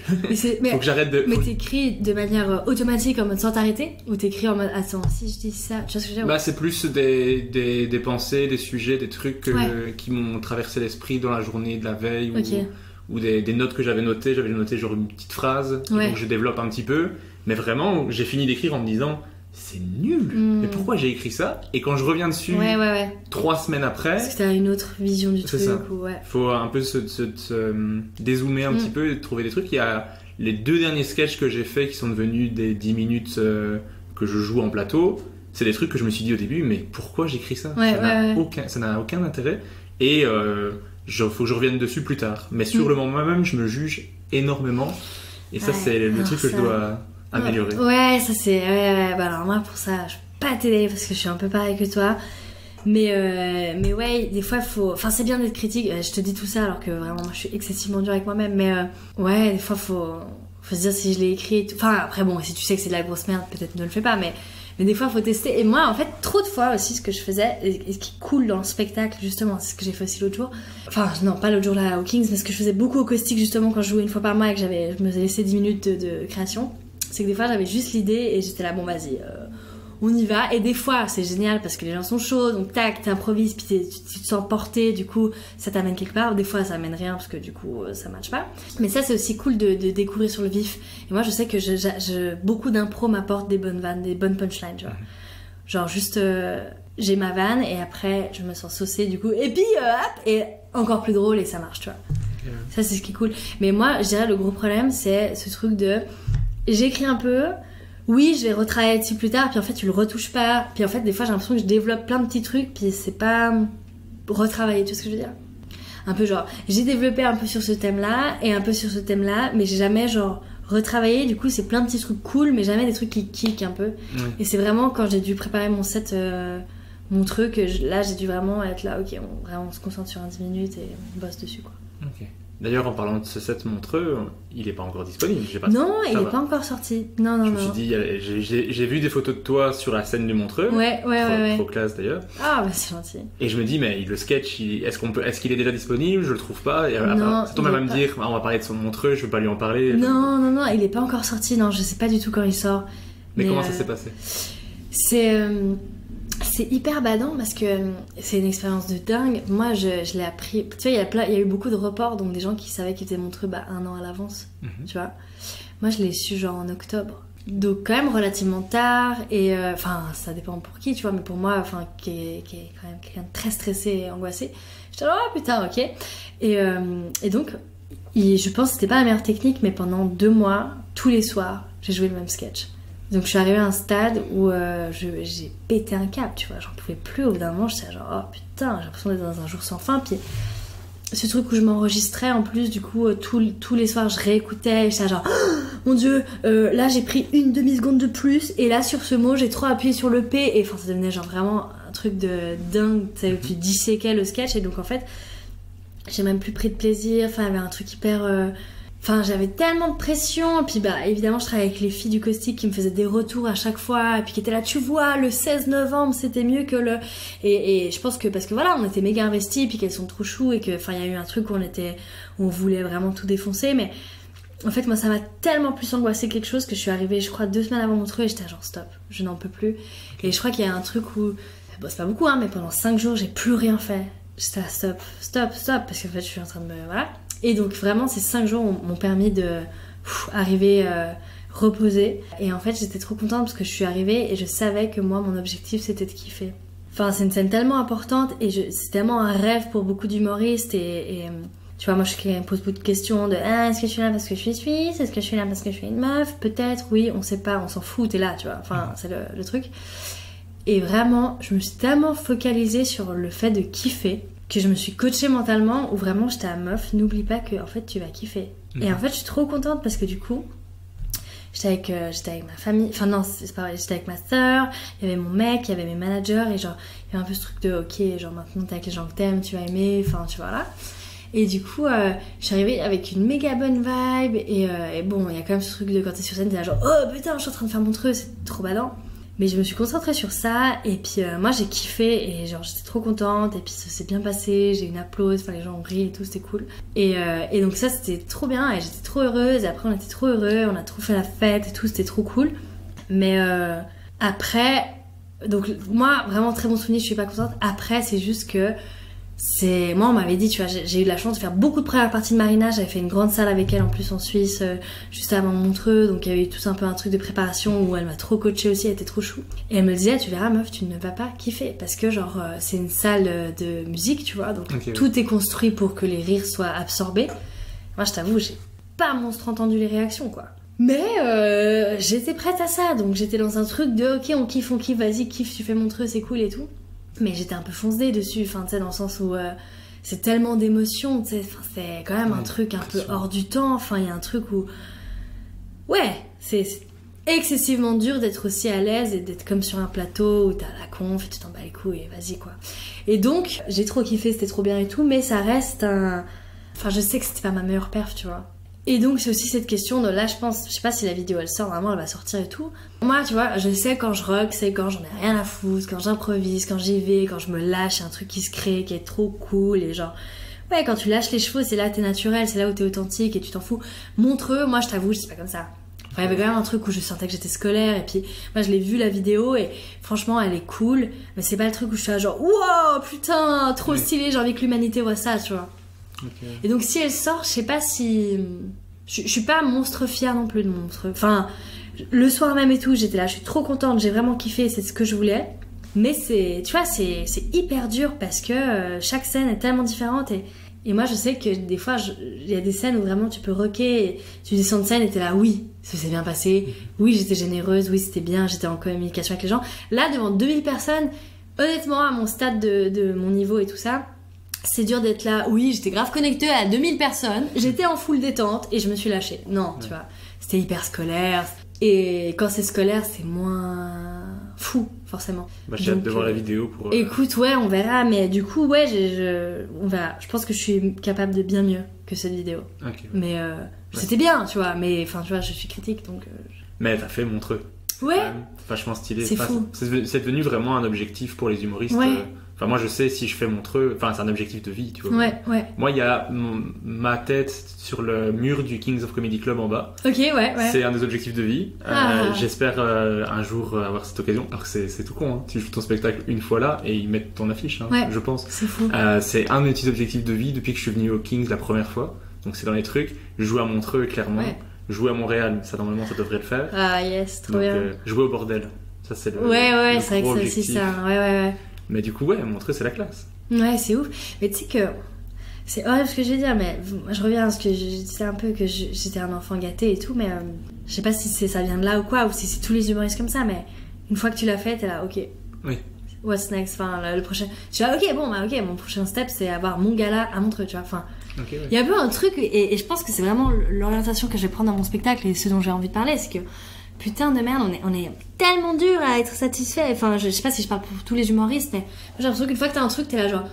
Faut que j'arrête de... Mais t'écris de manière automatique, en mode sans t'arrêter, ou t'écris en mode, attends, si je dis ça, tu vois ce que je veux dire? C'est plus des pensées, des sujets, des trucs qui m'ont traversé l'esprit dans la journée de la veille, ou des notes que j'avais notées genre une petite phrase, donc je développe un petit peu, mais vraiment, j'ai fini d'écrire en me disant, c'est nul. Mais pourquoi j'ai écrit ça? Et quand je reviens dessus 3 semaines après, parce que t'as une autre vision du truc. Faut un peu se dézoomer un petit peu et trouver des trucs. Il y a les 2 derniers sketchs que j'ai faits qui sont devenus des 10 minutes que je joue en plateau. C'est des trucs que je me suis dit au début, mais pourquoi j'écris ça? Ça n'a aucun intérêt. Et faut que je revienne dessus plus tard. Mais sur le moment même, je me juge énormément. Et ça, c'est le truc que je dois améliorer. Ça c'est... alors moi, pour ça, je peux pas t'aider parce que je suis un peu pareil que toi. Mais des fois, faut... Enfin, c'est bien d'être critique. Je te dis tout ça alors que vraiment, moi, je suis excessivement dure avec moi-même. Mais des fois, faut se dire si je l'ai écrit et tout. Enfin, après, bon, si tu sais que c'est de la grosse merde, peut-être ne le fais pas. Mais des fois, faut tester. Et moi, en fait, trop de fois aussi, ce que je faisais, et ce qui est cool dans le spectacle, justement, c'est ce que j'ai fait aussi l'autre jour. Enfin, non, pas l'autre jour là au Kings, mais ce que je faisais beaucoup au caustique, justement, quand je jouais une fois par mois et que je me faisais laisser 10 minutes de création. C'est que des fois, j'avais juste l'idée et j'étais là, bon, vas-y, on y va. Et des fois, c'est génial parce que les gens sont chauds, donc tac, t'improvises, puis tu te sens porté, du coup, ça t'amène quelque part. Des fois, ça amène rien parce que du coup, ça matche pas. Mais ça, c'est aussi cool de découvrir sur le vif. Et moi, je sais que beaucoup d'impro m'apportent des bonnes vannes, des bonnes punchlines, tu vois. Genre, juste, j'ai ma vanne et après, je me sens saucée, du coup, et puis, hop, et encore plus drôle et ça marche, tu vois. Ça, c'est ce qui est cool. Mais moi, je dirais, le gros problème, c'est ce truc de. J'écris un peu, oui, je vais retravailler dessus plus tard, puis en fait, tu le retouches pas. Puis en fait, des fois, j'ai l'impression que je développe plein de petits trucs, puis c'est pas retravaillé, tu vois ce que je veux dire? Un peu genre, j'ai développé un peu sur ce thème-là, et un peu sur ce thème-là, mais j'ai jamais genre retravaillé, du coup, c'est plein de petits trucs cool, mais jamais des trucs qui kick un peu. Et c'est vraiment quand j'ai dû préparer mon set, mon truc, là, j'ai dû vraiment être là, ok, on se concentre sur un 10 minutes et on bosse dessus, quoi. Ok. D'ailleurs, en parlant de ce set Montreux, il est pas encore disponible. Non, il est pas encore sorti. Non. Je me suis dit, j'ai vu des photos de toi sur la scène du Montreux. Ouais. Trop classe d'ailleurs. Ah, bah c'est gentil. Et je me dis, mais le sketch, est-ce qu'il est déjà disponible? Je le trouve pas. Et non, c'est toi même à me dire, on va parler de son Montreux, je veux pas lui en parler. Non, il est pas encore sorti. Non, je sais pas du tout quand il sort. Mais comment ça s'est passé? C'est hyper badant parce que c'est une expérience de dingue. Moi, je l'ai appris. Tu vois, il y a eu beaucoup de reports, donc des gens qui savaient qu'il était Montreux 1 an à l'avance. Tu vois. Moi, je l'ai su genre en octobre. Donc, quand même relativement tard. Et enfin, ça dépend pour qui, tu vois. Mais pour moi, qui est quand même quelqu'un de très stressé et angoissé, j'étais là, oh putain, ok. Et donc, je pense que c'était pas la meilleure technique, mais pendant 2 mois, tous les soirs, j'ai joué le même sketch. Donc je suis arrivée à un stade où j'ai pété un câble, tu vois, j'en pouvais plus. Au bout d'un moment, j'étais genre, oh putain, j'ai l'impression d'être dans un jour sans fin. Puis ce truc où je m'enregistrais en plus, du coup, tous les soirs, je réécoutais, et j'étais genre, oh, mon Dieu, là j'ai pris une demi-seconde de plus, et là sur ce mot, j'ai trop appuyé sur le P, et enfin ça devenait genre vraiment un truc de dingue, tu sais, tu disséquais le sketch, et donc en fait, j'ai même plus pris de plaisir, enfin il y avait un truc hyper... Enfin, j'avais tellement de pression, puis évidemment, je travaillais avec les filles du caustique qui me faisaient des retours à chaque fois, et puis qui étaient là, tu vois, le 16 novembre, c'était mieux que le... Et je pense que, parce que voilà, on était méga investis, puis qu'elles sont trop chou, et que, enfin, il y a eu un truc où on voulait vraiment tout défoncer, mais en fait, moi, ça m'a tellement plus angoissé quelque chose que je suis arrivée, je crois, 2 semaines avant Montreux, et j'étais genre, stop, je n'en peux plus. Et je crois qu'il y a un truc où, bon, c'est pas beaucoup, hein, mais pendant 5 jours, j'ai plus rien fait. J'étais là, stop, parce qu'en fait, je suis en train de me... Voilà. Et donc vraiment ces 5 jours m'ont permis de arriver reposer. Et en fait j'étais trop contente parce que je suis arrivée et je savais que moi mon objectif c'était de kiffer. Enfin c'est une scène tellement importante et c'est tellement un rêve pour beaucoup d'humoristes et tu vois moi je me pose beaucoup de questions de est-ce que je suis là parce que je suis suisse, est-ce que je suis là parce que je suis une meuf, peut-être, oui, on sait pas, on s'en fout, t'es là tu vois, enfin c'est le truc. Et vraiment je me suis tellement focalisée sur le fait de kiffer que je me suis coachée mentalement où vraiment j'étais à meuf, n'oublie pas que en fait tu vas kiffer. Et en fait je suis trop contente parce que du coup j'étais avec ma famille, enfin non c'est pas vrai, j'étais avec ma soeur, il y avait mon mec, il y avait mes managers et genre il y avait un peu ce truc de ok genre maintenant t'es avec les gens que t'aimes, tu vas aimer, enfin tu vois là. Et du coup je suis arrivée avec une méga bonne vibe et bon il y a quand même ce truc de quand t'es sur scène t'es là genre oh putain je suis en train de faire Montreux, c'est trop badant. Mais je me suis concentrée sur ça, et puis moi j'ai kiffé, et genre j'étais trop contente, et puis ça s'est bien passé, j'ai eu une applause, enfin les gens ont ri et tout, c'était cool. Et donc ça c'était trop bien, et j'étais trop heureuse, et après on était trop heureux, on a trop fait la fête et tout, c'était trop cool. Mais après, donc moi vraiment très bon souvenir, je suis pas contente. Après c'est juste que moi on m'avait dit, tu vois, j'ai eu la chance de faire beaucoup de premières parties de Marina, j'avais fait une grande salle avec elle en plus en Suisse, juste avant Montreux, donc il y avait eu tout un peu un truc de préparation où elle m'a trop coachée aussi, elle était trop chou. Et elle me disait, tu verras meuf, tu ne vas pas kiffer, parce que genre c'est une salle de musique, tu vois, donc tout est construit pour que les rires soient absorbés. Moi je t'avoue, j'ai pas monstre entendu les réactions quoi. Mais j'étais prête à ça, donc j'étais dans un truc de ok on kiffe, vas-y kiffe, tu fais Montreux, c'est cool et tout. Mais j'étais un peu foncée dessus, enfin, tu sais, dans le sens où c'est tellement d'émotions, tu sais, c'est quand même un truc un peu hors du temps, enfin, il y a un truc où... Ouais, c'est excessivement dur d'être aussi à l'aise et d'être comme sur un plateau où t'as la conf et tu t'en bats les couilles et vas-y, quoi. Et donc, j'ai trop kiffé, c'était trop bien et tout, mais ça reste un... Enfin, je sais que c'était pas ma meilleure perf, tu vois. Et donc c'est aussi cette question de là je pense, je sais pas si la vidéo elle sort, vraiment elle va sortir et tout. Moi tu vois, je sais quand je rock, c'est quand j'en ai rien à foutre, quand j'improvise, quand j'y vais, quand je me lâche, un truc qui se crée, qui est trop cool et genre... Ouais, quand tu lâches les chevaux, c'est là où t'es naturel, c'est là où t'es authentique et tu t'en fous. Montreux, moi je t'avoue, je suis pas comme ça. Enfin, il y avait quand même un truc où je sentais que j'étais scolaire et puis moi je l'ai vu la vidéo et franchement elle est cool, mais c'est pas le truc où je suis là genre wow putain trop stylé, j'ai envie que l'humanité voit ça, tu vois. Okay. Et donc si elle sort, je sais pas si... Je suis pas monstre fière non plus de Montreux. Enfin, le soir même et tout, j'étais là, je suis trop contente, j'ai vraiment kiffé, c'est ce que je voulais. Mais c'est, tu vois, c'est hyper dur parce que chaque scène est tellement différente et moi je sais que des fois, il y a des scènes où vraiment tu peux rocker, et tu descends de scène et t'es là, oui, ça s'est bien passé, oui j'étais généreuse, oui c'était bien, j'étais en communication avec les gens. Là, devant 2000 personnes, honnêtement, à mon stade de mon niveau et tout ça, c'est dur d'être là, oui, j'étais grave connectée à 2000 personnes, j'étais en full détente et je me suis lâchée. Non, tu vois, c'était hyper scolaire. Et quand c'est scolaire, c'est moins fou, forcément. Bah, j'ai hâte de voir la vidéo pour... Écoute, ouais, on verra, mais du coup, ouais, on verra. Je pense que je suis capable de bien mieux que cette vidéo. Okay, ouais. Mais c'était bien, tu vois, mais enfin, tu vois, je suis critique, donc... Mais t'as fait Montreux. Ouais. Vachement stylé. C'est fou. C'est devenu vraiment un objectif pour les humoristes. Ouais. Enfin, moi, je sais, si je fais Montreux, enfin, c'est un objectif de vie, tu vois. Ouais. Moi, il y a ma tête sur le mur du Kings of Comedy Club en bas. Ok, ouais. C'est un des objectifs de vie. J'espère un jour avoir cette occasion. Alors que c'est tout con, hein. Tu joues ton spectacle une fois là et ils mettent ton affiche, hein, je pense. C'est fou. C'est un de mes petits objectifs de vie depuis que je suis venu au Kings la première fois. Donc, c'est dans les trucs. Jouer à Montreux, clairement. Ouais. Jouer à Montréal, ça, normalement, ça devrait le faire. Ah, yes, trop bien. Jouer au bordel. Ça, c'est le. Ouais, c'est vrai que c'est aussi ça. Ouais. Mais du coup, ouais, Montreux, c'est la classe. Ouais, c'est ouf. Mais tu sais que c'est horrible ce que je vais dire, mais je reviens à ce que je disais un peu, que j'étais un enfant gâté et tout, mais je sais pas si ça vient de là ou quoi, ou si c'est tous les humoristes comme ça, mais une fois que tu l'as fait, t'es là, ok. Oui. What's next? Enfin, le prochain. Je suis là, ok, mon prochain step, c'est avoir mon gala à Montreux, tu vois. Enfin, il y a un peu un truc, et je pense que c'est vraiment l'orientation que je vais prendre dans mon spectacle et ce dont j'ai envie de parler, c'est que putain de merde, on est tellement dur à être satisfait. Enfin, je sais pas si je parle pour tous les humoristes, mais j'ai l'impression qu'une fois que t'as un truc, t'es là genre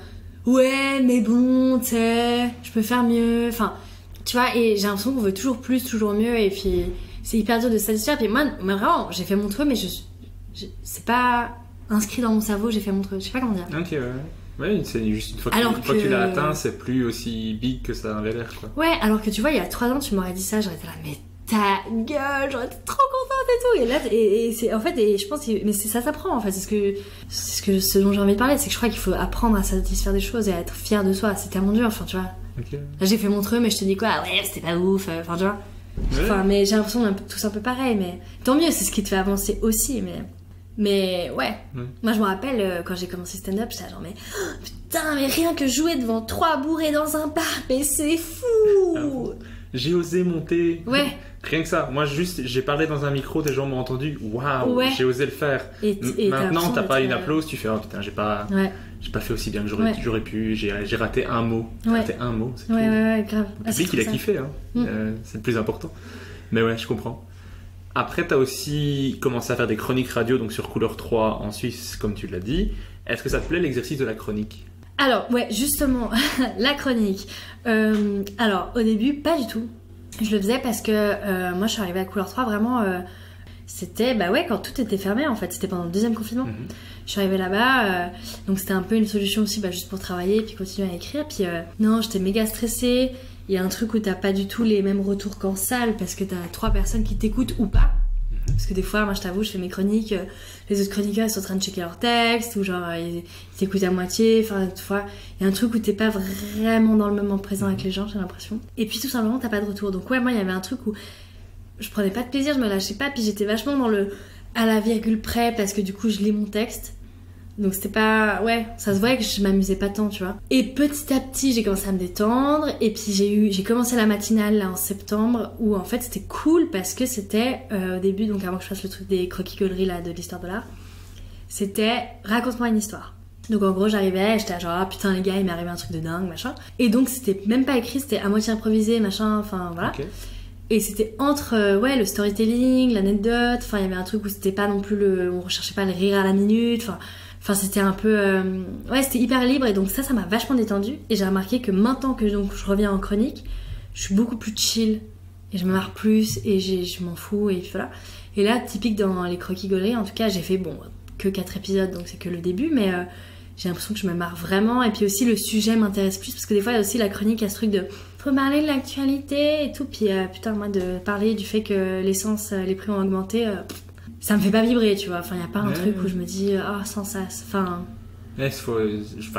ouais, mais bon, tu sais, je peux faire mieux. Enfin, tu vois, et j'ai l'impression qu'on veut toujours plus, toujours mieux, et puis c'est hyper dur de se satisfaire. Puis moi vraiment, j'ai fait Montreux, mais c'est pas inscrit dans mon cerveau, j'ai fait Montreux. Je sais pas comment dire. Ok, ouais. Ouais, c'est juste une fois que tu l'as atteint, c'est plus aussi big que ça avait l'air, quoi. Ouais, alors que tu vois, il y a 3 ans, tu m'aurais dit ça, j'aurais été là, mais ta gueule, j'aurais été trop contente et tout. Et là, et c'est en fait, et je pense, mais ça s'apprend en fait. Ce dont j'ai envie de parler, c'est que je crois qu'il faut apprendre à satisfaire des choses et à être fier de soi. C'est tellement dur, enfin, tu vois. Okay. Là, j'ai fait Montreux, mais je te dis quoi, ouais, c'était pas ouf, enfin, tu vois. Ouais. Enfin, mais j'ai l'impression qu'on est tous un peu pareil, mais tant mieux, c'est ce qui te fait avancer aussi, mais ouais. Moi, je me rappelle quand j'ai commencé stand-up, j'étais genre, mais putain, mais rien que jouer devant 3 bourrés dans un bar, mais c'est fou. J'ai osé monter. Ouais. Rien que ça. Moi, juste, j'ai parlé dans un micro, des gens m'ont entendu. Waouh, j'ai osé le faire. Et maintenant, t'as pas une applause, tu fais, oh putain, j'ai pas fait aussi bien que j'aurais pu. J'ai raté un mot. Raté un mot, c'est tout. Ouais, grave. Le public, il a kiffé, hein. C'est le plus important. Mais ouais, je comprends. Après, t'as aussi commencé à faire des chroniques radio, donc sur Couleur 3 en Suisse, comme tu l'as dit. Est-ce que ça te plaît, l'exercice de la chronique ? Alors, ouais, justement, la chronique. Alors, au début, pas du tout. Je le faisais parce que moi, je suis arrivée à Couleur 3 vraiment... c'était quand tout était fermé en fait, c'était pendant le 2e confinement. Je suis arrivée là-bas, donc c'était un peu une solution aussi juste pour travailler puis continuer à écrire. Puis non, j'étais méga stressée. Il y a un truc où t'as pas du tout les mêmes retours qu'en salle parce que t'as 3 personnes qui t'écoutent ou pas. Parce que des fois, moi je t'avoue, je fais mes chroniques, les autres chroniqueurs ils sont en train de checker leurs textes ou genre ils t'écoutent à moitié. Enfin, des fois, il y a un truc où t'es pas vraiment dans le moment présent avec les gens, j'ai l'impression. Et puis tout simplement, t'as pas de retour. Donc ouais, moi il y avait un truc où je prenais pas de plaisir, je me lâchais pas, puis j'étais vachement dans le à la virgule près parce que du coup je lis mon texte. Donc c'était pas... Ouais, ça se voyait que je m'amusais pas tant, tu vois. Et petit à petit, j'ai commencé à me détendre. Et puis j'ai commencé la matinale là en septembre où en fait c'était cool parce que c'était au début, donc avant que je fasse le truc des croquis-gauleries là de l'histoire de l'art, c'était raconte-moi une histoire. Donc en gros j'arrivais, j'étais genre putain les gars il m'est arrivé un truc de dingue machin. Et donc c'était même pas écrit, c'était à moitié improvisé machin, enfin voilà. Okay. Et c'était entre le storytelling, l'anecdote, enfin il y avait un truc où c'était pas non plus on recherchait pas le rire à la minute, enfin c'était un peu c'était hyper libre et donc ça m'a vachement détendue. Et j'ai remarqué que maintenant que donc je reviens en chronique, je suis beaucoup plus chill et je me marre plus et je m'en fous et voilà. Et là typique dans les croquis-gauleries, en tout cas j'ai fait que 4 épisodes donc c'est que le début, mais j'ai l'impression que je me marre vraiment. Et puis aussi le sujet m'intéresse plus parce que des fois il y a aussi la chronique, il y a ce truc de faut parler de l'actualité et tout, puis putain moi de parler du fait que l'essence, les prix ont augmenté, ça me fait pas vibrer, tu vois. Enfin il y a pas un truc où je me dis sans ça, enfin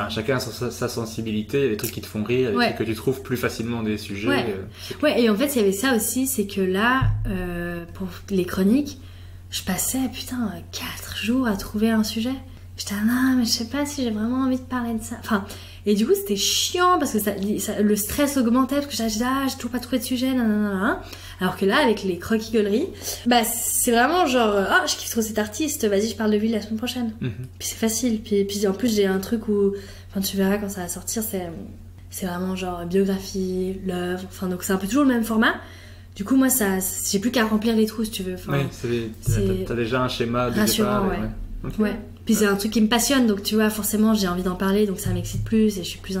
chacun a sa sensibilité, il y a des trucs qui te font rire, il y a des trucs que tu trouves plus facilement des sujets. Et en fait il y avait ça aussi, c'est que là pour les chroniques je passais 4 jours à trouver un sujet. J'étais non mais je sais pas si j'ai vraiment envie de parler de ça, enfin. Et du coup c'était chiant parce que le stress augmentait parce que j'ai toujours pas trouvé de sujet, alors que là avec les croquis-gauleries c'est vraiment genre je kiffe trop cet artiste, vas-y je parle de lui la semaine prochaine. Puis c'est facile, puis en plus j'ai un truc où tu verras quand ça va sortir, c'est vraiment genre biographie, l'œuvre, enfin donc c'est un peu toujours le même format. Du coup moi j'ai plus qu'à remplir les trous si tu veux, t'as déjà un schéma de rassurant, départ. Ouais. Puis c'est un truc qui me passionne, donc tu vois, forcément j'ai envie d'en parler, donc ça m'excite plus et je suis plus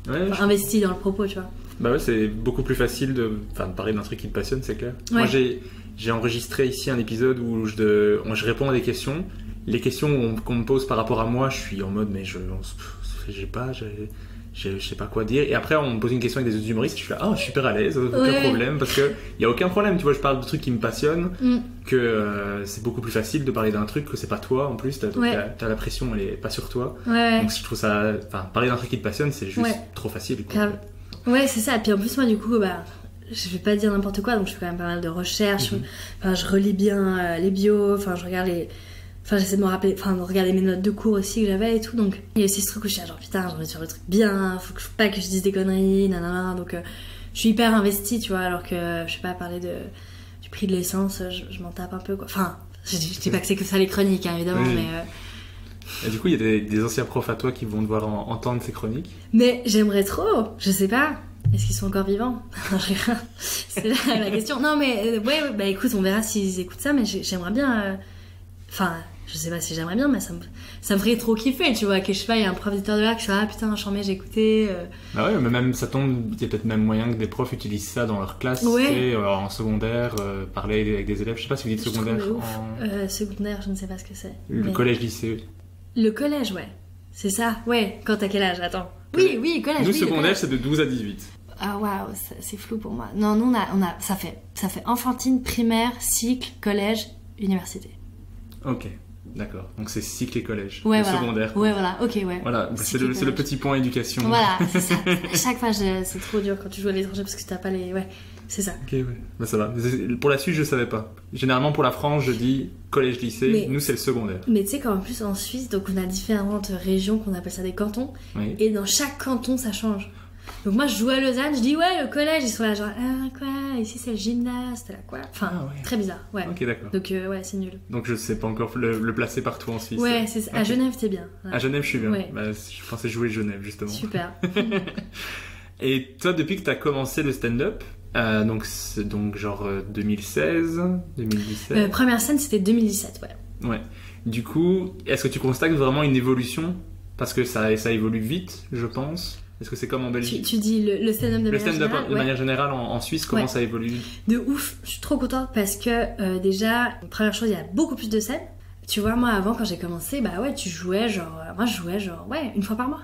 investie dans le propos, tu vois. Bah ouais, c'est beaucoup plus facile de parler d'un truc qui te passionne, c'est clair. Ouais. Moi j'ai enregistré ici un épisode où je réponds à des questions. Les questions qu'on me pose par rapport à moi, je suis en mode mais je sais pas quoi dire. Et après on me pose une question avec des autres humoristes, je suis là super à l'aise, aucun problème, parce que y a aucun problème, tu vois, je parle de trucs qui me passionnent, que c'est beaucoup plus facile de parler d'un truc que c'est pas toi en plus, t'as la pression, elle est pas sur toi. Donc je trouve ça, parler d'un truc qui te passionne, c'est juste trop facile, quoi. Ouais, c'est ça. Et puis en plus moi du coup je vais pas dire n'importe quoi, donc je fais quand même pas mal de recherches. Je relis bien les bios, je regarde j'essaie de me rappeler, de regarder mes notes de cours aussi que j'avais et tout, donc il y a aussi ce truc où je suis genre putain, j'ai envie de faire le truc bien, faut pas que je dise des conneries, nanana, donc je suis hyper investie, tu vois, alors que je sais pas, parler du prix de l'essence, je m'en tape un peu, quoi. Enfin, je dis pas que c'est que ça les chroniques, hein, évidemment, mais... Et du coup, il y a des anciens profs à toi qui vont devoir entendre ces chroniques. Mais j'aimerais trop, je sais pas. Est-ce qu'ils sont encore vivants? C'est là la question. Non, mais écoute, on verra s'ils écoutent ça, mais j'aimerais bien... je sais pas si j'aimerais bien, mais ça me ferait trop kiffer, tu vois, que je sais pas, il y a un prof d'histoire de l'art que je suis putain, chambé, j'ai écouté. Bah ouais, mais même ça tombe, il y a peut-être même moyen que des profs utilisent ça dans leur classe, tu sais, en secondaire, parler avec des élèves, je sais pas si vous dites secondaire. Secondaire, je ne sais pas ce que c'est. Le collège-lycée. Le collège, ouais. C'est ça, ouais. Quand t'as quel âge? Attends. Oui, collège. Nous, secondaire, c'est de 12 à 18. Ah waouh, c'est flou pour moi. Non, nous, ça fait enfantine, primaire, cycle, collège, université. Ok, d'accord. Donc c'est cycle et collège. Ouais, secondaire. Ouais, voilà. Ok, ouais. Voilà, c'est le petit point éducation. Voilà, c'est ça. À chaque fois, c'est trop dur quand tu joues à l'étranger parce que t'as pas les... Ouais, c'est ça. Ok, ouais. Bah ça va. Pour la Suisse, je savais pas. Généralement, pour la France, je dis collège-lycée. Nous, c'est le secondaire. Mais tu sais qu'en plus, en Suisse, donc on a différentes régions qu'on appelle ça des cantons. Oui. Et dans chaque canton, ça change. Donc moi je joue à Lausanne, je dis le collège, ils sont là genre quoi, ici c'est le gymnase, là quoi, très bizarre, ouais. Ok, d'accord. Donc c'est nul. Donc je sais pas encore le placer partout en Suisse. Ouais, c'est ça. Okay. À Genève t'es bien. Ouais. À Genève je suis bien. Ouais. Je pensais jouer Genève justement. Super. Et toi depuis que t'as commencé le stand-up, donc genre 2016, 2017. Première scène c'était 2017, ouais. Ouais. Du coup, est-ce que tu constates vraiment une évolution? Parce que ça évolue vite, je pense. Est-ce que c'est comme en Belgique? Tu dis le stand-up de manière générale en Suisse, comment ça évolue? De ouf, je suis trop contente parce que déjà, première chose, il y a beaucoup plus de scènes. Tu vois, moi avant quand j'ai commencé, bah ouais, tu jouais moi je jouais une fois par mois.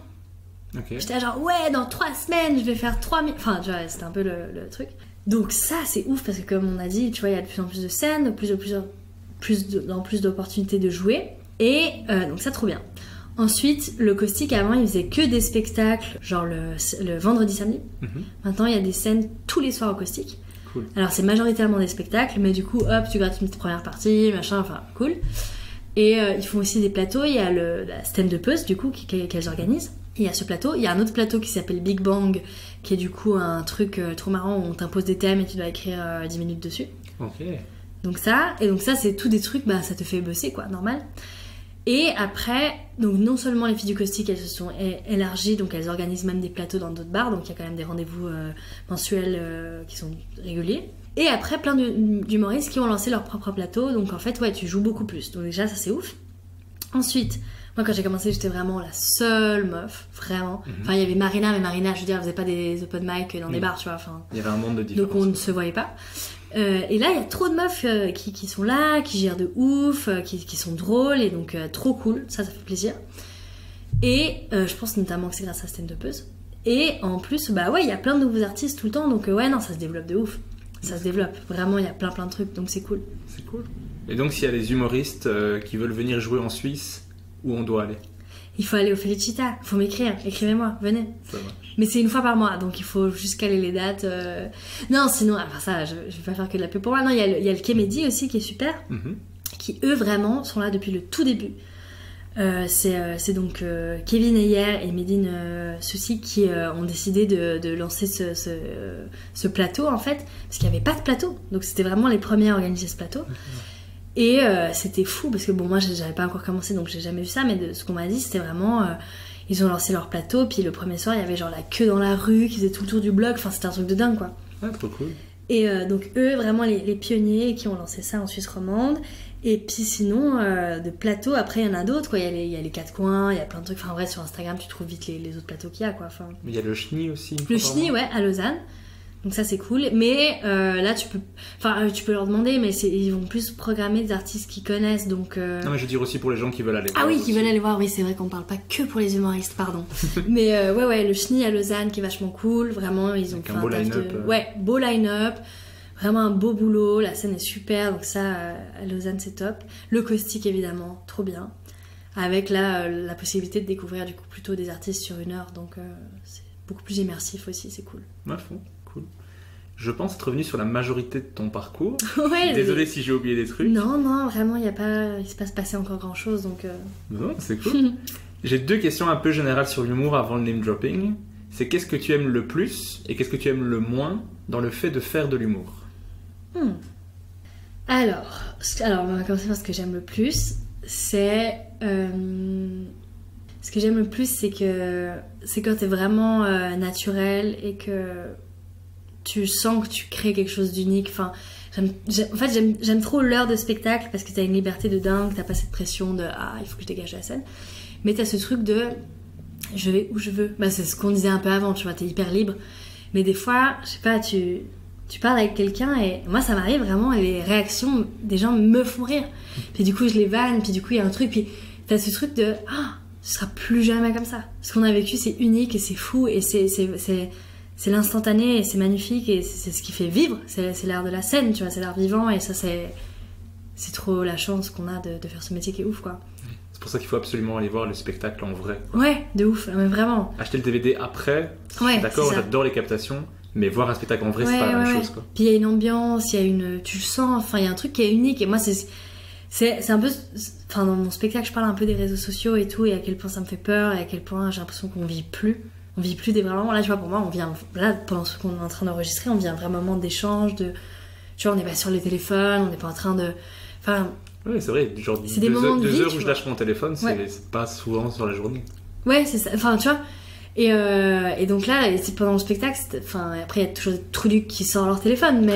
Okay. J'étais genre dans 3 semaines je vais faire 3000, enfin tu vois, c'était un peu le truc. Donc ça c'est ouf parce que comme on a dit, tu vois, il y a de plus en plus de scènes, de plus d'opportunités de jouer et donc ça trop bien. Ensuite, le Caustic avant il faisait que des spectacles genre le vendredi samedi. Maintenant il y a des scènes tous les soirs au Caustic. Cool. Alors c'est majoritairement des spectacles, mais du coup hop tu grattes une petite première partie, machin, enfin cool. Et ils font aussi des plateaux, il y a la stand-upeuse du coup qu'elles organisent. Et il y a ce plateau, il y a un autre plateau qui s'appelle Big Bang, qui est du coup un truc trop marrant où on t'impose des thèmes et tu dois écrire 10 minutes dessus. Ok. Donc ça c'est tous des trucs, bah ça te fait bosser quoi, normal. Et après, donc non seulement les filles du Caustic, elles se sont élargies, donc elles organisent même des plateaux dans d'autres bars, donc il y a quand même des rendez-vous mensuels qui sont réguliers. Et après, plein d'humoristes qui ont lancé leur propre plateau, donc en fait, ouais, tu joues beaucoup plus. Donc déjà, ça c'est ouf. Ensuite, moi quand j'ai commencé, j'étais vraiment la seule meuf, vraiment. Enfin, il y avait Marina, mais Marina, je veux dire, elle faisait pas des open mic dans des bars, tu vois. Enfin, il y avait un monde de différence. Donc on ne se voyait pas. Et là, il y a trop de meufs qui sont là, qui gèrent de ouf, qui sont drôles, et donc trop cool, ça fait plaisir. Et je pense notamment que c'est grâce à Stand-Upeuse. Et en plus, bah ouais, il y a plein de nouveaux artistes tout le temps, donc ouais, non, ça se développe de ouf. Ça se développe, vraiment, il y a plein de trucs, donc c'est cool. C'est cool. Et donc, s'il y a des humoristes qui veulent venir jouer en Suisse, où on doit aller? Il faut aller au Felicita, il faut m'écrire, écrivez-moi, venez. Ça marche. Mais c'est une fois par mois, donc il faut juste caler les dates. Non, sinon, enfin ça, je vais pas faire que de la pub pour moi. Non, il y a le Kémédi aussi qui est super, qui eux vraiment sont là depuis le tout début. C'est donc Kevin Ayer et Médine Soucy qui ont décidé de lancer ce plateau en fait, parce qu'il n'y avait pas de plateau, donc c'était vraiment les premiers à organiser ce plateau. Et c'était fou parce que bon, moi j'avais pas encore commencé donc j'ai jamais vu ça, mais de ce qu'on m'a dit, c'était vraiment ils ont lancé leur plateau, puis le premier soir il y avait genre la queue dans la rue qui faisait tout le tour du bloc, enfin c'était un truc de dingue quoi. Ouais, trop cool. Et donc eux vraiment les pionniers qui ont lancé ça en Suisse romande. Et puis sinon, de plateaux, après il y en a d'autres, quoi. Il y a les 4 coins, il y a plein de trucs. Enfin, en vrai, sur Instagram, tu trouves vite les autres plateaux qu'il y a, quoi. Enfin... Il y a le Chenille aussi. Le Chenille, ouais, à Lausanne. Donc ça, c'est cool. Mais là, tu peux leur demander, mais ils vont plus programmer des artistes qu'ils connaissent. Donc, Non, mais je veux dire aussi pour les gens qui veulent aller voir. Ah oui, aussi. qui veulent aller voir. Oui, c'est vrai qu'on parle pas que pour les humoristes, pardon. Mais ouais, le Chenille à Lausanne qui est vachement cool. Vraiment, ils ont fait un line-up. Ouais, beau line-up. Vraiment un beau boulot, la scène est super, donc ça, à Lausanne, c'est top. Le Caustic, évidemment, trop bien. Avec la possibilité de découvrir du coup plutôt des artistes sur 1 heure, donc c'est beaucoup plus immersif aussi, c'est cool. Ouais, cool. Je pense être revenu sur la majorité de ton parcours. Ouais, désolé si j'ai oublié des trucs. Non, vraiment, il se passe passer encore grand chose, donc... Non, c'est cool. J'ai 2 questions un peu générales sur l'humour avant le name dropping. C'est qu'est-ce que tu aimes le plus et qu'est-ce que tu aimes le moins dans le fait de faire de l'humour? Alors, on va commencer par ce que j'aime le plus. Ce que j'aime le plus, c'est quand t'es vraiment naturel et que tu sens que tu crées quelque chose d'unique. Enfin, j'aime trop l'heure de spectacle parce que t'as une liberté de dingue, t'as pas cette pression de il faut que je dégage la scène. Mais t'as ce truc de je vais où je veux. Bah, c'est ce qu'on disait un peu avant, tu vois, t'es hyper libre. Mais des fois, je sais pas, tu parles avec quelqu'un et moi ça m'arrive vraiment et les réactions des gens me font rire. Puis du coup je les vanne, puis du coup il y a un truc, puis t'as ce truc de ce sera plus jamais comme ça. Ce qu'on a vécu c'est unique et c'est fou et c'est l'instantané et c'est magnifique et c'est ce qui fait vivre. C'est l'art de la scène, tu vois, c'est l'art vivant et ça c'est trop la chance qu'on a de faire ce métier qui est ouf quoi. C'est pour ça qu'il faut absolument aller voir le spectacle en vrai. Ouais, de ouf, mais vraiment. Acheter le DVD après, ouais, d'accord, j'adore les captations. Mais voir un spectacle en vrai, c'est pas la même chose, quoi. Puis il y a une ambiance, tu le sens, enfin il y a un truc qui est unique. Et moi, c'est un peu... Enfin, dans mon spectacle, je parle un peu des réseaux sociaux et tout, et à quel point ça me fait peur, et à quel point j'ai l'impression qu'on vit plus. On vit plus des vrais moments. Là, tu vois, pour moi, on vient... Là, pendant ce qu'on est en train d'enregistrer, on vit un vrai moment d'échange, de... Tu vois, on n'est pas sur le téléphone, on n'est pas en train de... Enfin... Oui, c'est vrai, genre c'est des moments de vie, 2 heures où je lâche mon téléphone, c'est pas souvent sur la journée. Ouais, c'est ça. Enfin, tu vois... Et donc là, c'est pendant le spectacle, après il y a toujours des trucs qui sortent leur téléphone,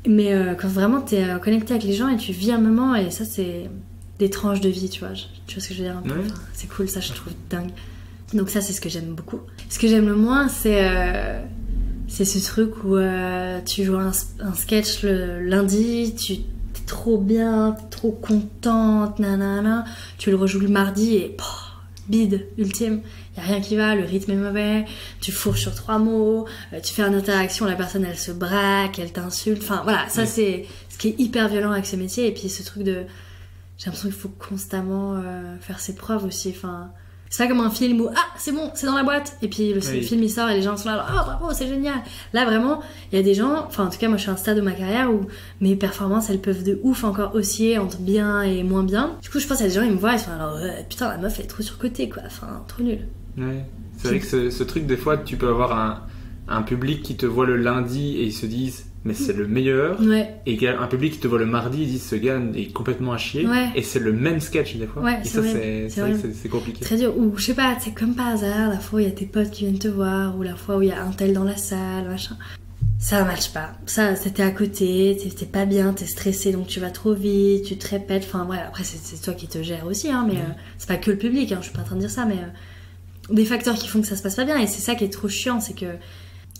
mais quand vraiment t'es connecté avec les gens et tu vis un moment, et ça c'est des tranches de vie, tu vois ce que je veux dire un peu. Ouais. C'est cool, ça je trouve dingue. Donc ça, c'est ce que j'aime beaucoup. Ce que j'aime le moins, c'est ce truc où tu joues un sketch le lundi, t'es trop bien, t'es trop contente, nanana, tu le rejoues le mardi et bide, ultime. Y a rien qui va, le rythme est mauvais, tu fourches sur 3 mots, tu fais une interaction, la personne elle se braque, elle t'insulte, enfin voilà, ça c'est ce qui est hyper violent avec ce métier. Et puis ce truc de... J'ai l'impression qu'il faut constamment faire ses preuves aussi, enfin... C'est pas comme un film où c'est bon, c'est dans la boîte, et puis le film il sort et les gens sont là, bravo, c'est génial. Là vraiment, il y a des gens, enfin en tout cas moi je suis à un stade de ma carrière où mes performances elles peuvent de ouf encore osciller entre bien et moins bien. Du coup je pense qu'il y a des gens, ils me voient, ils sont alors putain la meuf elle est trop surcotée quoi, enfin trop nulle. Ouais, c'est vrai que ce truc des fois tu peux avoir un public qui te voit le lundi et ils se disent mais c'est le meilleur, et un public qui te voit le mardi, ils disent ce gars est complètement à chier, et c'est le même sketch des fois, et ça c'est compliqué. Très dur, ou je sais pas, c'est comme par hasard, la fois où il y a tes potes qui viennent te voir, ou la fois où il y a un tel dans la salle, machin. Ça marche pas, ça c'était à côté, t'es pas bien, t'es stressé donc tu vas trop vite, tu te répètes, enfin ouais, après c'est toi qui te gères aussi, hein, mais c'est pas que le public, hein, je suis pas en train de dire ça, mais des facteurs qui font que ça se passe pas bien, et c'est ça qui est trop chiant, c'est que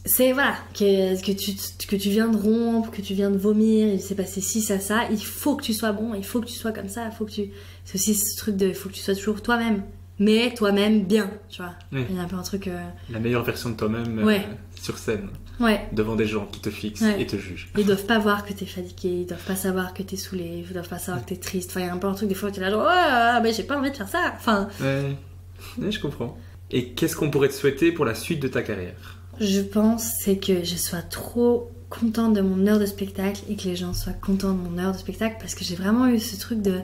c'est voilà que tu viens de rompre, que tu viens de vomir, il s'est passé ci ça, il faut que tu sois bon, il faut que tu sois comme ça, c'est aussi ce truc de il faut que tu sois toujours toi-même, mais toi-même bien, tu vois. Il y a un peu un truc la meilleure version de toi-même sur scène, devant des gens qui te fixent et te jugent. Ils doivent pas voir que t'es fatigué, ils doivent pas savoir que t'es saoulé, ils doivent pas savoir que t'es triste, enfin il y a un peu un truc des fois où t'es là genre mais j'ai pas envie de faire ça, enfin je comprends. Et qu'est-ce qu'on pourrait te souhaiter pour la suite de ta carrière? Je pense c'est que je sois trop contente de mon heure de spectacle et que les gens soient contents de mon heure de spectacle, parce que j'ai vraiment eu ce truc de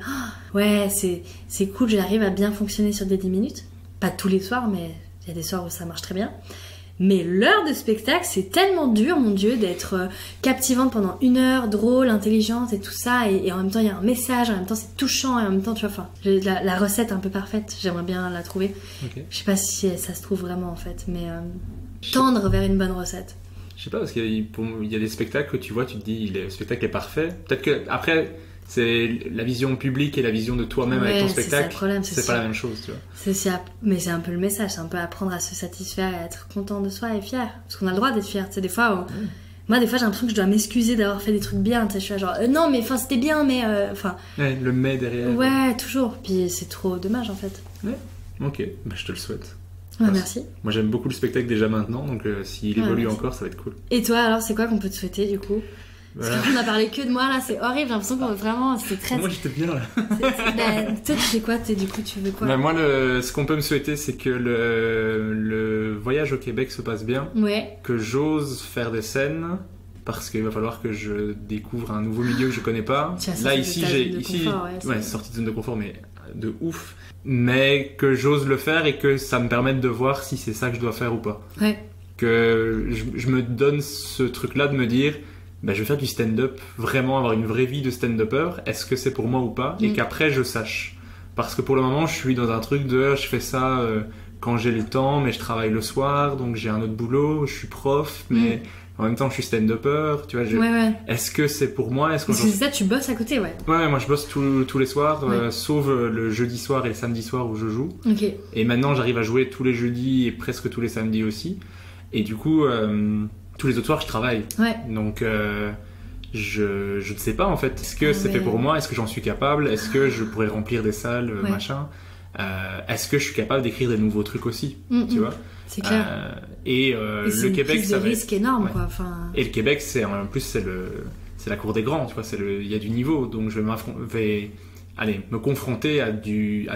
c'est cool, j'arrive à bien fonctionner sur des 10 minutes, pas tous les soirs mais il y a des soirs où ça marche très bien, mais l'heure de spectacle c'est tellement dur, mon Dieu, d'être captivante pendant 1 heure, drôle, intelligente et tout ça, et en même temps il y a un message, en même temps c'est touchant, et en même temps tu vois, enfin la recette un peu parfaite, j'aimerais bien la trouver. Je sais pas si ça se trouve vraiment en fait, mais tendre vers une bonne recette. Je sais pas, parce qu'il y a des spectacles que tu vois, tu te dis le spectacle est parfait. Peut-être que après c'est la vision publique et la vision de toi-même avec ton spectacle. C'est pas la même chose, tu vois. Mais c'est un peu le message, c'est un peu apprendre à se satisfaire et à être content de soi et fier. Parce qu'on a le droit d'être fier. Tu sais, des fois, moi, des fois, j'ai l'impression que je dois m'excuser d'avoir fait des trucs bien. Tu sais, je suis là, genre, non, mais c'était bien, mais. Le mais derrière. Ouais, toujours. Puis c'est trop dommage, en fait. Ouais, ok, je te le souhaite. Merci. Moi j'aime beaucoup le spectacle déjà maintenant, donc s'il évolue encore, ça va être cool. Et toi alors, c'est quoi qu'on peut te souhaiter du coup? Voilà. Parce qu'on a parlé que de moi là, c'est horrible, j'ai l'impression qu'on vraiment c'est très... Moi j'étais bien là. Toi tu sais quoi, du coup tu veux quoi? Moi ce qu'on peut me souhaiter c'est que le voyage au Québec se passe bien, que j'ose faire des scènes, parce qu'il va falloir que je découvre un nouveau milieu que je connais pas. Là ici sortie de zone de confort, mais de ouf, mais que j'ose le faire et que ça me permette de voir si c'est ça que je dois faire ou pas. Que je me donne ce truc là de me dire je vais faire du stand-up, vraiment avoir une vraie vie de stand-upper, est-ce que c'est pour moi ou pas, et qu'après je sache, parce que pour le moment je suis dans un truc de je fais ça quand j'ai le temps, mais je travaille le soir, donc j'ai un autre boulot, je suis prof, mais en même temps je suis stand-upper, tu vois, est-ce que c'est pour moi, c'est ça, tu bosses à côté, moi je bosse tous les soirs, sauf le jeudi soir et le samedi soir où je joue, et maintenant j'arrive à jouer tous les jeudis et presque tous les samedis aussi, et du coup tous les autres soirs je travaille, donc je ne sais pas en fait, est-ce que c'est fait pour moi, est-ce que j'en suis capable, est-ce que je pourrais remplir des salles, machin, est-ce que je suis capable d'écrire des nouveaux trucs aussi, tu vois. C'est clair. Et le Québec, ça va être... risque énorme, quoi. Et le Québec, en plus, c'est la cour des grands, tu vois. Il y a du niveau, donc je vais me confronter à du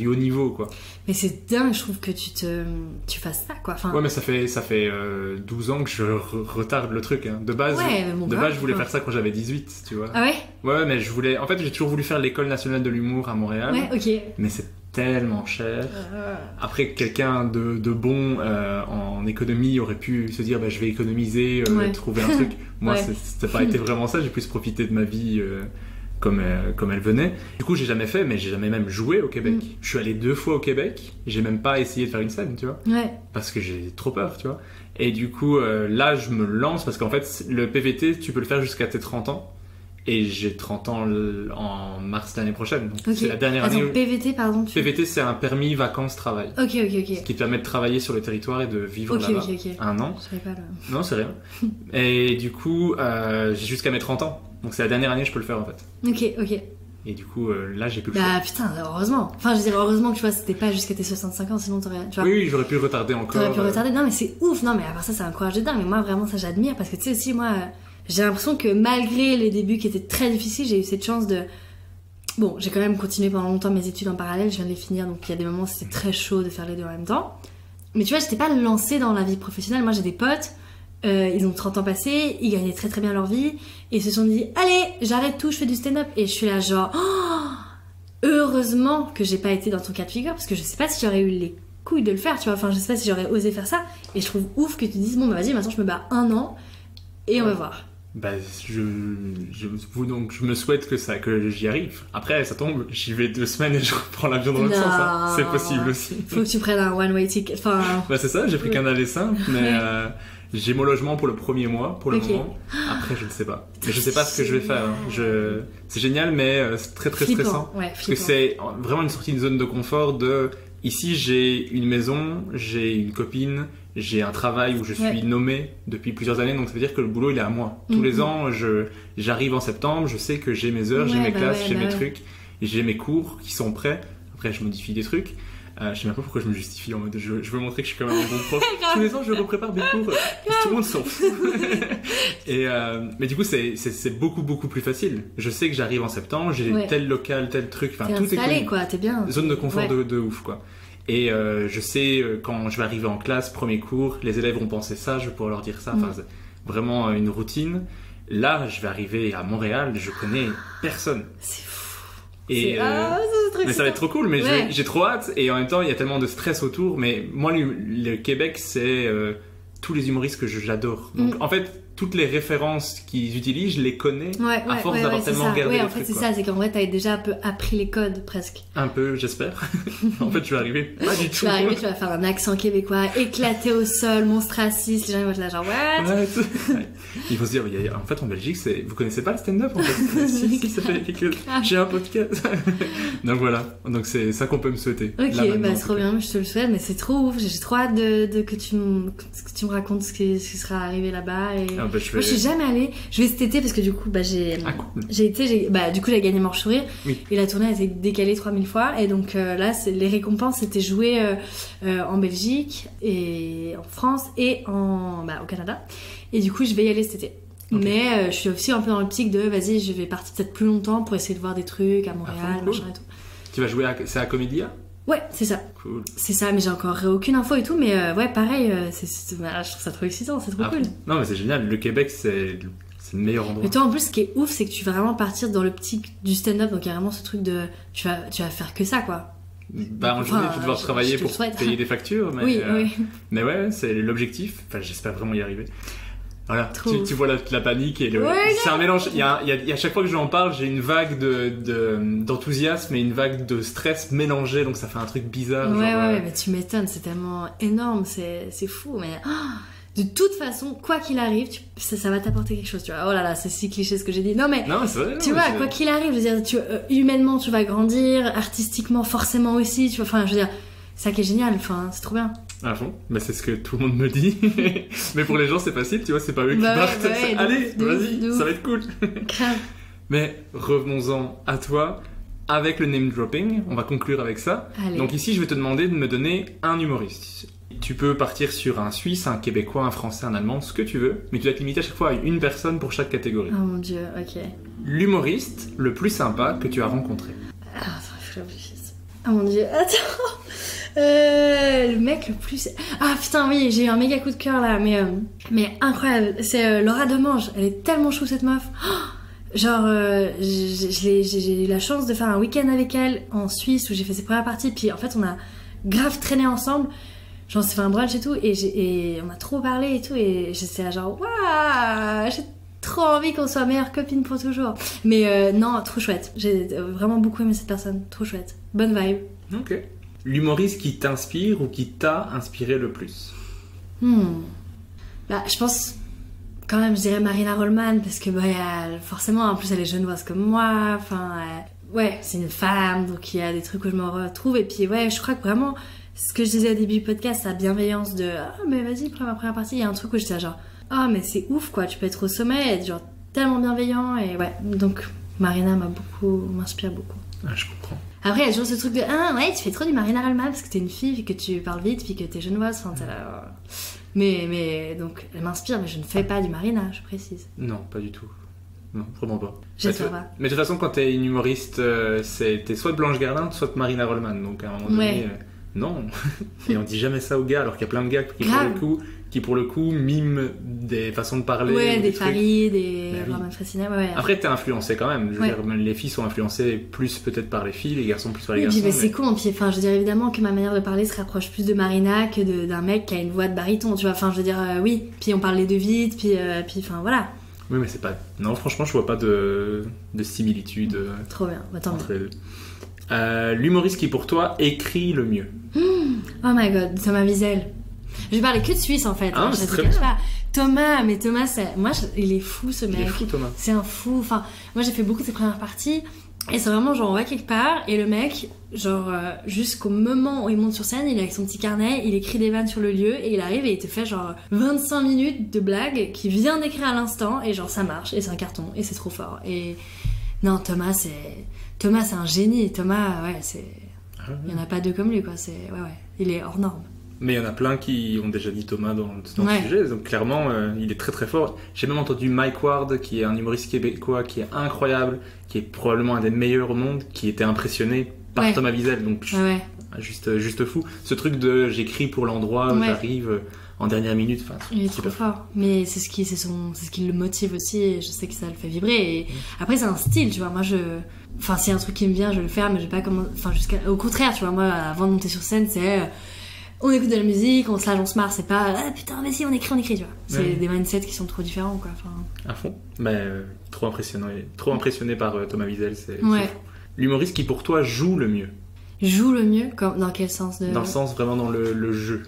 haut niveau, quoi. Mais c'est dingue, je trouve que tu fasses ça, quoi. Ouais, mais ça fait 12 ans que je retarde le truc, hein. De base, je voulais faire ça quand j'avais 18, tu vois. Ah ouais? Ouais, mais en fait, j'ai toujours voulu faire l'École nationale de l'humour à Montréal. Ouais, ok. Mais c'est tellement cher. Après, quelqu'un de bon en économie aurait pu se dire je vais économiser, trouver un truc. Moi, ça n'a pas été vraiment ça. J'ai plus profité de ma vie comme elle venait. Du coup, j'ai jamais fait, mais j'ai jamais même joué au Québec. Je suis allé 2 fois au Québec. J'ai même pas essayé de faire une scène, tu vois. Parce que j'ai trop peur, tu vois. Et du coup, là, je me lance parce qu'en fait, le PVT, tu peux le faire jusqu'à tes 30 ans. Et j'ai 30 ans en mars l'année prochaine. Donc c'est la dernière année. Attends, PVT, pardon. PVT, c'est un permis vacances-travail. Ok. Ce qui te permet de travailler sur le territoire et de vivre là-bas. Un an. Je savais pas là. Non, c'est rien. Et du coup, j'ai jusqu'à mes 30 ans. Donc c'est la dernière année que je peux le faire en fait. Ok. Et du coup, là, j'ai plus le choix. Bah putain, heureusement. Enfin, je veux dire, heureusement que tu vois, c'était pas jusqu'à tes 65 ans, sinon t'aurais. Tu vois, oui, j'aurais pu retarder encore. T'aurais pu retarder. Non, mais c'est ouf. Non, mais à part ça, c'est un courage de dingue. Mais moi, vraiment, ça, j'admire. Parce que tu sais, aussi, moi, j'ai l'impression que malgré les débuts qui étaient très difficiles, j'ai eu cette chance de. Bon, j'ai quand même continué pendant longtemps mes études en parallèle. Je viens de les finir. Donc il y a des moments où c'était très chaud de faire les deux en même temps. Mais tu vois, j'étais pas lancée dans la vie professionnelle. Moi, j'ai des potes. Ils ont 30 ans passés, ils gagnaient très très bien leur vie et ils se sont dit allez j'arrête tout, je fais du stand-up et je suis là genre heureusement que j'ai pas été dans ton cas de figure parce que je sais pas si j'aurais eu les couilles de le faire, tu vois, enfin je sais pas si j'aurais osé faire ça et je trouve ouf que tu dises bon bah vas-y maintenant je me bats 1 an et on va voir. Bah je me souhaite que j'y arrive. Après ça tombe, j'y vais 2 semaines et je reprends l'avion dans l'autre sens, hein. C'est possible aussi. Faut que tu prennes un one way ticket, enfin... Bah c'est ça, j'ai pris qu'un aller simple mais j'ai mon logement pour le premier mois, pour le moment. Après, je ne sais pas. Mais je sais pas ce que je vais faire. C'est génial, mais c'est très très stressant. Parce que c'est vraiment une sortie de zone de confort ici, j'ai une maison, j'ai une copine, j'ai un travail où je suis nommé depuis plusieurs années, donc ça veut dire que le boulot, il est à moi. Tous les ans, j'arrive en septembre, je sais que j'ai mes heures, j'ai mes classes, j'ai mes trucs, j'ai mes cours qui sont prêts. Après, je modifie des trucs. Je sais même pas pourquoi je me justifie en mode je veux montrer que je suis quand même un bon prof. Tous les ans je reprépare des cours, tout le monde s'en fout. Mais du coup c'est beaucoup plus facile. Je sais que j'arrive en septembre, j'ai tel local, tel truc, enfin tout installé, est quoi, t'es bien. Zone de confort de ouf quoi. Et je sais quand je vais arriver en classe, premier cours, les élèves vont penser ça, je vais pouvoir leur dire ça. Enfin c'est vraiment une routine. Là je vais arriver à Montréal, je connais personne. C'est fou. Et mais ça va être trop cool, mais j'ai trop hâte et en même temps il y a tellement de stress autour. Mais moi le Québec c'est tous les humoristes que j'adore. Donc en fait toutes les références qu'ils utilisent, je les connais à force d'avoir tellement regardé les en fait trucs, c'est ça, c'est qu'en vrai t'avais déjà un peu appris les codes presque. Un peu, j'espère. En fait je vais arriver pas du tout. Tu vas arriver, tu vas faire un accent québécois éclaté au sol, monstre raciste, les gens vont être là genre what. Ils vont se dire en fait en Belgique vous connaissez pas le stand-up en fait. Si ça fait quelque chose. J'ai un podcast. Donc voilà, donc c'est ça qu'on peut me souhaiter. Ok, bah trop bien, je te le souhaite, mais c'est trop ouf, j'ai trop hâte que tu me racontes ce qui sera arrivé là-bas et... Moi je suis jamais allée, je vais cet été parce que du coup cool. du coup j'ai gagné Manche Sourire et la tournée a été décalée 3000 fois et donc là les récompenses c'était jouer en Belgique et en France et au Canada et du coup je vais y aller cet été. Okay. Mais je suis aussi un peu dans l'optique de vas-y je vais partir peut-être plus longtemps pour essayer de voir des trucs à Montréal, machin et tout. Tu vas jouer c'est à Comédia? Ouais, c'est ça. Cool. C'est ça, mais j'ai encore aucune info et tout, mais pareil, je trouve ça trop excitant, c'est trop cool. Non, mais c'est génial, le Québec, c'est le meilleur endroit. Mais toi, en plus, ce qui est ouf, c'est que tu vas vraiment partir dans l'optique du stand-up, donc il y a vraiment ce truc de... Tu vas faire que ça, quoi. Bah, en journée, tu vas devoir travailler pour payer des factures, mais... Oui. Mais ouais, c'est l'objectif. Enfin, j'espère vraiment y arriver. Voilà, tu vois la panique et c'est un mélange. Il y a à chaque fois que je en parle, j'ai une vague d'enthousiasme et une vague de stress mélangée, donc ça fait un truc bizarre. Ouais, mais tu m'étonnes, c'est tellement énorme, c'est fou, mais de toute façon, quoi qu'il arrive, ça va t'apporter quelque chose, tu vois. Oh là là, c'est si cliché ce que j'ai dit. Non mais, c'est vrai, tu vois, quoi qu'il arrive, je veux dire, humainement tu vas grandir, artistiquement forcément aussi, tu vois. Enfin, je veux dire, ça qui est génial, enfin, c'est trop bien. Ah bon, bah c'est ce que tout le monde me dit. Mais pour les gens c'est facile, tu vois, c'est pas eux qui partent. Allez, vas-y, ça va être cool. Mais revenons-en à toi. Avec le name dropping, on va conclure avec ça. Allez. Donc ici je vais te demander de me donner un humoriste. Tu peux partir sur un Suisse, un Québécois, un Français, un Allemand, ce que tu veux. Mais tu dois te limiter à chaque fois à une personne pour chaque catégorie. Oh mon dieu, ok. L'humoriste le plus sympa que tu as rencontré. Attends, il faut que je réfléchisse. Oh mon dieu, attends. Le mec le plus... Ah putain oui, j'ai eu un méga coup de cœur là, mais incroyable. C'est Laura Demange, elle est tellement chou cette meuf. Genre j'ai eu la chance de faire un week-end avec elle en Suisse où j'ai fait ses premières parties, puis en fait on a grave traîné ensemble. Genre on s'est fait un brunch et tout, et on a trop parlé et tout, et j'étais là genre waouh, j'ai trop envie qu'on soit meilleures copines pour toujours. Mais non, trop chouette, j'ai vraiment beaucoup aimé cette personne, trop chouette, bonne vibe. Ok. L'humoriste qui t'inspire ou qui t'a inspiré le plus? Bah, je pense quand même, je dirais Marina Rollman, parce que forcément, en plus, elle est genevoise comme moi. Enfin, ouais, c'est une femme, donc il y a des trucs où je me retrouve. Et puis, ouais, je crois que vraiment, ce que je disais au début du podcast, la bienveillance de « Ah, mais vas-y, prends ma première partie », il y a un truc où j'étais genre « Ah, mais c'est ouf, quoi, tu peux être au sommet et être genre tellement bienveillant. » Et ouais, donc Marina m'inspire beaucoup. Ah, je comprends. Après, il y a toujours ce truc de « Ah, ouais, tu fais trop du Marina Rollman parce que t'es une fille, puis que tu parles vite, puis que t'es genevoise. » Enfin, mais donc, elle m'inspire, mais je ne fais pas du Marina, je précise. Non, pas du tout. Non, vraiment pas. J'espère pas. Mais de toute façon, quand t'es une humoriste, t'es soit de Blanche Gardin, soit de Marina Rollman. Donc à un moment donné, non. Et on dit jamais ça aux gars, alors qu'il y a plein de gars qui pour le coup miment des façons de parler. Ouais, des Farid, des Roman Fressinet. Ouais. Après, t'es influencé quand même. Je veux dire, les filles sont influencées plus peut-être par les filles, les garçons plus par les garçons. Puis c'est con. Puis enfin, je veux dire évidemment que ma manière de parler se rapproche plus de Marina que d'un mec qui a une voix de baryton. Tu vois, enfin, je veux dire oui. Puis on parle les deux vite. Puis enfin voilà. Oui, mais c'est pas. Non, franchement, je vois pas de similitude. Trop bien. Entre les deux. L'humoriste qui pour toi écrit le mieux. Oh my god, Thomas Wiesel. Je vais parler que de Suisse en fait. Ah, c'est très bien. Thomas, il est fou ce mec. Il est fou, Thomas. C'est un fou. Enfin, moi j'ai fait beaucoup de ses premières parties et c'est vraiment genre on va quelque part et le mec, genre jusqu'au moment où il monte sur scène, il est avec son petit carnet, il écrit des vannes sur le lieu et il arrive et il te fait genre 25 minutes de blagues qu'il vient d'écrire à l'instant et genre ça marche et c'est un carton et c'est trop fort. Et non, Thomas c'est un génie. Thomas, ouais, c'est. Il y en a pas deux comme lui, quoi. C'est il est hors norme. Mais il y en a plein qui ont déjà dit Thomas dans le sujet, donc clairement il est très très fort. J'ai même entendu Mike Ward, qui est un humoriste québécois qui est incroyable, qui est probablement un des meilleurs au monde, qui était impressionné par Thomas Wiesel, donc juste fou. Ce truc de j'écris pour l'endroit où j'arrive en dernière minute, enfin, il est trop fort. Mais c'est ce qui le motive aussi, et je sais que ça le fait vibrer. Et après c'est un style, tu vois. Moi enfin s'il y a un truc qui me vient, je vais le faire, mais je vais pas comment. Enfin au contraire, tu vois. Moi avant de monter sur scène, c'est on écoute de la musique, on se marre, c'est pas putain mais si on écrit, tu vois. C'est des mindsets qui sont trop différents, quoi. Enfin... À fond. Mais trop impressionné par Thomas Wiesel, c'est fou. L'humoriste qui pour toi joue le mieux. Joue le mieux, dans quel sens Dans le sens vraiment dans le jeu.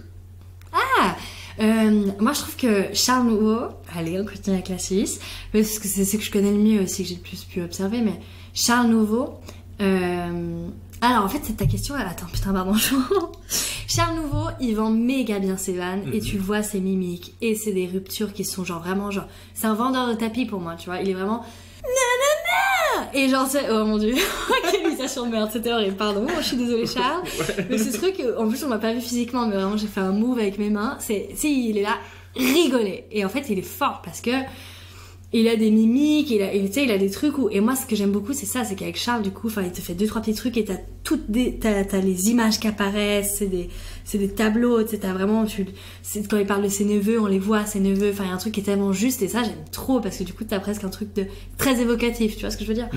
Moi je trouve que Charles Nouveau, allez on continue avec la Suisse, parce que c'est ce que je connais le mieux aussi, que j'ai le plus pu observer, mais Charles Nouveau, alors en fait c'est ta question, attends putain pardon, Charles Nouveau il vend méga bien ses vannes et tu vois ses mimiques et c'est des ruptures qui sont genre vraiment genre, c'est un vendeur de tapis pour moi, tu vois, il est vraiment nanana et genre c'est, oh mon dieu quelle imitation de merde, c'était horrible, pardon, je suis désolée Charles, mais ce truc, en plus on m'a pas vu physiquement mais vraiment j'ai fait un move avec mes mains, il est là rigoler et en fait il est fort parce que il a des mimiques, il a des trucs où, et moi ce que j'aime beaucoup c'est ça, c'est qu'avec Charles du coup, enfin il te fait 2-3 petits trucs et t'as les images qui apparaissent, c'est des tableaux, tu sais, t'as vraiment, quand il parle de ses neveux, on les voit ses neveux, enfin il y a un truc qui est tellement juste et ça j'aime trop parce que du coup t'as presque un truc de très évocatif, tu vois ce que je veux dire.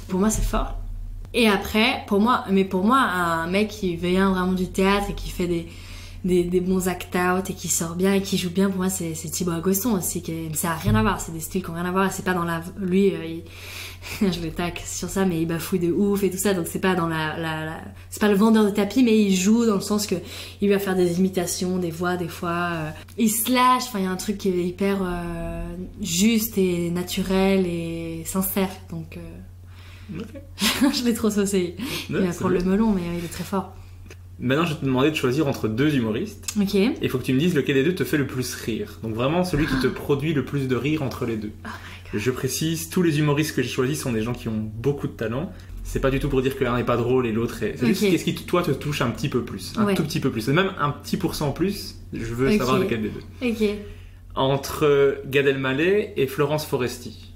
Pour moi c'est fort. Et après, pour moi un mec qui vient vraiment du théâtre et qui fait des bons act-out et qui sort bien et qui joue bien, pour moi c'est Thibaut Agoston aussi, ça a rien à voir, c'est des styles qui ont rien à voir, c'est pas dans lui je le tac sur ça, mais il bafouille de ouf et tout ça, donc c'est pas dans c'est pas le vendeur de tapis, mais il joue dans le sens que il va faire des imitations, des voix des fois, il se lâche, enfin il y a un truc qui est hyper juste et naturel et sincère, donc je l'ai trop saucé, il va prendre le melon, mais il est très fort. Maintenant, je vais te demander de choisir entre deux humoristes. Ok. Il faut que tu me dises lequel des deux te fait le plus rire. Donc vraiment, celui qui te produit le plus de rire entre les deux. Oh je précise, tous les humoristes que j'ai choisis sont des gens qui ont beaucoup de talent. C'est pas du tout pour dire que l'un n'est pas drôle et l'autre est... C'est juste qu'est-ce qui, toi, te touche un petit peu plus. Un tout petit peu plus. Même un petit % plus, je veux savoir lequel des deux. Ok. Entre Gad Elmaleh et Florence Foresti.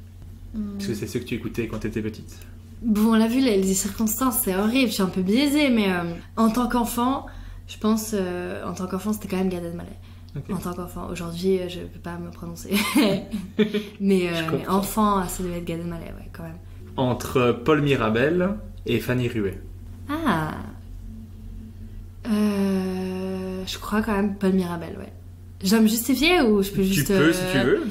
Parce que c'est ceux que tu écoutais quand t'étais petite. Bon, on l'a vu, les circonstances, c'est horrible, je suis un peu biaisée, mais en tant qu'enfant, je pense, c'était quand même Gad Elmaleh. Okay. En tant qu'enfant, aujourd'hui, je peux pas me prononcer. mais enfant, ça devait être Gad Elmaleh, ouais, quand même. Entre Paul Mirabel et Fanny Ruet. Je crois quand même Paul Mirabel, ouais. Je dois me justifier ou je peux juste... Tu peux, si tu veux.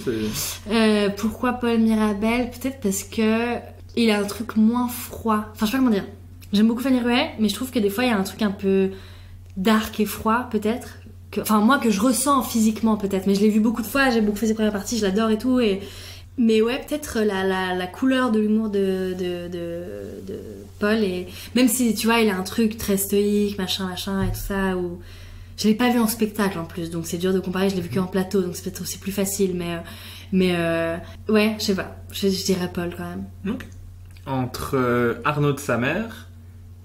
Pourquoi Paul Mirabel ? Peut-être parce que il a un truc moins froid. Enfin, je sais pas comment dire. J'aime beaucoup Fanny Ruet, mais je trouve que des fois, il y a un truc un peu dark et froid, peut-être. enfin moi que je ressens physiquement peut-être, mais je l'ai vu beaucoup de fois, j'ai beaucoup fait ses premières parties, je l'adore et tout, mais ouais, peut-être la couleur de l'humour de Paul, et même si tu vois il a un truc très stoïque, machin et tout ça, ou je l'ai pas vu en spectacle en plus, donc c'est dur de comparer, je l'ai vu qu'en plateau, donc c'est peut-être aussi plus facile, mais ouais, je sais pas, je dirais Paul quand même. Okay. Entre Arnaud de sa mère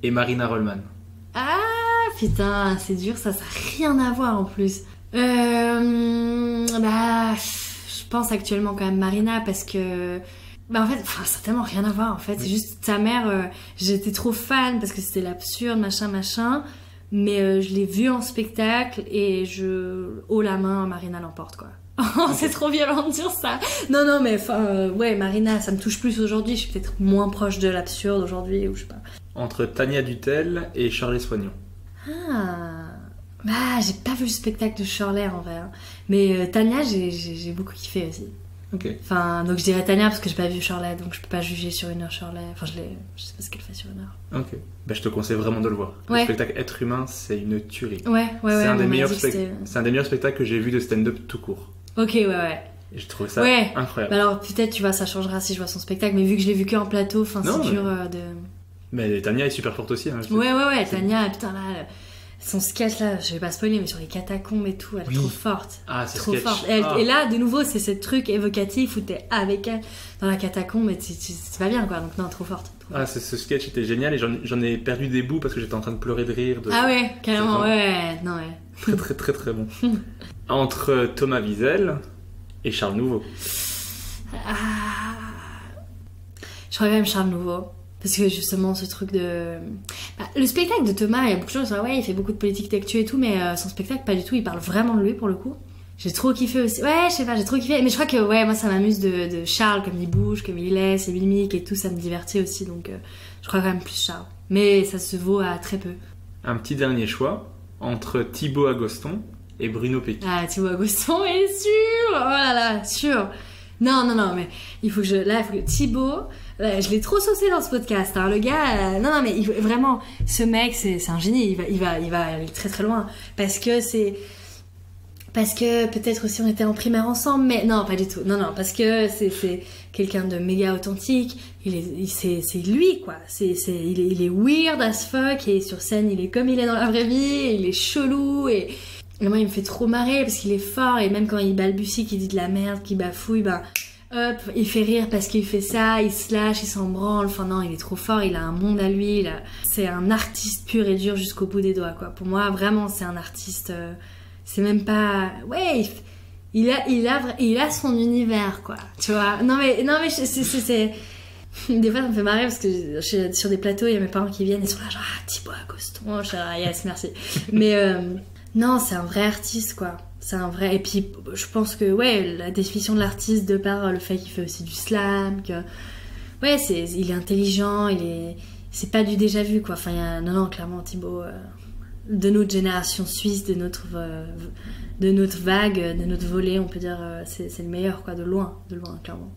et Marina Rollman. Ah putain, c'est dur, ça a rien à voir en plus. Je pense actuellement quand même Marina, parce que en fait ça a tellement rien à voir en fait. C'est juste sa mère, j'étais trop fan parce que c'était l'absurde machin, mais je l'ai vue en spectacle et haut la main, Marina l'emporte quoi. C'est trop violent de dire ça. Non mais ouais, Marina ça me touche plus aujourd'hui, je suis peut-être moins proche de l'absurde aujourd'hui, ou je sais pas. Entre Tania Dutel et Shirley Soignon. J'ai pas vu le spectacle de Shirley en vrai, hein. Mais Tania j'ai beaucoup kiffé aussi. Ok. Enfin, donc je dirais Tania parce que j'ai pas vu Shirley, donc je peux pas juger sur une heure Shirley. Enfin, je sais pas ce qu'elle fait sur une heure. Ok. Je te conseille vraiment de le voir. Ouais. Le spectacle Être humain, c'est une tuerie. Ouais. C'est un des meilleurs spectacles que j'ai vu de stand-up tout court. Ok, ouais. Et je trouve ça incroyable. Alors peut-être, tu vois, ça changera si je vois son spectacle, mais vu que je l'ai vu que en plateau, c'est dur de... Mais Tania est super forte aussi. Hein, ouais. Tania, putain, là... Son sketch là, je vais pas spoiler, mais sur les catacombes et tout, elle est trop forte. Ah, c'est trop sketch. forte. Et là, de nouveau, c'est ce truc évocatif où t'es avec elle dans la catacombe et c'est pas bien quoi. Donc non, trop forte. Ce sketch était génial et j'en ai perdu des bouts parce que j'étais en train de pleurer de rire. Ah ouais, carrément, ouais. Très très très très bon. Entre Thomas Wiesel et Charles Nouveau. Je crois quand même Charles Nouveau. Parce que justement, ce truc de... le spectacle de Thomas, il y a beaucoup de gens qui disent ouais, il fait beaucoup de politique d'actu et tout, mais son spectacle, pas du tout, il parle vraiment de lui pour le coup. J'ai trop kiffé aussi. Ouais, je sais pas, j'ai trop kiffé. Mais je crois que, moi, ça m'amuse de Charles, comme il bouge, comme il est, ses mimiques et tout, ça me divertit aussi, donc je crois quand même plus Charles. Mais ça se vaut à très peu. Un petit dernier choix, entre Thibaut Agoston et Bruno Pecky. Ah, Thibaut Agoston est sûr. Oh là là, sûr. Non, mais il faut que Thibaut, je l'ai trop saucé dans ce podcast, hein. Le gars, non, mais vraiment, ce mec, c'est un génie, il va aller très très loin. Parce que peut-être aussi on était en primaire ensemble, mais non, pas du tout. Non, parce que c'est quelqu'un de méga authentique, c'est lui, quoi. Il est weird as fuck, et sur scène, il est comme il est dans la vraie vie, il est chelou, et moi il me fait trop marrer parce qu'il est fort, et même quand il balbutie, qu'il dit de la merde, qu'il bafouille, hop, il fait rire parce qu'il fait ça, il se lâche, il s'en branle, enfin non, il est trop fort, il a un monde à lui, c'est un artiste pur et dur jusqu'au bout des doigts quoi. Pour moi vraiment c'est un artiste, c'est même pas, il a son univers quoi, tu vois. Non mais c'est des fois ça me fait marrer parce que je suis sur des plateaux, il y a mes parents qui viennent et sont là genre Thibaut Agoston, je suis là yes merci, mais non, c'est un vrai artiste quoi. C'est un vrai. Et puis je pense que la définition de l'artiste, de par le fait qu'il fait aussi du slam, que il est intelligent, c'est pas du déjà vu quoi. Enfin non clairement Thibaut, de notre génération suisse, de notre vague, de notre volée, on peut dire c'est le meilleur quoi, de loin clairement.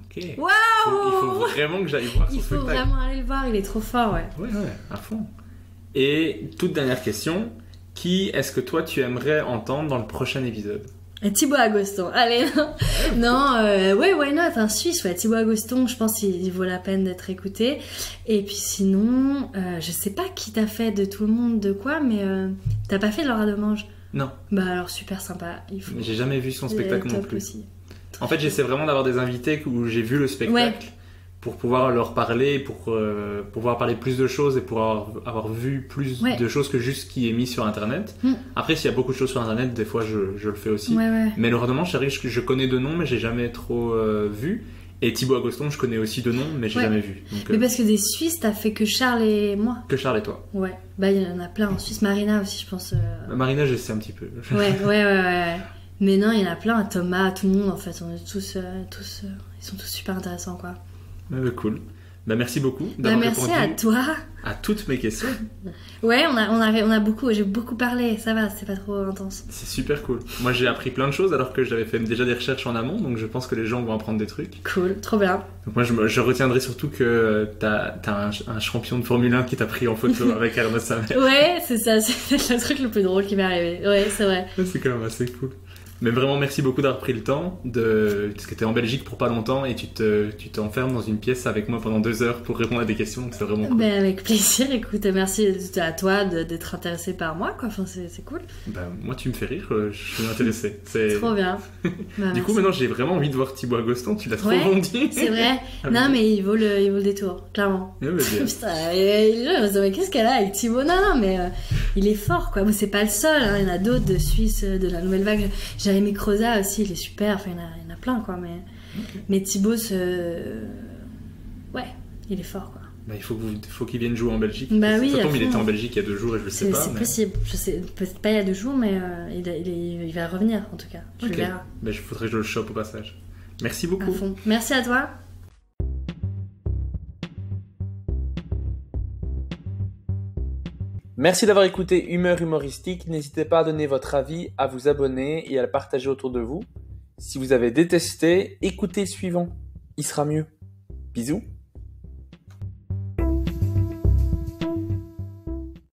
Ok. Waouh. Il faut vraiment que j'aille voir son spectacle. Il faut vraiment aller le voir, il est trop fort Ouais, à fond. Et toute dernière question. Qui est-ce que toi tu aimerais entendre dans le prochain épisode? Thibaut Agoston, allez, non, why not, un Suisse, Thibaut Agoston, je pense qu'il vaut la peine d'être écouté. Et puis sinon, je sais pas qui t'a fait de tout le monde, de quoi, mais t'as pas fait Laura Demange? Non. Alors super sympa. J'ai jamais vu son spectacle non plus. Aussi. En fait, j'essaie vraiment d'avoir des invités où j'ai vu le spectacle. Pour pouvoir leur parler, pour pouvoir parler plus de choses et pour avoir vu plus de choses que juste ce qui est mis sur internet. Après, s'il y a beaucoup de choses sur internet, des fois je le fais aussi. Mais Laura Demange, je connais de nom, mais j'ai jamais trop vu. Et Thibaut Agoston, je connais aussi de nom, mais j'ai jamais vu. Donc, mais parce que des Suisses, t'as fait que Charles et moi. Que Charles et toi. Ouais. Il y en a plein en Suisse. Marina aussi, je pense. Marina, je sais un petit peu. Ouais. Mais non, il y en a plein. Thomas, tout le monde, en fait. On est tous ils sont tous super intéressants, quoi. Cool. Bah, merci beaucoup d'avoir répondu à toi. À toutes mes questions. Ouais, on a beaucoup, j'ai beaucoup parlé, ça va, c'est pas trop intense. C'est super cool. Moi j'ai appris plein de choses alors que j'avais fait déjà des recherches en amont, donc je pense que les gens vont apprendre des trucs. Cool, trop bien. Donc moi je retiendrai surtout que t'as un champion de Formule 1 qui t'a pris en photo avec Arnaud Samer. Ouais, c'est ça, c'est le truc le plus drôle qui m'est arrivé. Ouais, c'est vrai. C'est quand même assez cool. Mais vraiment, merci beaucoup d'avoir pris le temps parce que t'es en Belgique pour pas longtemps et tu t'enfermes dans une pièce avec moi pendant 2 heures pour répondre à des questions, donc c'est vraiment cool. Ben, avec plaisir, écoute, merci à toi d'être intéressé par moi, quoi. Enfin, c'est cool. Ben, moi, tu me fais rire, je suis intéressé. Trop bien. Bah, du coup, maintenant, j'ai vraiment envie de voir Thibaut Agoston, tu l'as trop vendu. C'est vrai. Non, mais il vaut le détour, clairement. Ouais, bah, putain, mais qu'est-ce qu'elle a avec Thibaut? Non, mais il est fort, quoi. Bon, c'est pas le seul, hein. Il y en a d'autres de Suisse, de la Nouvelle Vague. Jérémy Croza aussi, il est super. Enfin, il y en a plein, quoi. Mais Thibaut, ouais, il est fort, quoi. Bah, il faut qu'il vienne jouer en Belgique. Bah oui, ça tombe, il était en Belgique il y a 2 jours et je le sais pas. C'est possible. Je sais peut-être pas il y a 2 jours, mais il va revenir en tout cas. Tu le verras. Bah, il faudrait que je le chope au passage. Merci beaucoup. À fond. Merci à toi. Merci d'avoir écouté Humeur Humoristique. N'hésitez pas à donner votre avis, à vous abonner et à le partager autour de vous. Si vous avez détesté, écoutez le suivant. Il sera mieux. Bisous.